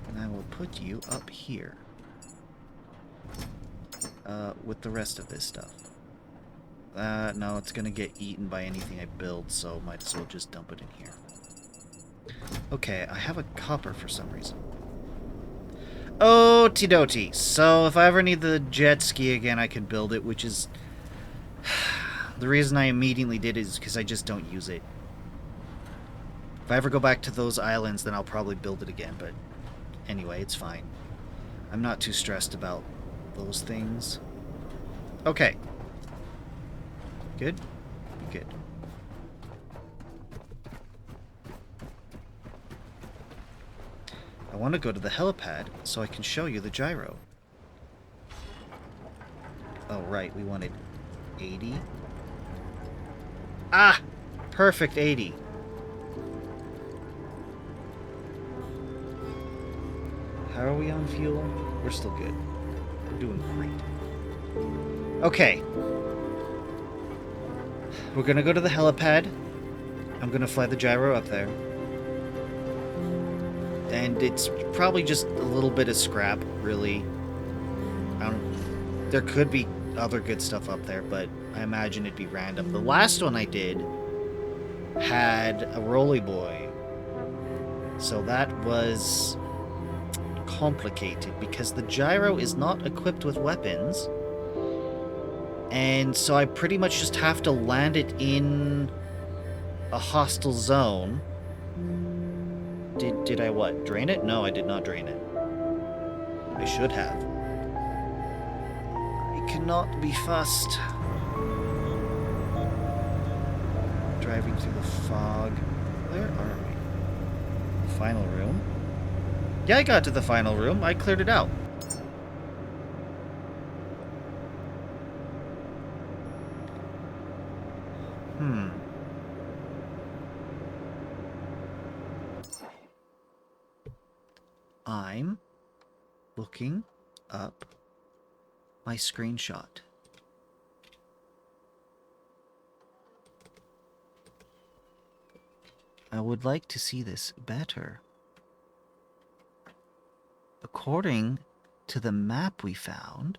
Speaker 1: And I will put you up here. With the rest of this stuff. No, it's gonna get eaten by anything I build, so might as well just dump it in here. Okay, I have a copper for some reason. Okie dokie. So if I ever need the jet ski again, I can build it, which is... The reason I immediately did it is because I just don't use it. If I ever go back to those islands, then I'll probably build it again, but anyway, it's fine. I'm not too stressed about those things. Okay. Good? Good. I want to go to the helipad so I can show you the gyro. Oh, right, we wanted 80. Ah! Perfect 80. How are we on fuel? We're still good. We're doing great. Okay. We're gonna go to the helipad. I'm gonna fly the gyro up there. And it's probably just a little bit of scrap, really. There could be other good stuff up there, but I imagine it'd be random. The last one I did had a Rolly Boy. So that was complicated because the gyro is not equipped with weapons. And so I pretty much just have to land it in a hostile zone. Did I what? Drain it? No, I did not drain it. I should have. I cannot be fussed. Driving through the fog. Where are we? The final room? Yeah, I got to the final room. I cleared it out. I'm looking up my screenshot. I would like to see this better. According to the map we found,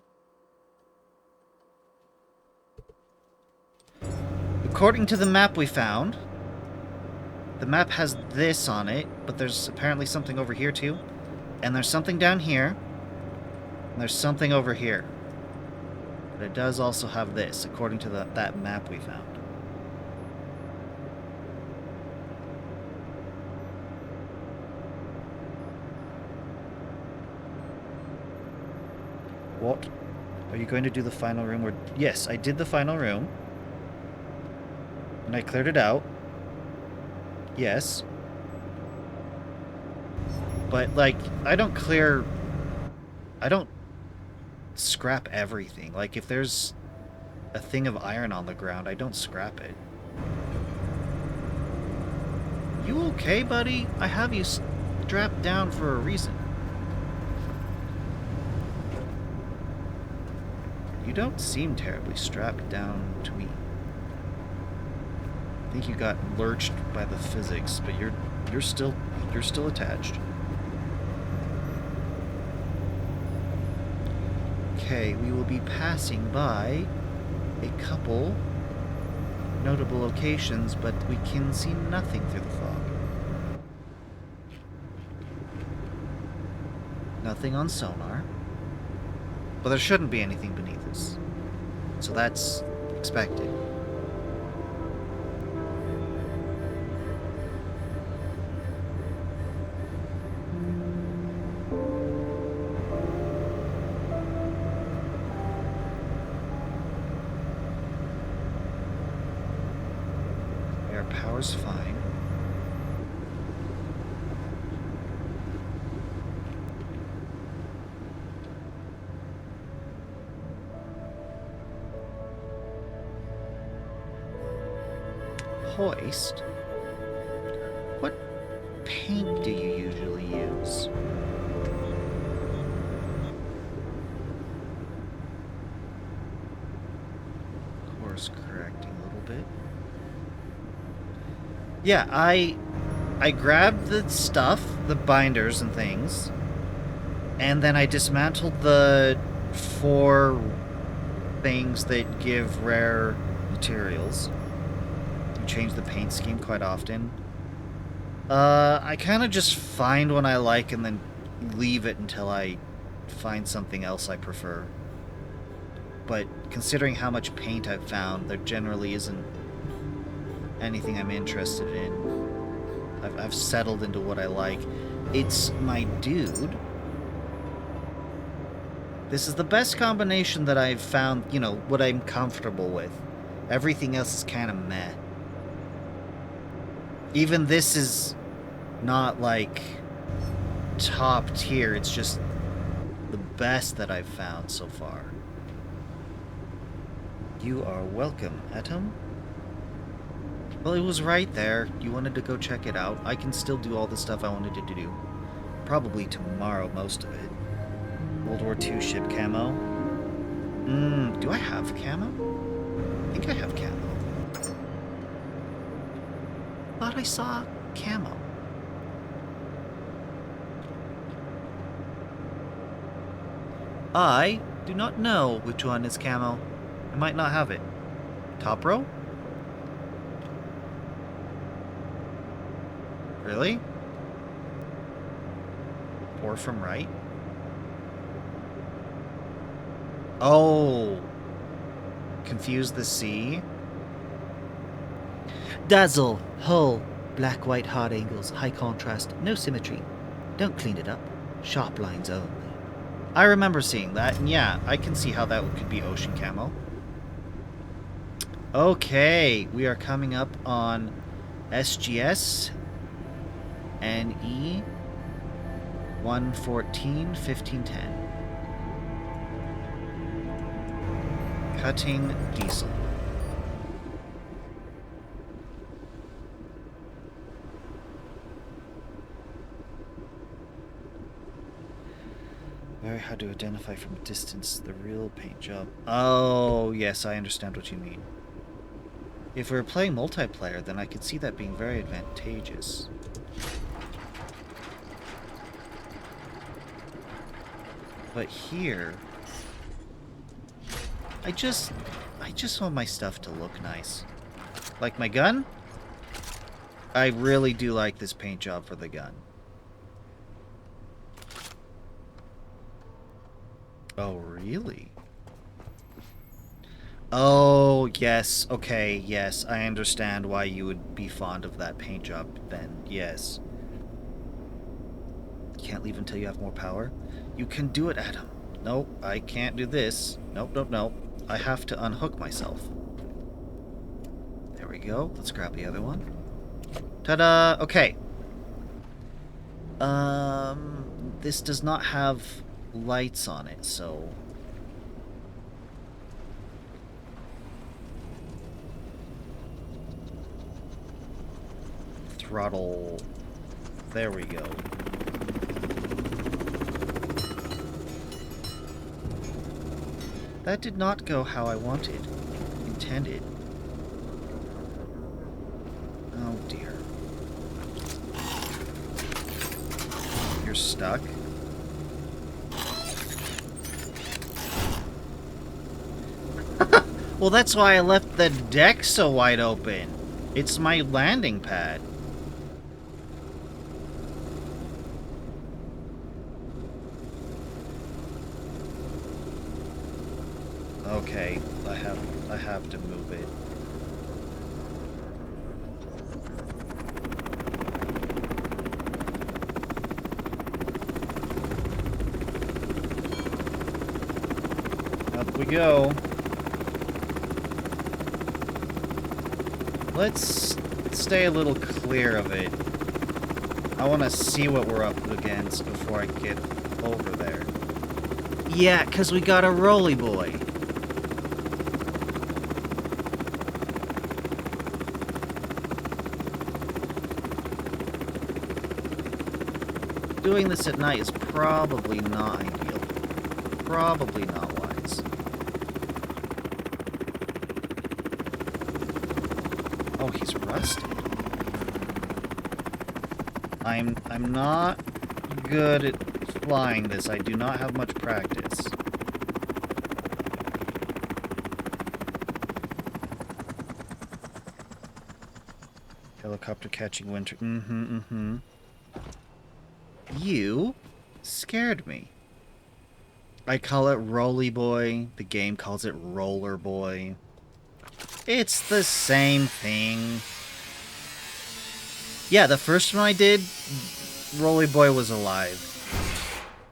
Speaker 1: the map has this on it, but there's apparently something over here too. And there's something down here. And there's something over here. But it does also have this, according to that map we found. What? Are you going to do the final room? Or yes, I did the final room. And I cleared it out. Yes. But, like, I don't scrap everything. Like, if there's a thing of iron on the ground, I don't scrap it. You okay, buddy? I have you strapped down for a reason. You don't seem terribly strapped down to me. I think you got lurched by the physics, but you're still attached. Okay, we will be passing by a couple notable locations, but we can see nothing through the fog. Nothing on sonar. But there shouldn't be anything beneath us. So that's expected. Air power's fine. Hoist? What paint do you usually use? Course correcting a little bit. Yeah, I grabbed the stuff, the binders and things, and then I dismantled the 4 things that give rare materials. Change the paint scheme quite often. I kind of just find one I like and then leave it until I find something else I prefer. But considering how much paint I've found, there generally isn't anything I'm interested in. I've settled into what I like. It's my dude. This is the best combination that I've found, you know, what I'm comfortable with. Everything else is kind of meh. Even this is not, like, top tier. It's just the best that I've found so far. You are welcome, Atom. Well, it was right there. You wanted to go check it out. I can still do all the stuff I wanted to do. Probably tomorrow, most of it. World War II ship camo. Do I have camo? I think I have camo. Thought I saw camo. I do not know which one is camo. I might not have it. Top row? Really? Or from right? Oh. Confuse the sea. Dazzle, hull, black, white, hard angles, high contrast, no symmetry. Don't clean it up. Sharp lines only. I remember seeing that, and yeah, I can see how that could be ocean camo. Okay, we are coming up on SGS NE 114 1510. Cutting diesel. Very hard to identify from a distance the real paint job. Oh, yes, I understand what you mean. If we were playing multiplayer, then I could see that being very advantageous. But here, I just want my stuff to look nice. Like my gun? I really do like this paint job for the gun. Oh, really? Oh, yes. Okay, yes. I understand why you would be fond of that paint job then. Yes. Can't leave until you have more power? You can do it, Adam. Nope, I can't do this. Nope, nope, nope. I have to unhook myself. There we go. Let's grab the other one. Ta-da! Okay. This does not have lights on it, so... Throttle... There we go. That did not go how I wanted. Intended. Oh dear. You're stuck? Well, that's why I left the deck so wide open. It's my landing pad. Okay, I have to move it. Up we go. Let's stay a little clear of it. I want to see what we're up against before I get over there. Yeah, 'cause we got a rolly boy. Doing this at night is probably not ideal. Probably not wise. Oh, he's rusted. I'm not good at flying this. I do not have much practice. Helicopter catching winter. You scared me. I call it Rolly Boy. The game calls it Roller Boy. It's the same thing. Yeah, the first one I did, Rolly Boy was alive.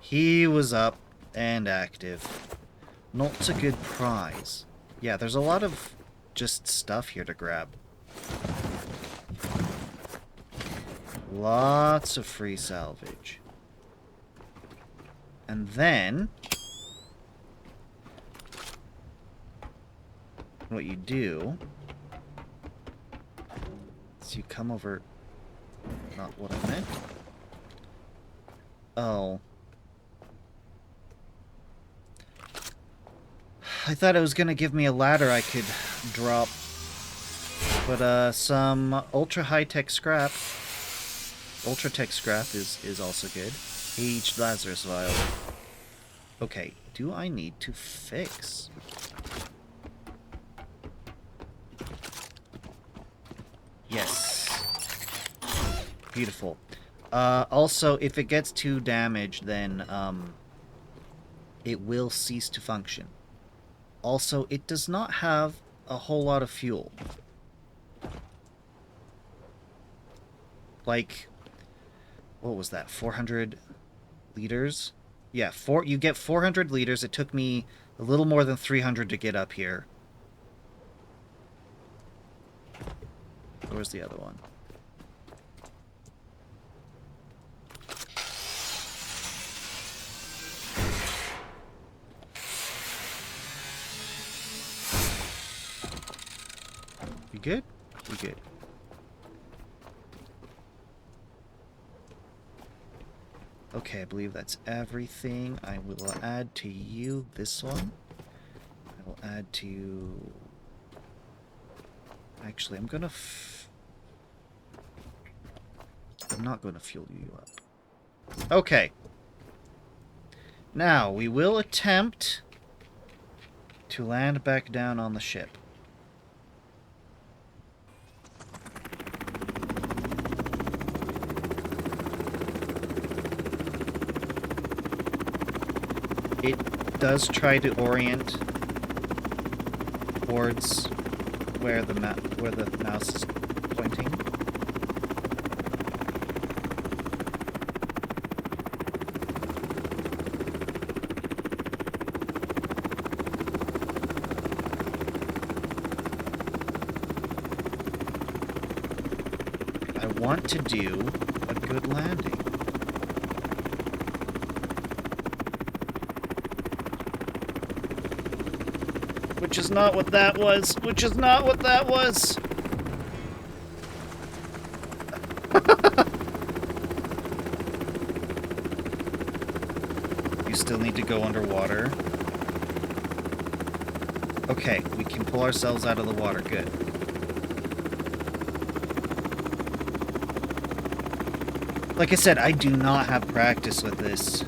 Speaker 1: He was up and active. Not a good prize. Yeah, there's a lot of just stuff here to grab. Lots of free salvage. And then what you do is you come over... Not what I meant. Oh. I thought it was gonna give me a ladder I could drop. But, some ultra high-tech scrap. Ultra-tech scrap is also good. Aged Lazarus vial. Okay, do I need to fix? Yes. Beautiful. Also, if it gets too damaged, then, it will cease to function. Also, it does not have a whole lot of fuel. Like, what was that? 400 liters? Yeah, you get 400 liters. It took me a little more than 300 to get up here. Where's the other one? We good? We good. Okay, I believe that's everything. I will add to you this one. I will add to you... Actually, I'm gonna... I'm not gonna fuel you up. Okay. Now, we will attempt to land back down on the ship. It does try to orient towards where the mouse is pointing. I want to do a good landing. Which is not what that was. Which is not what that was. You still need to go underwater. Okay, we can pull ourselves out of the water. Good. Like I said, I do not have practice with this.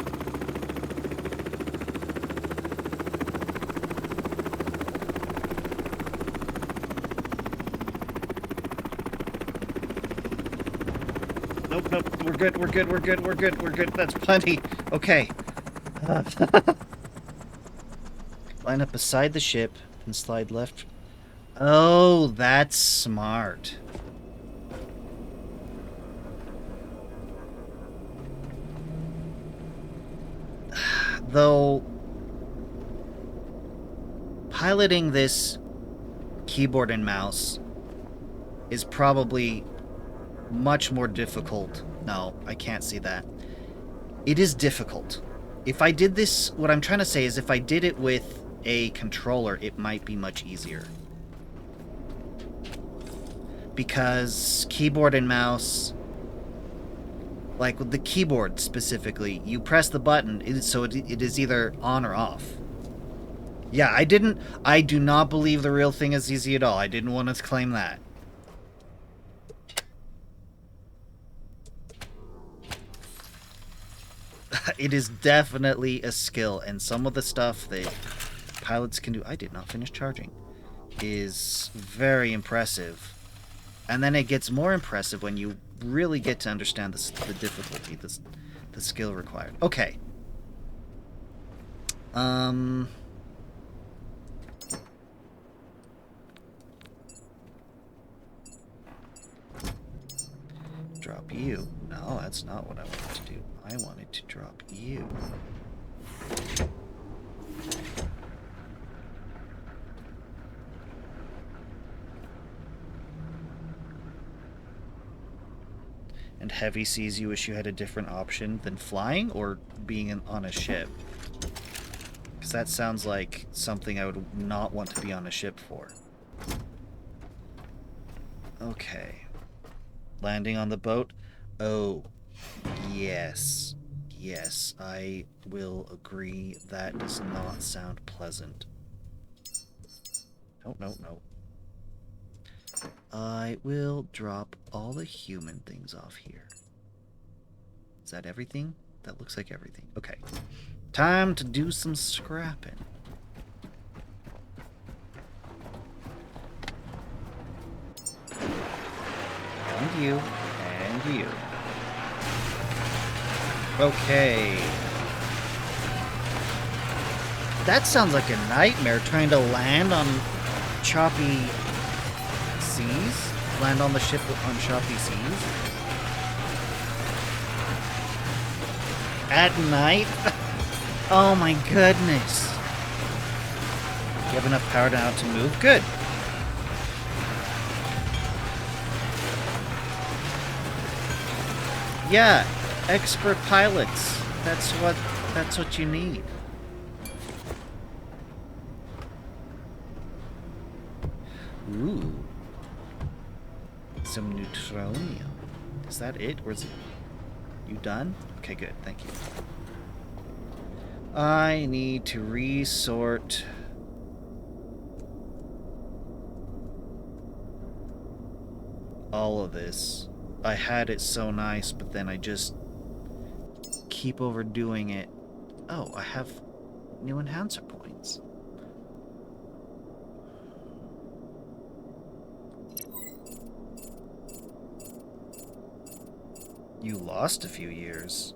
Speaker 1: Nope, we're good, we're good, we're good, we're good, we're good. That's plenty. Okay. Line up beside the ship and slide left. Oh, that's smart. Though, piloting this keyboard and mouse is probably much more difficult. No, I can't see that. It is difficult. If I did this, what I'm trying to say is if I did it with a controller, it might be much easier. Because keyboard and mouse, like with the keyboard specifically, you press the button, so it is either on or off. Yeah, I do not believe the real thing is easy at all. I didn't want to claim that. It is definitely a skill, and some of the stuff that pilots can do, I did not finish charging, is very impressive. And then it gets more impressive when you really get to understand the difficulty, the skill required. Okay. Drop you. No, that's not what I wanted to do. I wanted to drop you. And Heavy sees you wish you had a different option than flying or being on a ship. Because that sounds like something I would not want to be on a ship for. Okay. Landing on the boat. Oh, yes. Yes, I will agree that does not sound pleasant. No, no, no. I will drop all the human things off here. Is that everything? That looks like everything. Okay. Time to do some scrapping. And you. And you. Okay. That sounds like a nightmare, trying to land on choppy seas. Land on the ship on choppy seas. At night? Oh my goodness. You have enough power now to move? Good. Yeah, expert pilots. That's what you need. Ooh. Some neutronium. Is that it? Or is it... You done? Okay, good. Thank you. I need to resort... all of this. I had it so nice, but then I just keep overdoing it. Oh, I have new enhancer points. You lost a few years.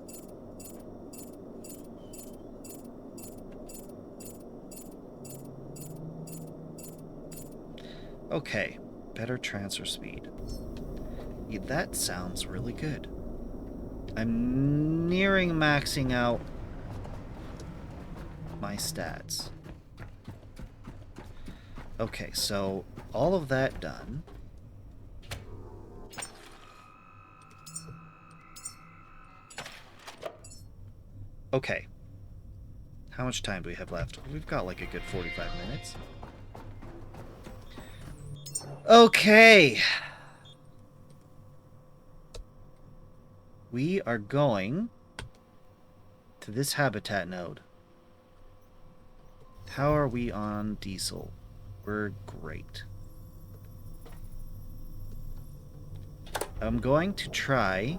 Speaker 1: Okay, better transfer speed. Yeah, that sounds really good. I'm nearing maxing out my stats. Okay, so all of that done. Okay. How much time do we have left? We've got like a good 45 minutes. Okay. We are going to this habitat node. How are we on diesel? We're great. I'm going to try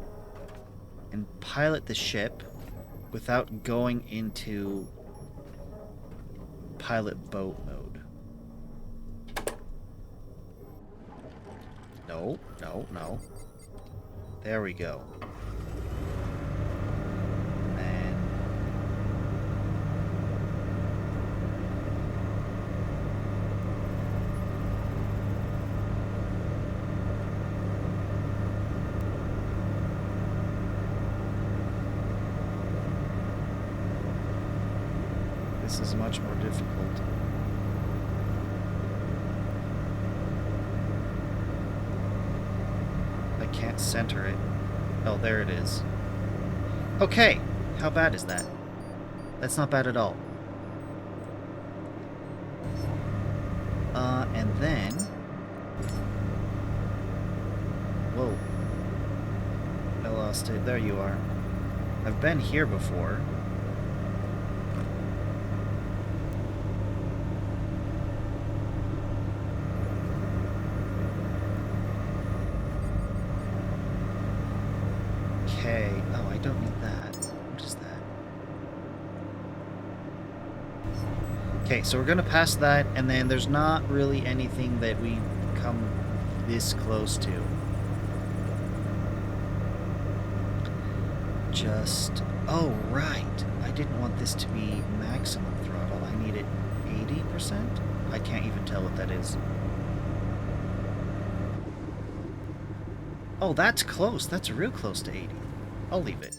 Speaker 1: and pilot the ship without going into pilot boat mode. No, no, no. There we go. And this is much more difficult. I can't center it. Oh, there it is. Okay, how bad is that? That's not bad at all. And then... Whoa. I lost it. There you are. I've been here before. Okay. Oh, I don't need that. What is that? Okay, so we're gonna pass that, and then there's not really anything that we come this close to. Just... Oh, right. I didn't want this to be maximum throttle. I need it 80%? I can't even tell what that is. Oh, that's close. That's real close to 80. I'll leave it.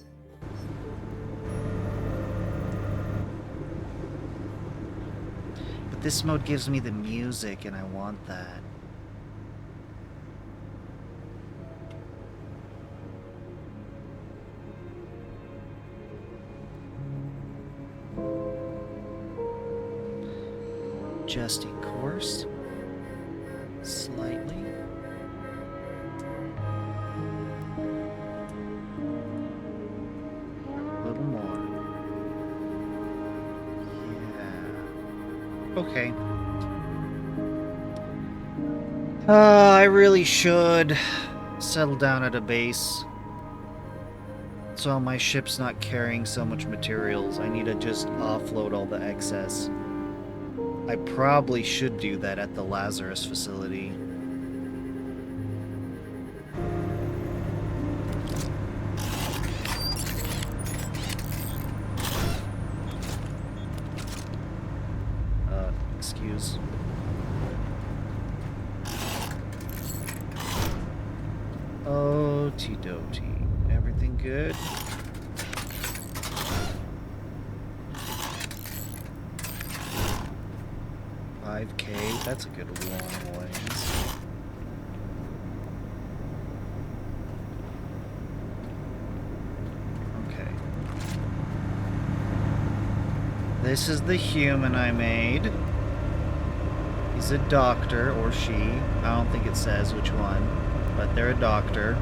Speaker 1: But this mode gives me the music, and I want that. Adjusting course slightly. A little more. Okay. I really should settle down at a base. So my ship's not carrying so much materials. I need to just offload all the excess. I probably should do that at the Lazarus facility. Excuse. Okie-dokie. Everything good? $5K, that's a good long ways. Okay. This is the human I made. He's a doctor, or she. I don't think it says which one, but they're a doctor.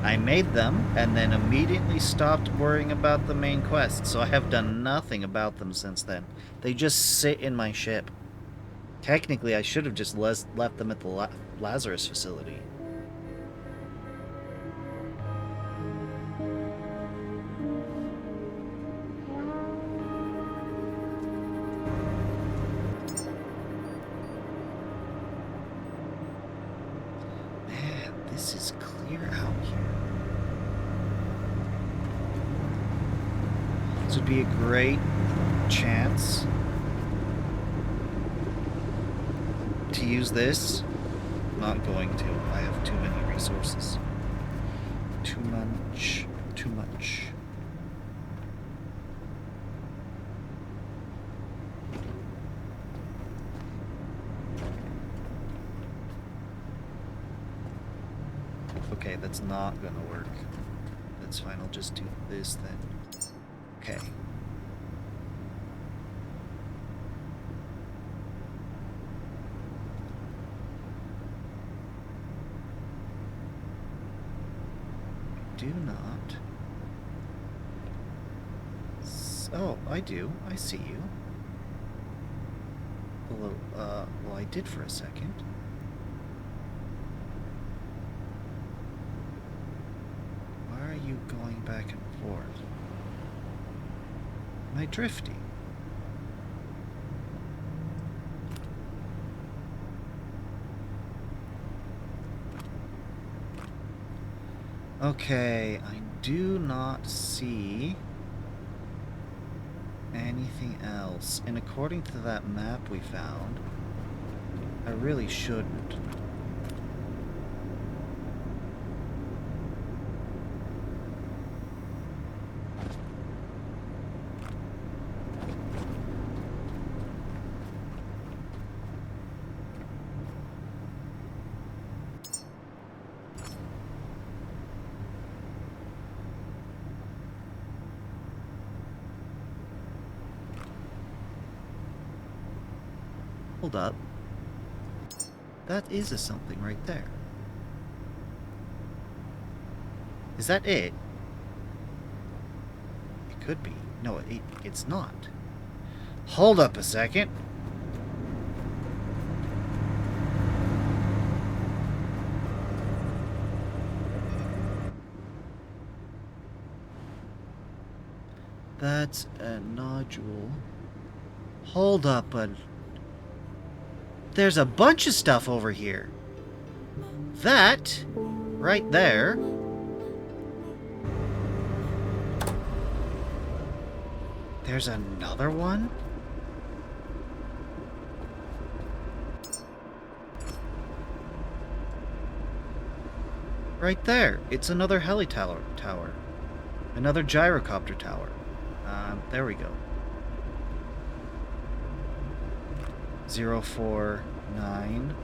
Speaker 1: I made them, and then immediately stopped worrying about the main quest, so I have done nothing about them since then. They just sit in my ship. Technically, I should have just left them at the Lazarus facility. Man, this is clear out here. This would be a great chance to use this. I'm not going to. I have too many resources. Too much. Too much. Okay, that's not gonna work. That's fine, I'll just do this then. Okay. Do not. Oh, I do. I see you. Hello. Well, I did for a second. Why are you going back and forth? Am I drifting? Okay, I do not see anything else. And according to that map we found, I really shouldn't. Hold up. That is a something right there. Is that it? It could be. No, it's not. Hold up a second. That's a nodule. Hold up a... There's a bunch of stuff over here. That, right there. There's another one? Right there. It's another heli tower. Another gyrocopter tower. There we go. 049.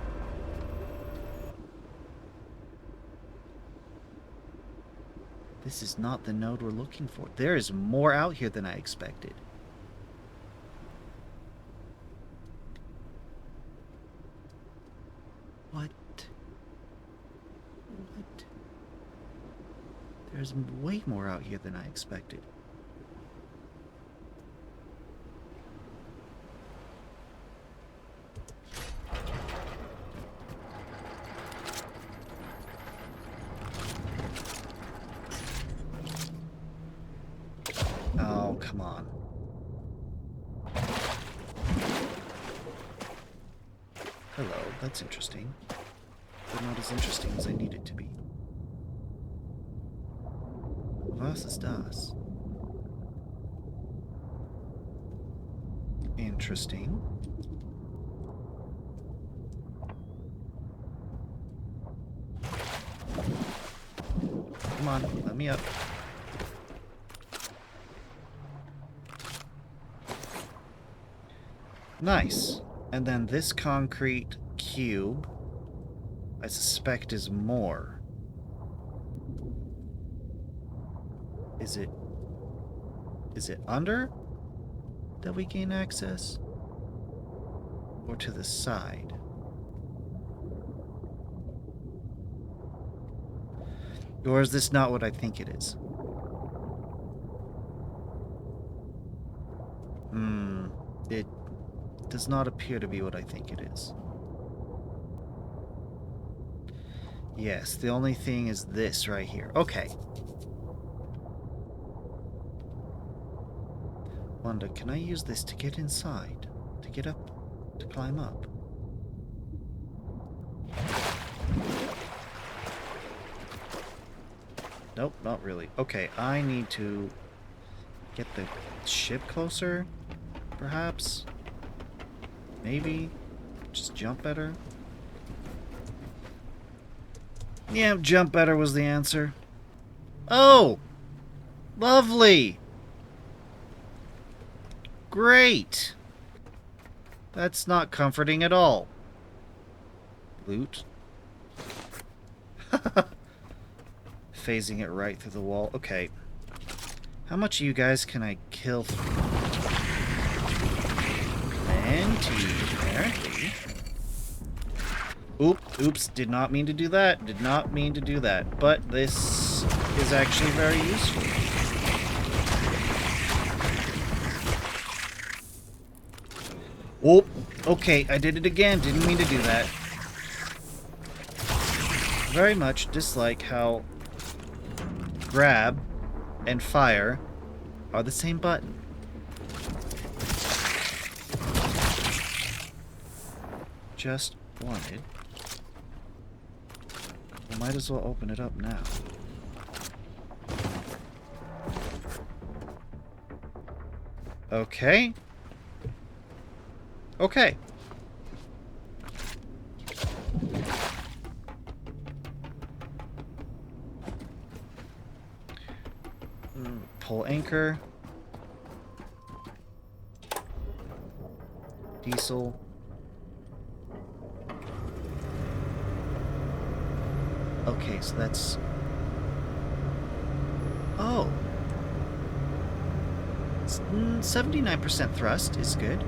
Speaker 1: This is not the node we're looking for. There is more out here than I expected. What? What? There's way more out here than I expected. Hello, that's interesting. But not as interesting as I need it to be. Was ist das? Interesting. Come on, let me up. Nice. And then this concrete cube, I suspect, is more. Is it under that we gain access? Or to the side? Or is this not what I think it is? It does not appear to be what I think it is. Yes, the only thing is this right here. Okay. Wanda, can I use this to get inside? To get up? To climb up? Nope, not really. Okay, I need to get the ship closer, perhaps? Maybe? Just jump better? Yeah, jump better was the answer. Oh! Lovely! Great! That's not comforting at all. Loot. Phasing it right through the wall. Okay. How much of you guys can I kill? Plenty, apparently. Oops, did not mean to do that. Did not mean to do that. But this is actually very useful. Oh, okay, I did it again. Didn't mean to do that. Very much dislike how grab and fire are the same button. Just wanted. We might as well open it up now. Okay. Okay. Pull anchor. Diesel. Okay, so that's... Oh. 79% thrust is good.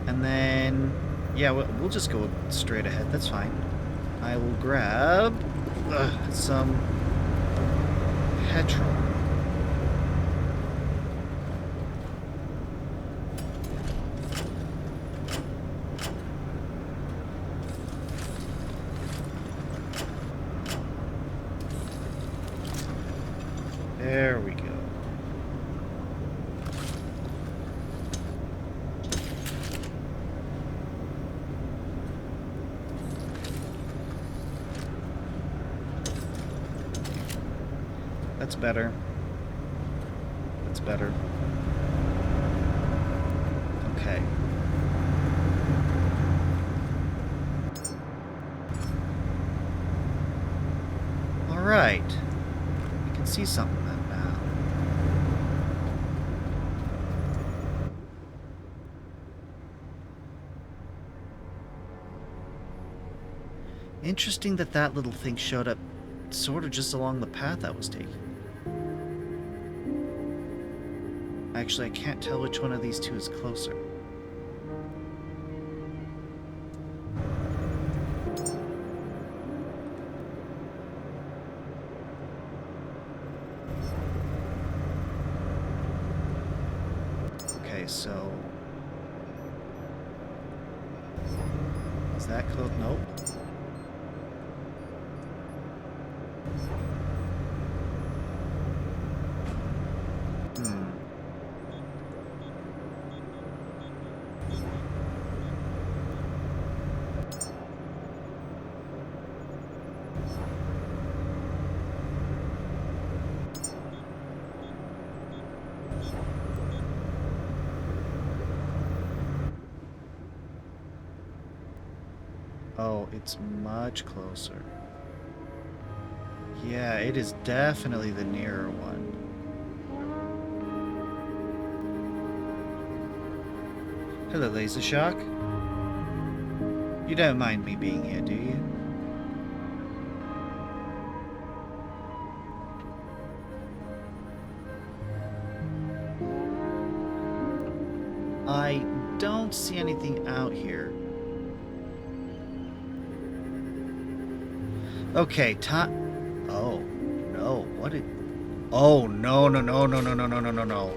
Speaker 1: And then... Yeah, we'll just go straight ahead. That's fine. I will grab... some... petrol. There we go. That's better. That's better. Okay. All right. We can see something now. Interesting that that little thing showed up sort of just along the path I was taking. Actually, I can't tell which one of these two is closer. Okay, so... Is that close? Nope. Oh, it's much closer. Yeah, it is definitely the nearer one. Hello, Laser Shock. You don't mind me being here, do you? I don't see anything out here. Okay, time. Oh, no. What did... Oh, no, no, no, no, no, no, no, no, no, no.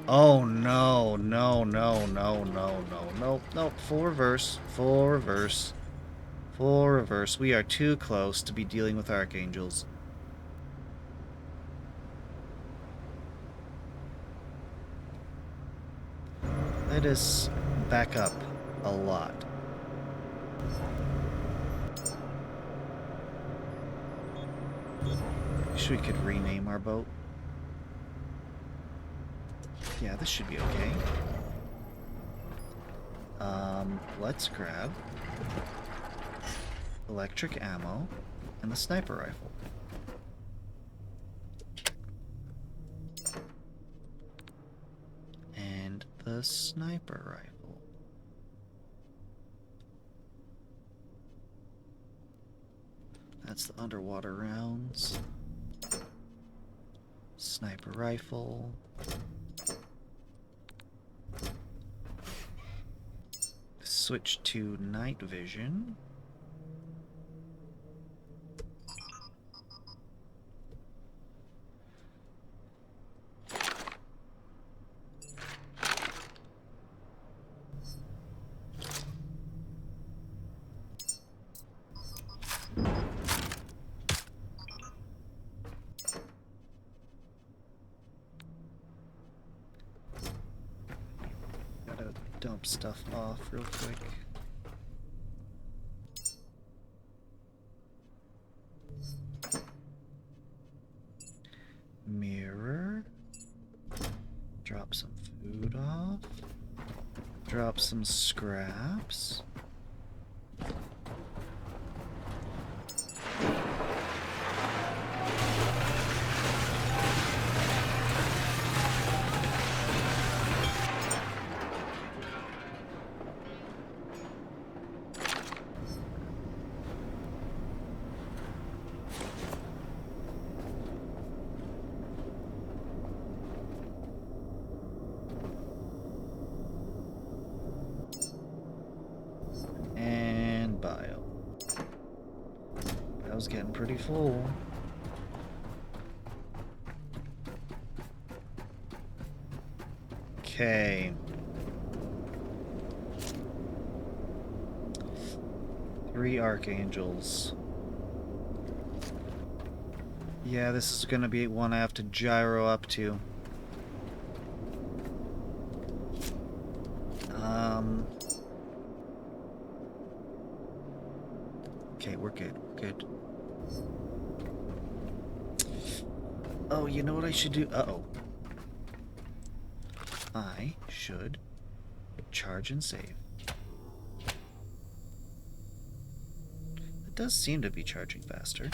Speaker 1: Oh, no, no, no, no, no, no, no, no. Full reverse. Full reverse. Full reverse. We are too close to be dealing with archangels. Let us back up a lot. Wish we could rename our boat. Yeah, this should be okay. Let's grab electric ammo and the sniper rifle. And the sniper rifle. That's the underwater rounds. Sniper rifle. Switch to night vision. Gotta dump stuff off real quick. Mirror. Drop some food off. Drop some scraps. Getting pretty full. Okay. 3 archangels. Yeah, this is gonna be one I have to gyro up to. Okay, we're good. Good. Oh, you know what I should do? Uh-oh. I should charge and save. It does seem to be charging faster.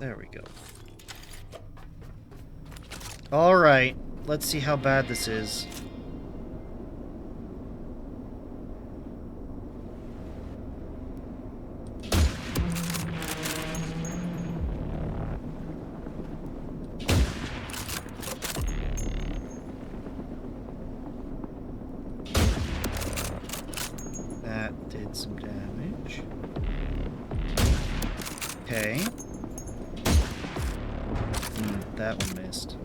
Speaker 1: There we go. Alright, let's see how bad this is. Some damage. Okay. That one missed.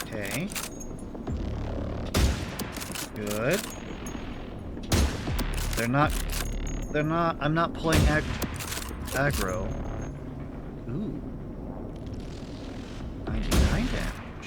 Speaker 1: Okay. Good. I'm not pulling aggro. Ooh. 99 damage.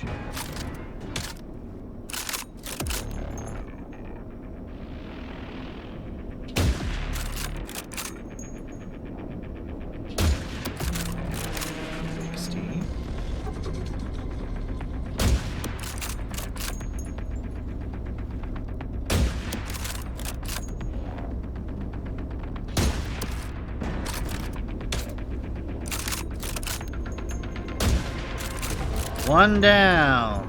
Speaker 1: One down.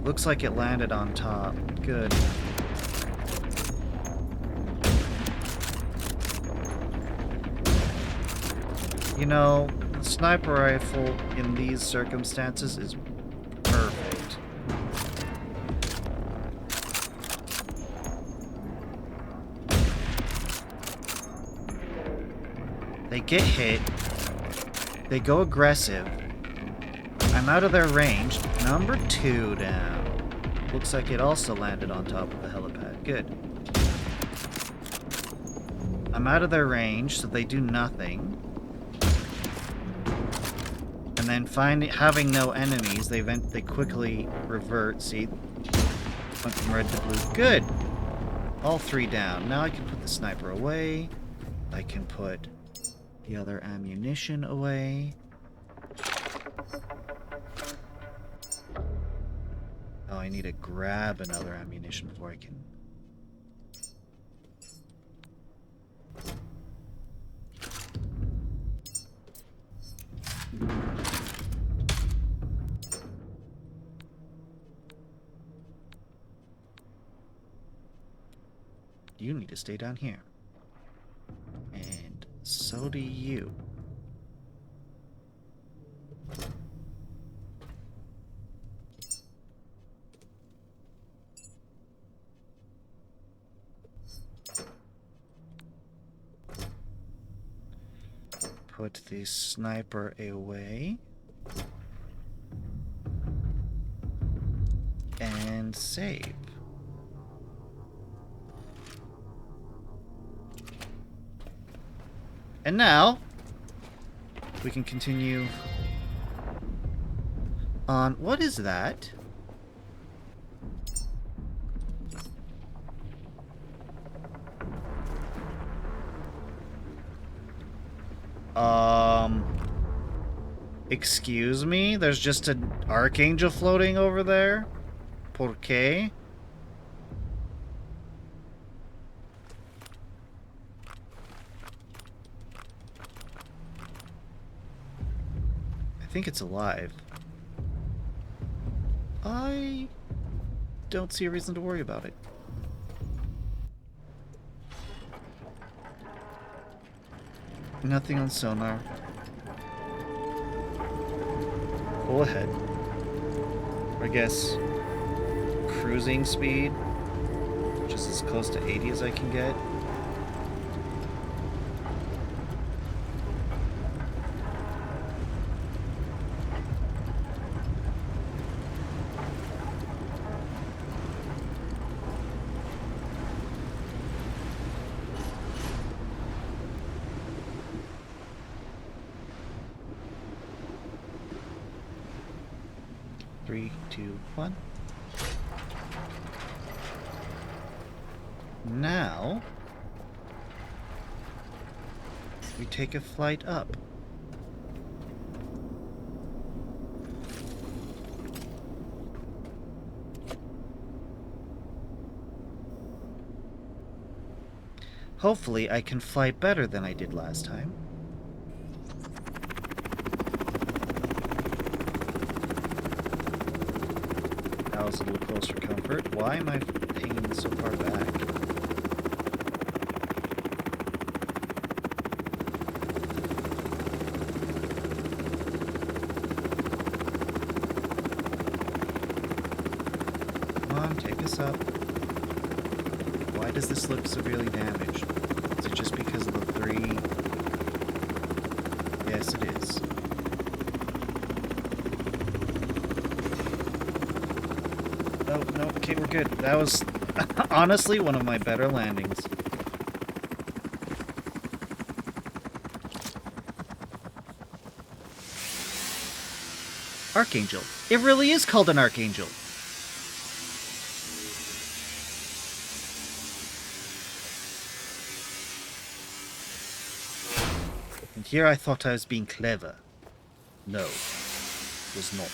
Speaker 1: Looks like it landed on top. Good. You know, the sniper rifle in these circumstances is perfect. They get hit. They go aggressive. I'm out of their range. Number 2 down. Looks like it also landed on top of the helipad. Good. I'm out of their range, so they do nothing. And then having no enemies, they quickly revert. See? Went from red to blue. Good! All 3 down. Now I can put the sniper away. I can put the other ammunition away. Oh, I need to grab another ammunition before I can... You need to stay down here. And so do you. Put the sniper away. And save. And now, we can continue on... What is that? Excuse me? There's just an archangel floating over there? ¿Por qué? I think it's alive. I don't see a reason to worry about it. Nothing on sonar. Go ahead. I guess cruising speed, just as close to 80 as I can get. Three, two, one. Now, we take a flight up. Hopefully, I can fly better than I did last time. That was a little closer comfort. Why am I hanging so far back? Come on, take us up. Why does this look severely damaged? Is it just because of the 3? Yes, it is. Oh, no, okay, we're good. That was honestly one of my better landings. Archangel. It really is called an Archangel. And here I thought I was being clever. No, was not.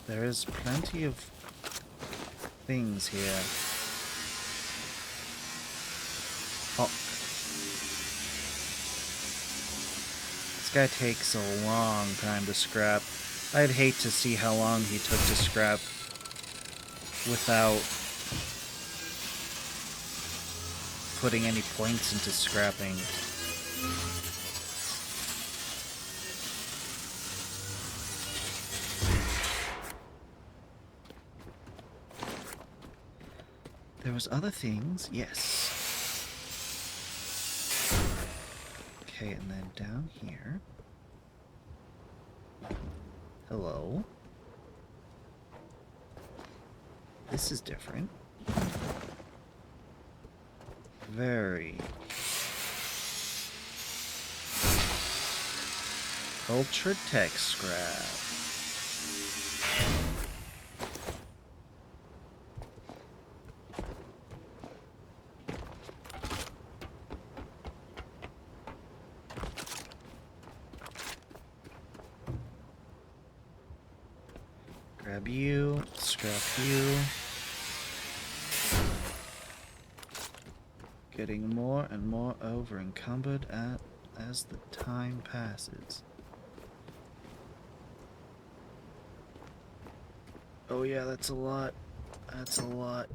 Speaker 1: There is plenty of things here. Fuck. This guy takes a long time to scrap. I'd hate to see how long he took to scrap without putting any points into scrapping. There was other things, yes. Okay, and then down here. Hello. This is different. Very. Ultra tech scrap. Grab you, scrap you. Getting more and more over encumbered as the time passes. Oh yeah, that's a lot. That's a lot.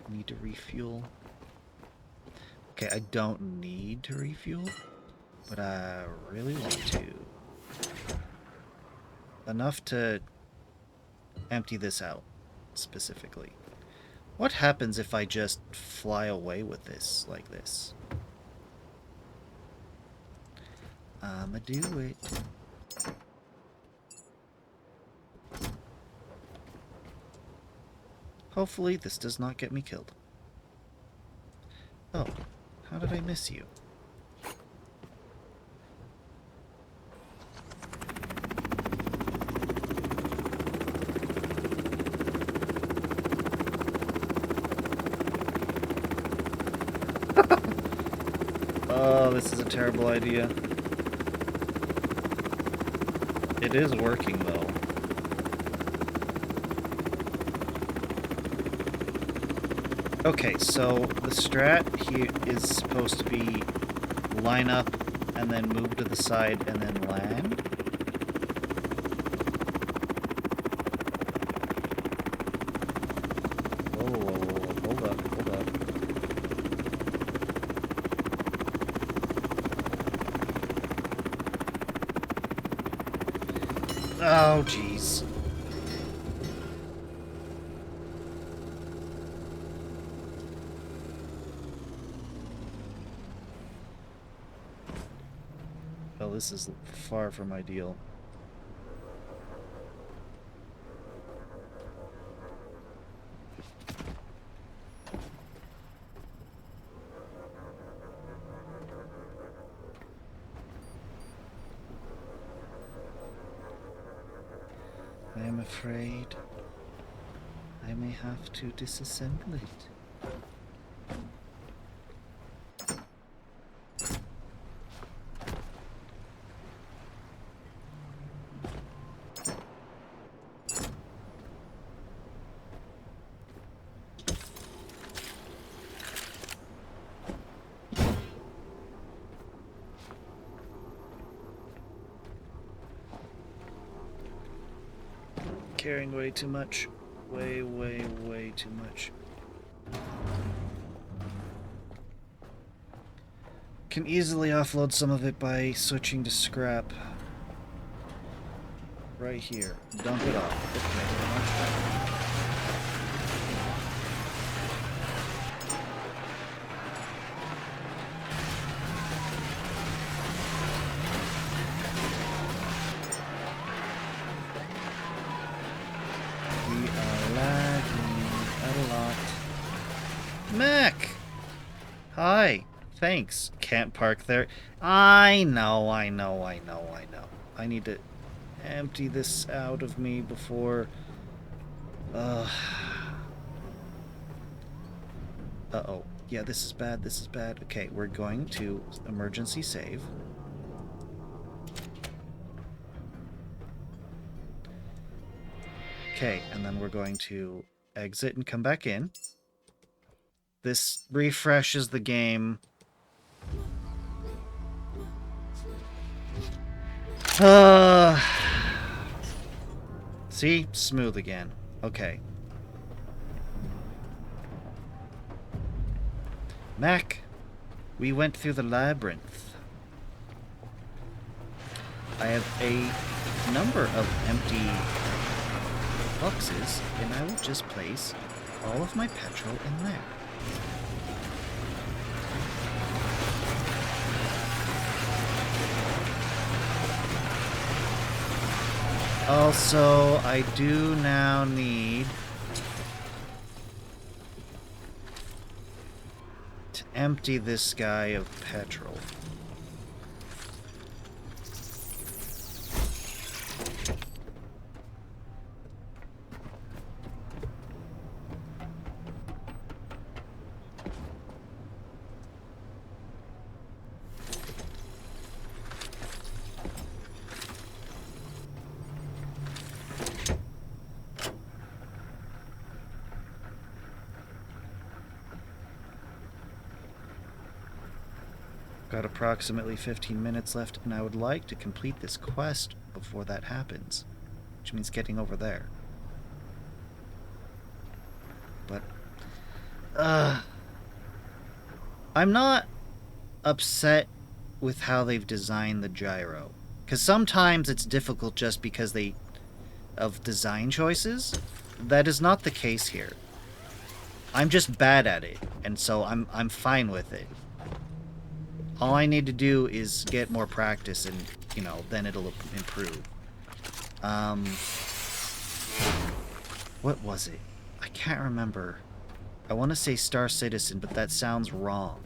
Speaker 1: Need to refuel. Okay, I don't need to refuel, but I really want to. Enough to empty this out, specifically. What happens if I just fly away with this, like this? I'ma do it. Hopefully this does not get me killed. Oh, how did I miss you? Oh, this is a terrible idea. It is working though. Okay, so the strat here is supposed to be line up and then move to the side and then land. Whoa, whoa, whoa, hold up, hold up. Oh, jeez. Well, this is far from ideal. I am afraid I may have to disassemble it. Carrying way too much. Way, way, way too much. Can easily offload some of it by switching to scrap. right here. Dump it off. Okay, much better. We are lagging a lot. Mac! Hi. Thanks. Can't park there. I know. I need to empty this out of me before... Uh-oh. Yeah, this is bad. Okay, we're going to emergency save. Okay, and then we're going to exit and come back in. This refreshes the game. See? Smooth again. Okay. Mac, we went through the labyrinth. I have a number of empty boxes, and I will just place all of my petrol in there. Also, I do now need to empty this guy of petrol. Got approximately 15 minutes left, and I would like to complete this quest before that happens, which means getting over there. But, I'm not upset with how they've designed the gyro, because sometimes it's difficult just because of design choices. That is not the case here. I'm just bad at it, and so I'm fine with it. All I need to do is get more practice and, you know, then it'll improve. What was it? I can't remember. I want to say Star Citizen, but that sounds wrong.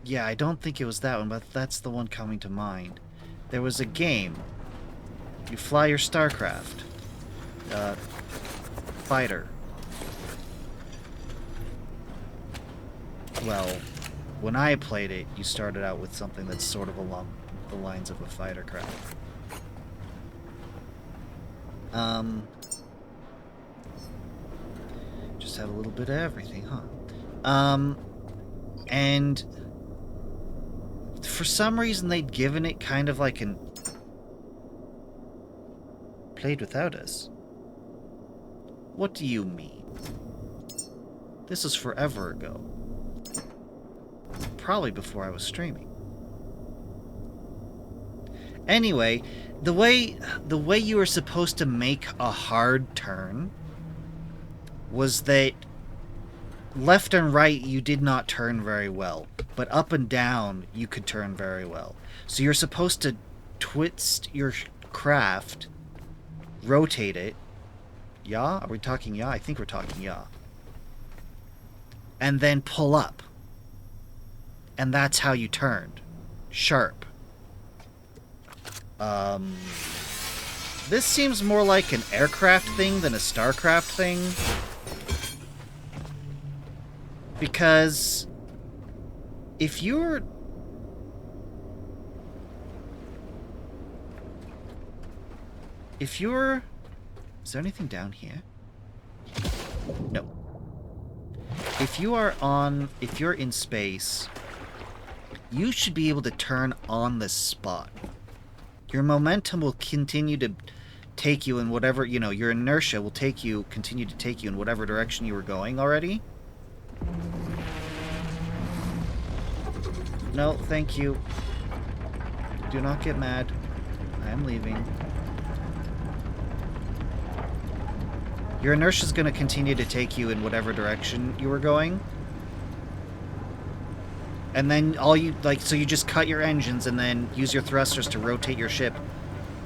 Speaker 1: Yeah, I don't think it was that one, but that's the one coming to mind. There was a game. You fly your starcraft. Fighter. Well, when I played it, you started out with something that's sort of along the lines of a fighter craft. Just have a little bit of everything, huh? And for some reason they'd given it kind of like an... Played without us? What do you mean? This was forever ago. Probably before I was streaming. Anyway, the way you were supposed to make a hard turn was that left and right you did not turn very well, but up and down you could turn very well. So you're supposed to twist your craft, rotate it. Yeah? Are we talking yeah? I think we're talking yeah. And then pull up. And that's how you turned. Sharp. This seems more like an aircraft thing than a StarCraft thing. Because if you're... Is there anything down here? No. If you're in space, you should be able to turn on the spot. Your momentum will continue to take you in whatever, you know, your inertia will continue to take you in whatever direction you were going already. No, thank you. Do not get mad. I am leaving. Your inertia is going to continue to take you in whatever direction you were going. And then so you just cut your engines and then use your thrusters to rotate your ship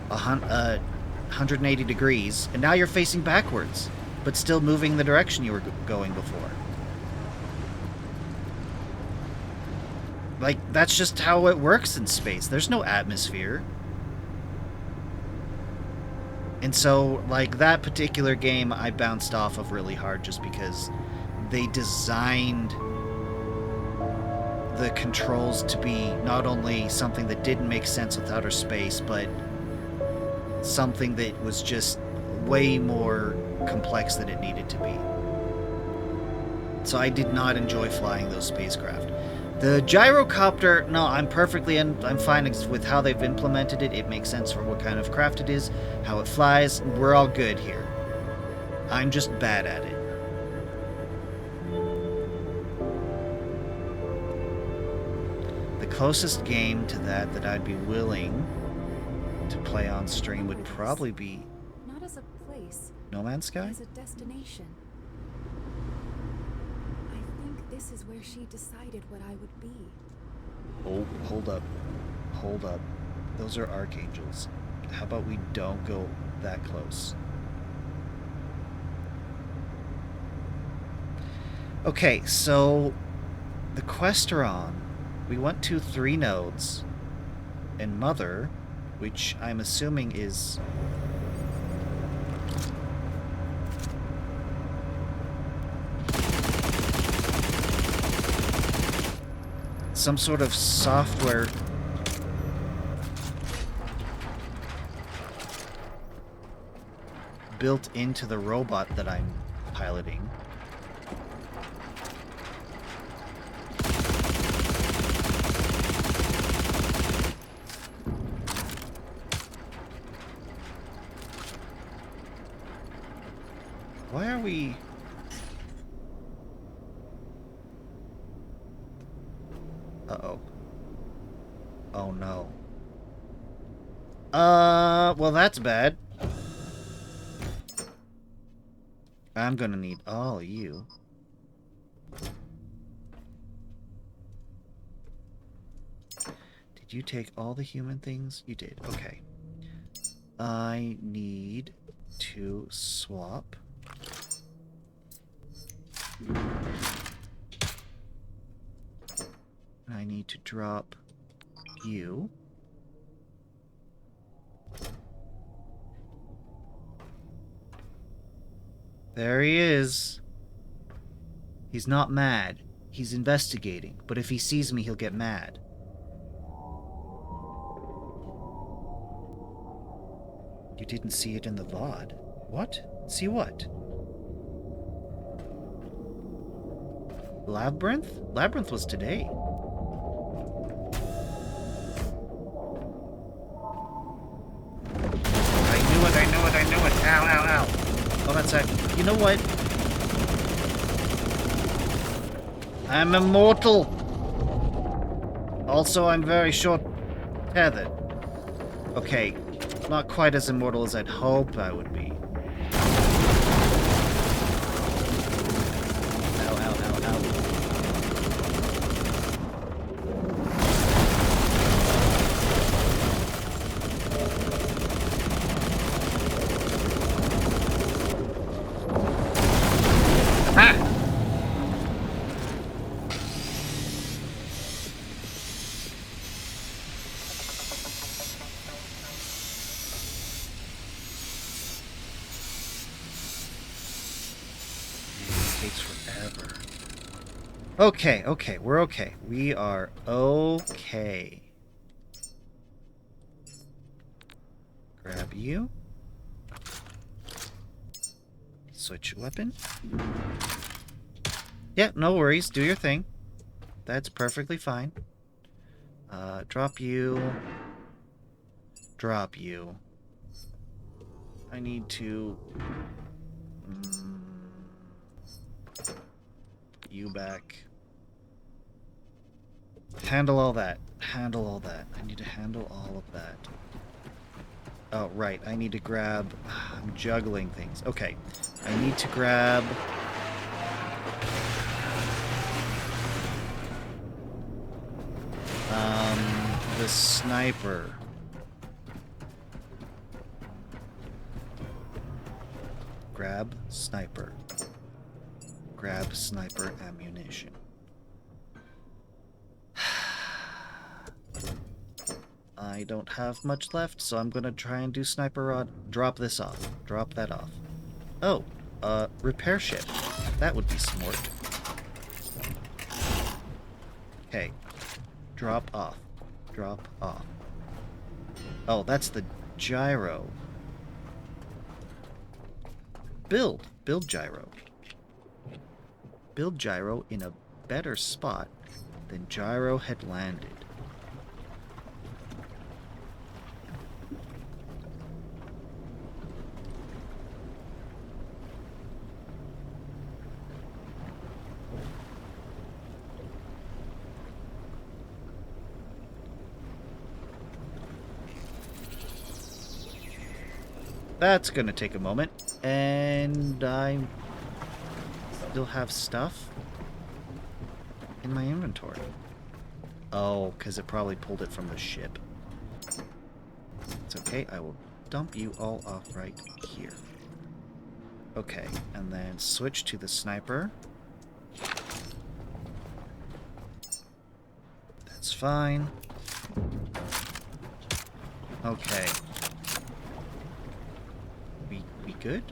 Speaker 1: 180 degrees. And now you're facing backwards, but still moving the direction you were going before. Like, that's just how it works in space. There's no atmosphere. And so, like, that particular game I bounced off of really hard just because they designed the controls to be not only something that didn't make sense with outer space, but something that was just way more complex than it needed to be. So I did not enjoy flying those spacecraft. The gyrocopter, no, I'm fine with how they've implemented it. It makes sense for what kind of craft it is, how it flies. We're all good here. I'm just bad at it. The closest game to that I'd be willing to play on stream would probably be
Speaker 3: not as a place,
Speaker 1: No Man's Sky?
Speaker 3: as a destination. This is where she decided what I would be.
Speaker 1: Oh, hold up. Hold up. Those are archangels. How about we don't go that close? Okay, so the quest are on. We went to 3 nodes. And Mother, which I'm assuming is... some sort of software built into the robot that I'm piloting. Why are we... Uh-oh. Oh, no. Well, that's bad. I'm gonna need all you. Did you take all the human things? You did. Okay. I need to swap. I need to drop you. There he is. He's not mad. He's investigating. But if he sees me, he'll get mad. You didn't see it in the VOD. What? See what? Labyrinth? Labyrinth was today. I knew it. Ow, ow, ow. Oh, that's it. You know what? I'm immortal. Also, I'm very short-tethered. Okay, not quite as immortal as I'd hope I would be. Ow, ow, ow, ow. Okay, we're okay. We are okay. Grab you. Switch weapon. Yeah, no worries. Do your thing. That's perfectly fine. Drop you. Drop you. I need to... you back. Handle all that. Handle all that. I need to handle all of that. Oh, right. I need to grab... I'm juggling things. Okay. I need to grab... the sniper. Grab sniper. Grab sniper ammunition. I don't have much left, so I'm gonna try and do sniper rod. Drop this off. Drop that off. Oh, repair ship. That would be smart. Okay. Drop off. Drop off. Oh, that's the gyro. Build. Build gyro. Build gyro in a better spot than gyro had landed. That's gonna take a moment, and I still have stuff in my inventory. Oh, because it probably pulled it from the ship. It's okay, I will dump you all off right here. Okay, and then switch to the sniper. That's fine. Okay. We good?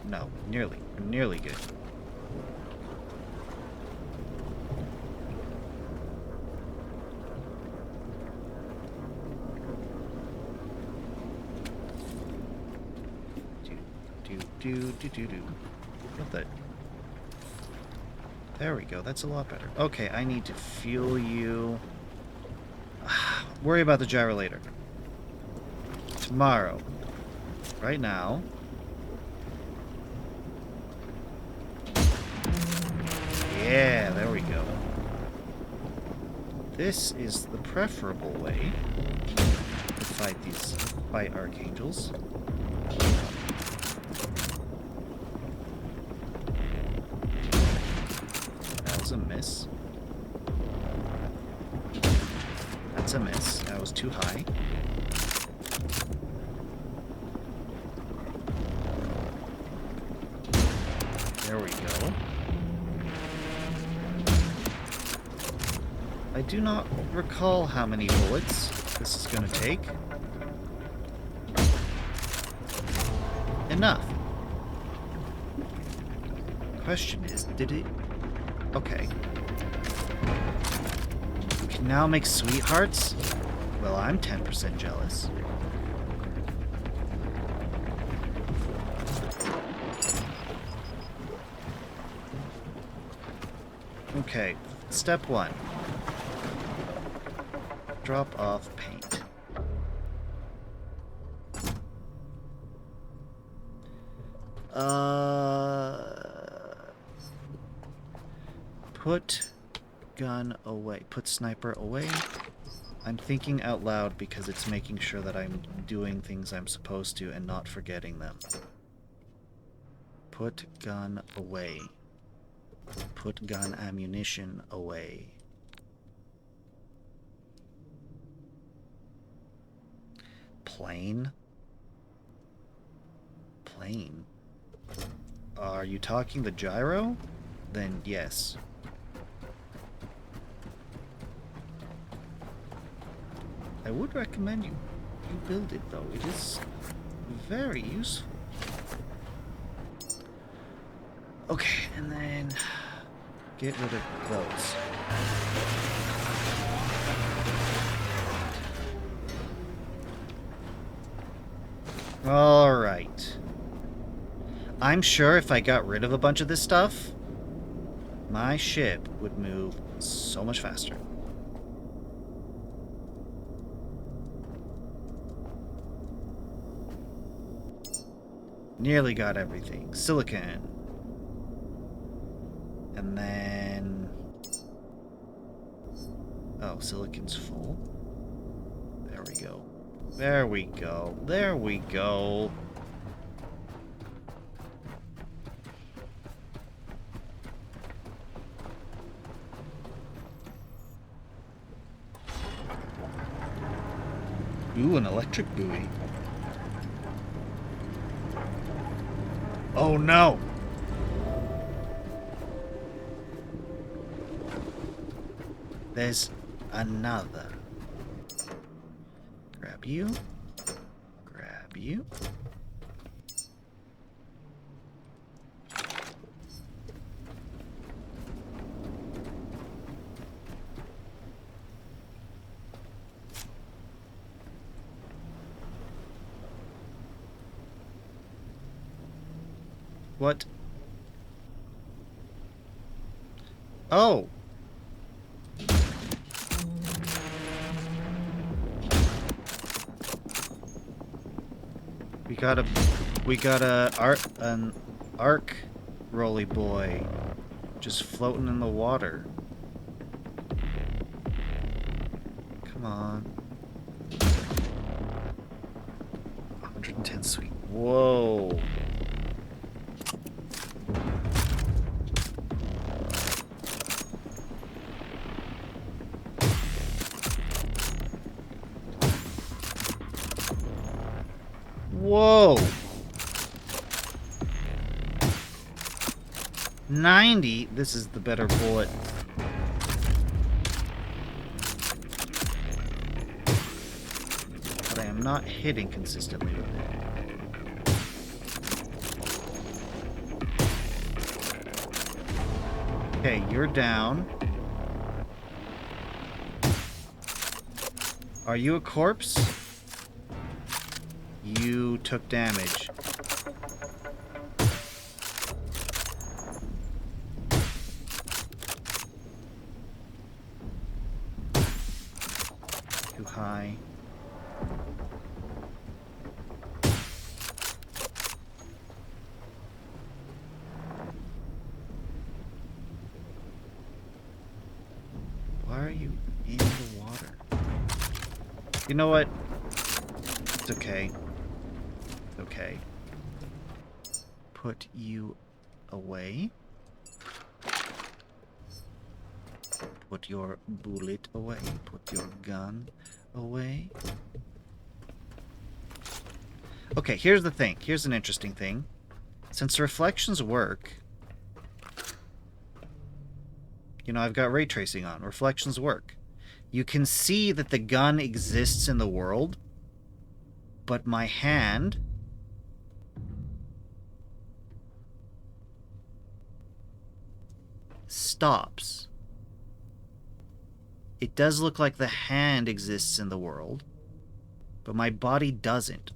Speaker 1: No, nearly. We're nearly good. Do. What the? There we go. That's a lot better. Okay, I need to fuel you. Worry about the gyro later. Tomorrow. Right now. Yeah, there we go. This is the preferable way to fight archangels. That was a miss. That's a miss. That was too high. There we go. I do not recall how many bullets this is going to take. Enough. Question is, did it... Okay. We can now make sweethearts? Well, I'm 10% jealous. Okay, step 1. Drop off paint. Put gun away. Put sniper away. I'm thinking out loud because it's making sure that I'm doing things I'm supposed to and not forgetting them. Put gun away. Put gun ammunition away. Plane? Plane? Are you talking the gyro? Then yes. I would recommend you build it though. It is very useful. Okay, and then get rid of those. Alright. I'm sure if I got rid of a bunch of this stuff, my ship would move so much faster. Nearly got everything. Silicon. And then... Oh, silicon's full. There we go. There we go. There we go. Ooh, an electric buoy. Oh no! There's another. Grab you. Grab you. What? Oh! We got an arc rolly boy just floating in the water. Come on. 110 sweet. Whoa. Whoa! 90? This is the better bullet. But I am not hitting consistently with it. Okay, you're down. Are you a corpse? You took damage. Too high. Why are you in the water? You know what? It's okay. Okay. Put you away. Put your bullet away. Put your gun away. Okay, here's the thing. Here's an interesting thing. Since reflections work... You know, I've got ray tracing on. Reflections work. You can see that the gun exists in the world, but my hand... stops. It does look like the hand exists in the world, but my body doesn't.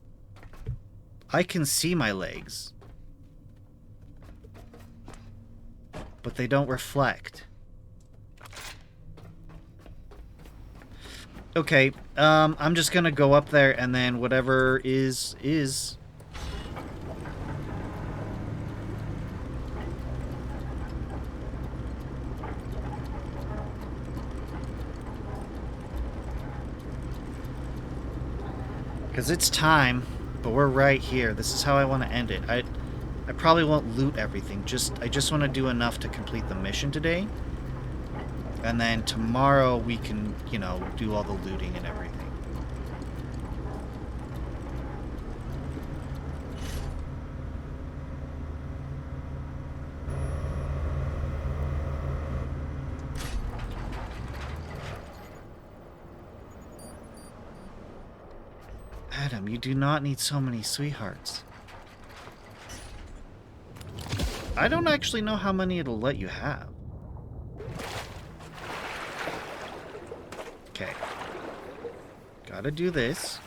Speaker 1: I can see my legs, but they don't reflect. Okay, I'm just gonna go up there and then whatever is. Because it's time, but we're right here. This is how I want to end it. I probably won't loot everything. I just want to do enough to complete the mission today. And then tomorrow we can, you know, do all the looting and everything. Adam, you do not need so many sweethearts. I don't actually know how many it'll let you have. Okay. Gotta do this.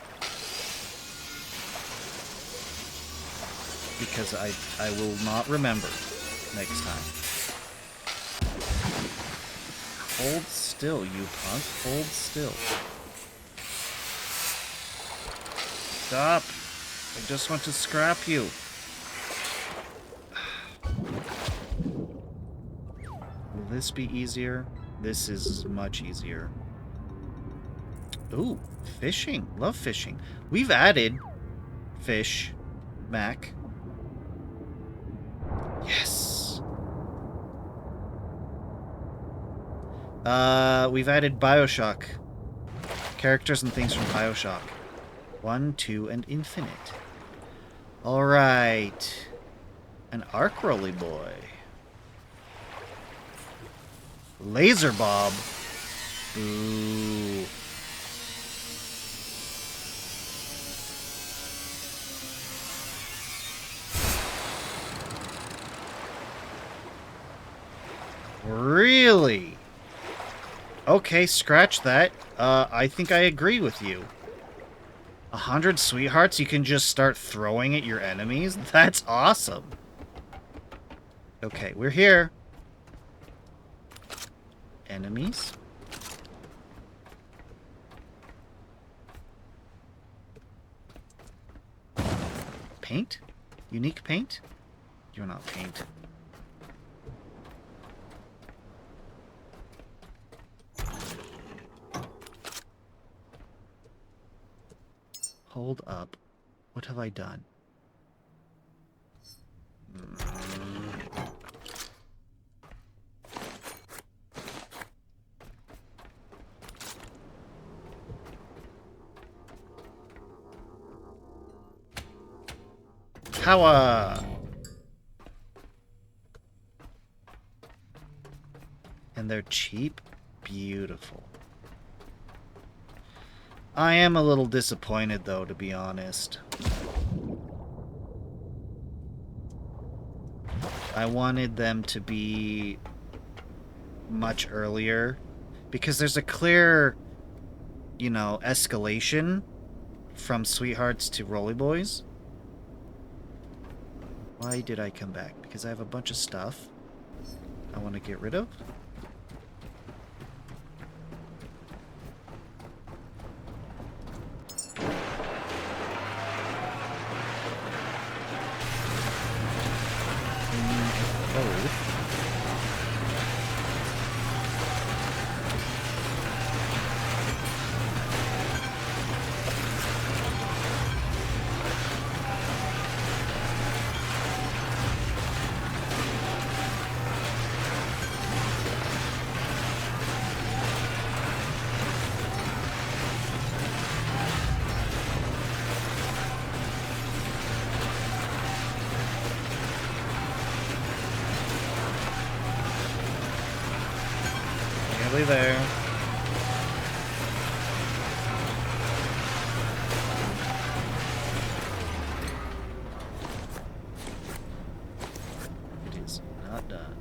Speaker 1: Because I will not remember next time. Hold still, you punk. Hold still. Stop. I just want to scrap you. Will this be easier? This is much easier. Ooh, fishing. Love fishing. We've added fish, Mac. Yes. We've added Bioshock. Characters and things from Bioshock. 1, 2, and infinite. Alright. An arc rolly boy. Laser Bob. Ooh. Really? Okay, scratch that. I think I agree with you. 100 sweethearts you can just start throwing at your enemies? That's awesome. Okay, we're here. Enemies? Paint? Unique paint? You're not paint. Hold up. What have I done? Power! And they're cheap? Beautiful. I am a little disappointed, though, to be honest. I wanted them to be much earlier, because there's a clear, you know, escalation from sweethearts to rolly boys. Why did I come back? Because I have a bunch of stuff I want to get rid of. Nearly there. It is not done.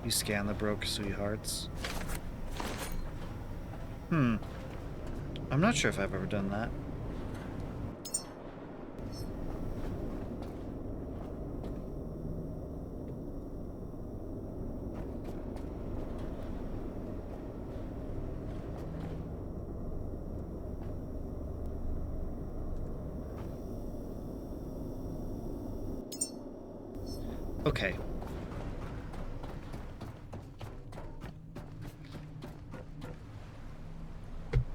Speaker 1: You scan the broke sweethearts. I'm not sure if I've ever done that. Okay.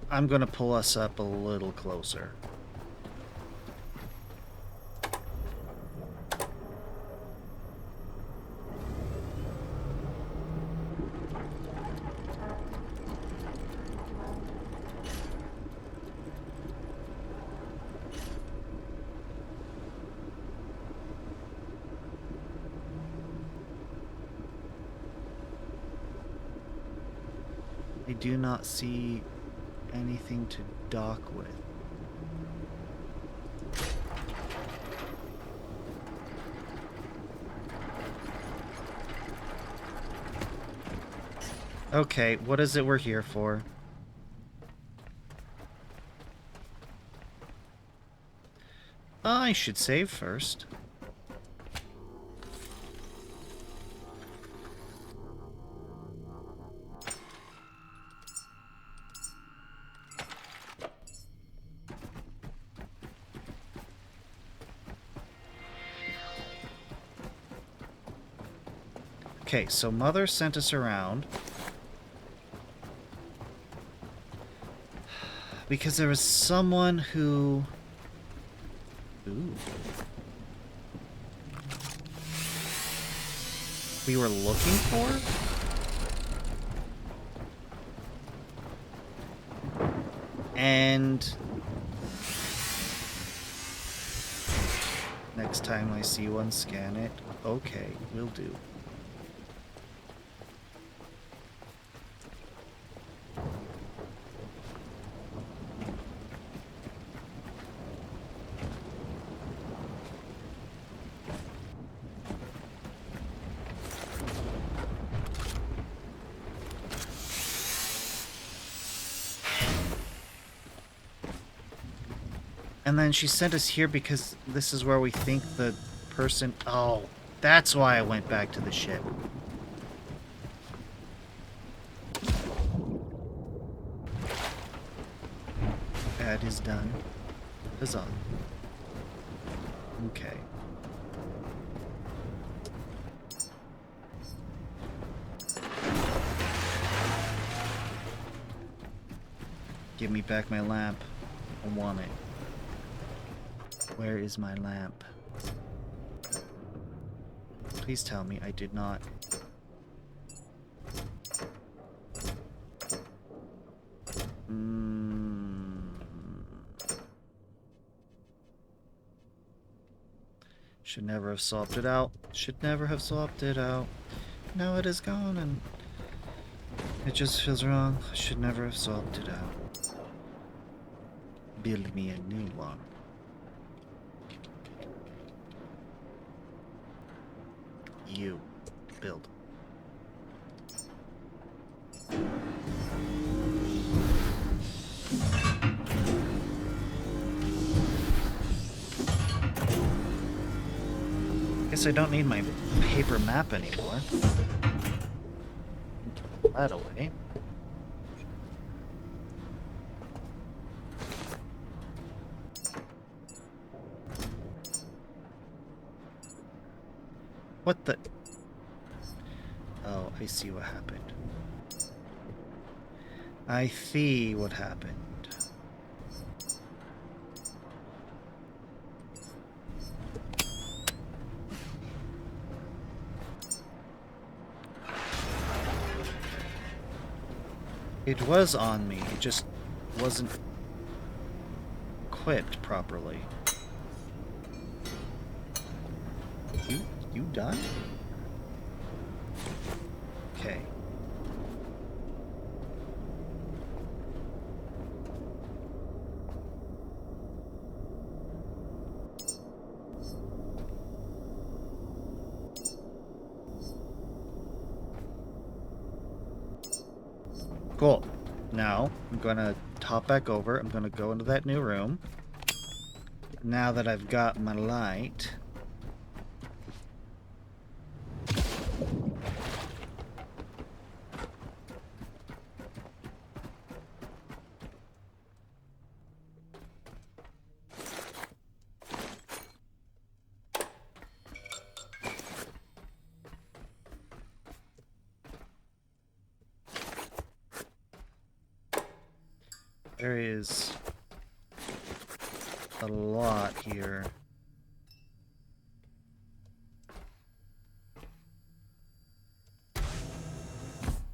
Speaker 1: I'm gonna pull us up a little closer. I do not see anything to dock with. Okay, what is it we're here for? I should save first. Okay, so Mother sent us around. Because there was someone who... Ooh. We were looking for? And... next time I see one, scan it. Okay, will do. And then she sent us here because this is where we think the person... Oh, that's why I went back to the ship. That is done. Huzzah. Okay. Give me back my lamp. I want it. Where is my lamp? Please tell me I did not. Should never have swapped it out. Should never have swapped it out. Now it is gone and it just feels wrong. I should never have swapped it out. Build me a new one. You build. Guess I don't need my paper map anymore. Put that away. What the... Oh, I see what happened. I see what happened. It was on me, it just wasn't equipped properly. You done? Okay. Cool. Now, I'm gonna hop back over. I'm gonna go into that new room. Now that I've got my light... There is a lot here.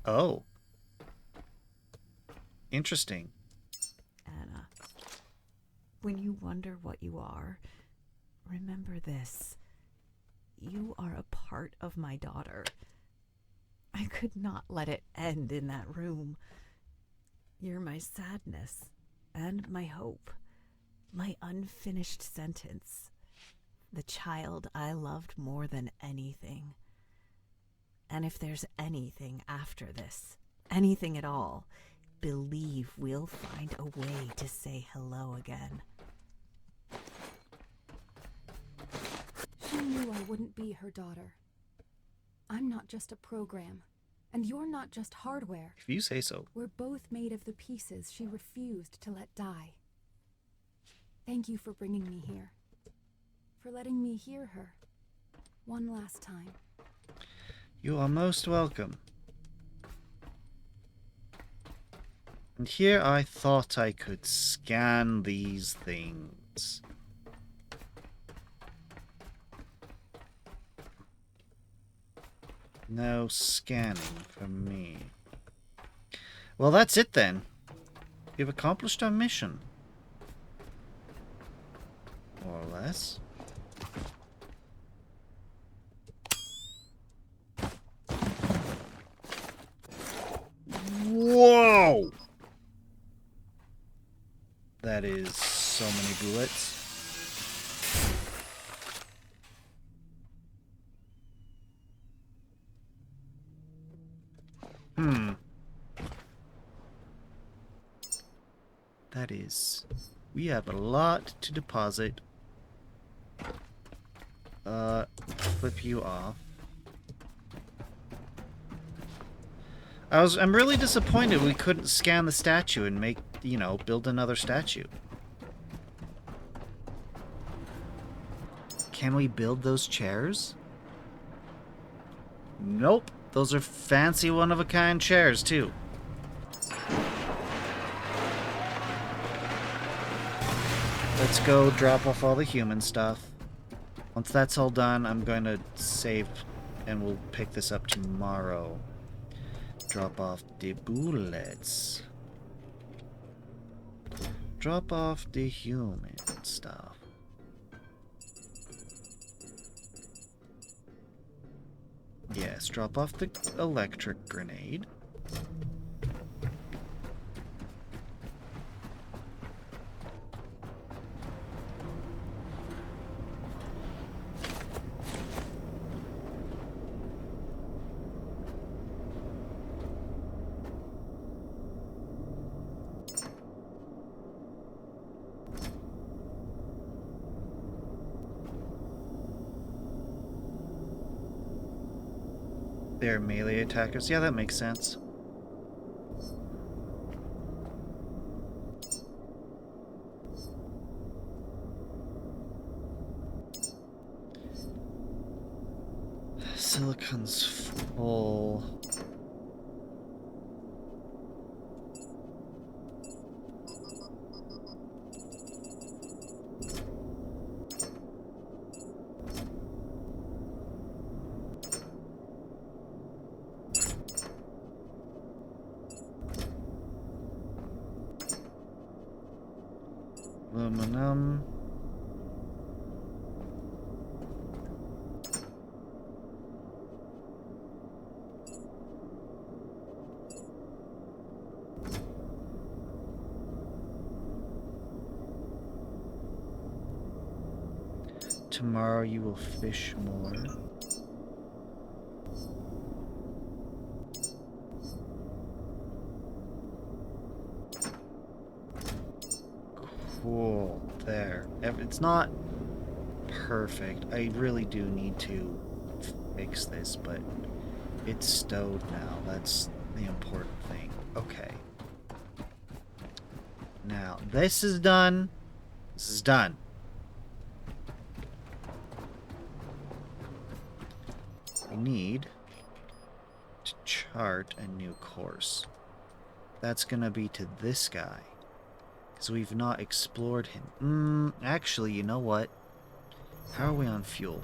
Speaker 1: Oh. Interesting.
Speaker 4: Anna, when you wonder what you are, remember this. You are a part of my daughter. I could not let it end in that room. You're my sadness and my hope, my unfinished sentence, the child I loved more than anything. And if there's anything after this, anything at all, believe we'll find a way to say hello again.
Speaker 3: She knew I wouldn't be her daughter. I'm not just a program. And you're not just hardware.
Speaker 1: If you say so.
Speaker 3: We're both made of the pieces she refused to let die. Thank you for bringing me here. For letting me hear her. One last time.
Speaker 1: You are most welcome. And here I thought I could scan these things. No scanning from me. Well, that's it then. We've accomplished our mission. More or less. Whoa! That is so many bullets. That is... We have a lot to deposit. Flip you off. I'm really disappointed we couldn't scan the statue and make, you know, build another statue. Can we build those chairs? Nope. Those are fancy one-of-a-kind chairs, too. Let's go drop off all the human stuff. Once that's all done, I'm going to save and we'll pick this up tomorrow. Drop off the bullets. Drop off the human stuff. Yes, drop off the electric grenade. They're melee attackers. Yeah, that makes sense. Silicon's full. Aluminum. Tomorrow you will fish more. Cool. There. It's not perfect. I really do need to fix this, but it's stowed now. That's the important thing. Okay. Now, this is done. This is done. We need to chart a new course. That's gonna be to this guy. Because we've not explored him. Actually, you know what? How are we on fuel?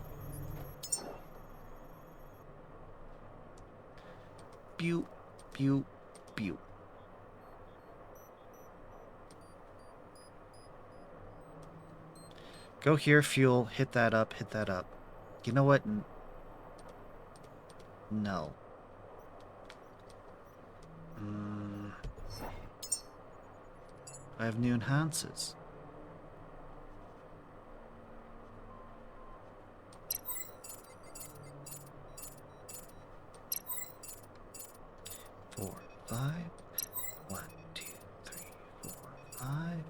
Speaker 1: Pew, pew, pew. Go here, fuel. Hit that up, hit that up. You know what? No. I have new enhances. Four, five. 1, 2, 3, 4, 5. 1,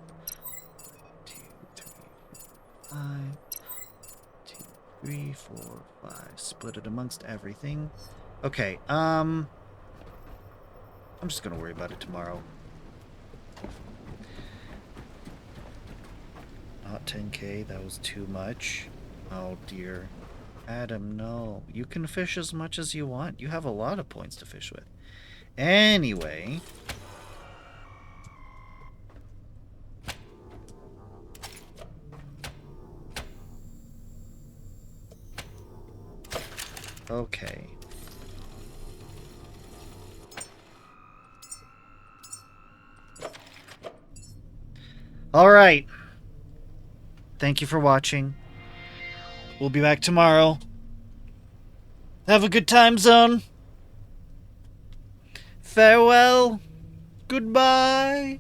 Speaker 1: 2, 3, 4, 5. 2, 3, 4, 5. Split it amongst everything. Okay, I'm just gonna worry about it tomorrow. Not 10k, that was too much. Oh dear. Adam, no. You can fish as much as you want. You have a lot of points to fish with. Anyway. Okay. Alright. Thank you for watching. We'll be back tomorrow. Have a good time zone. Farewell. Goodbye.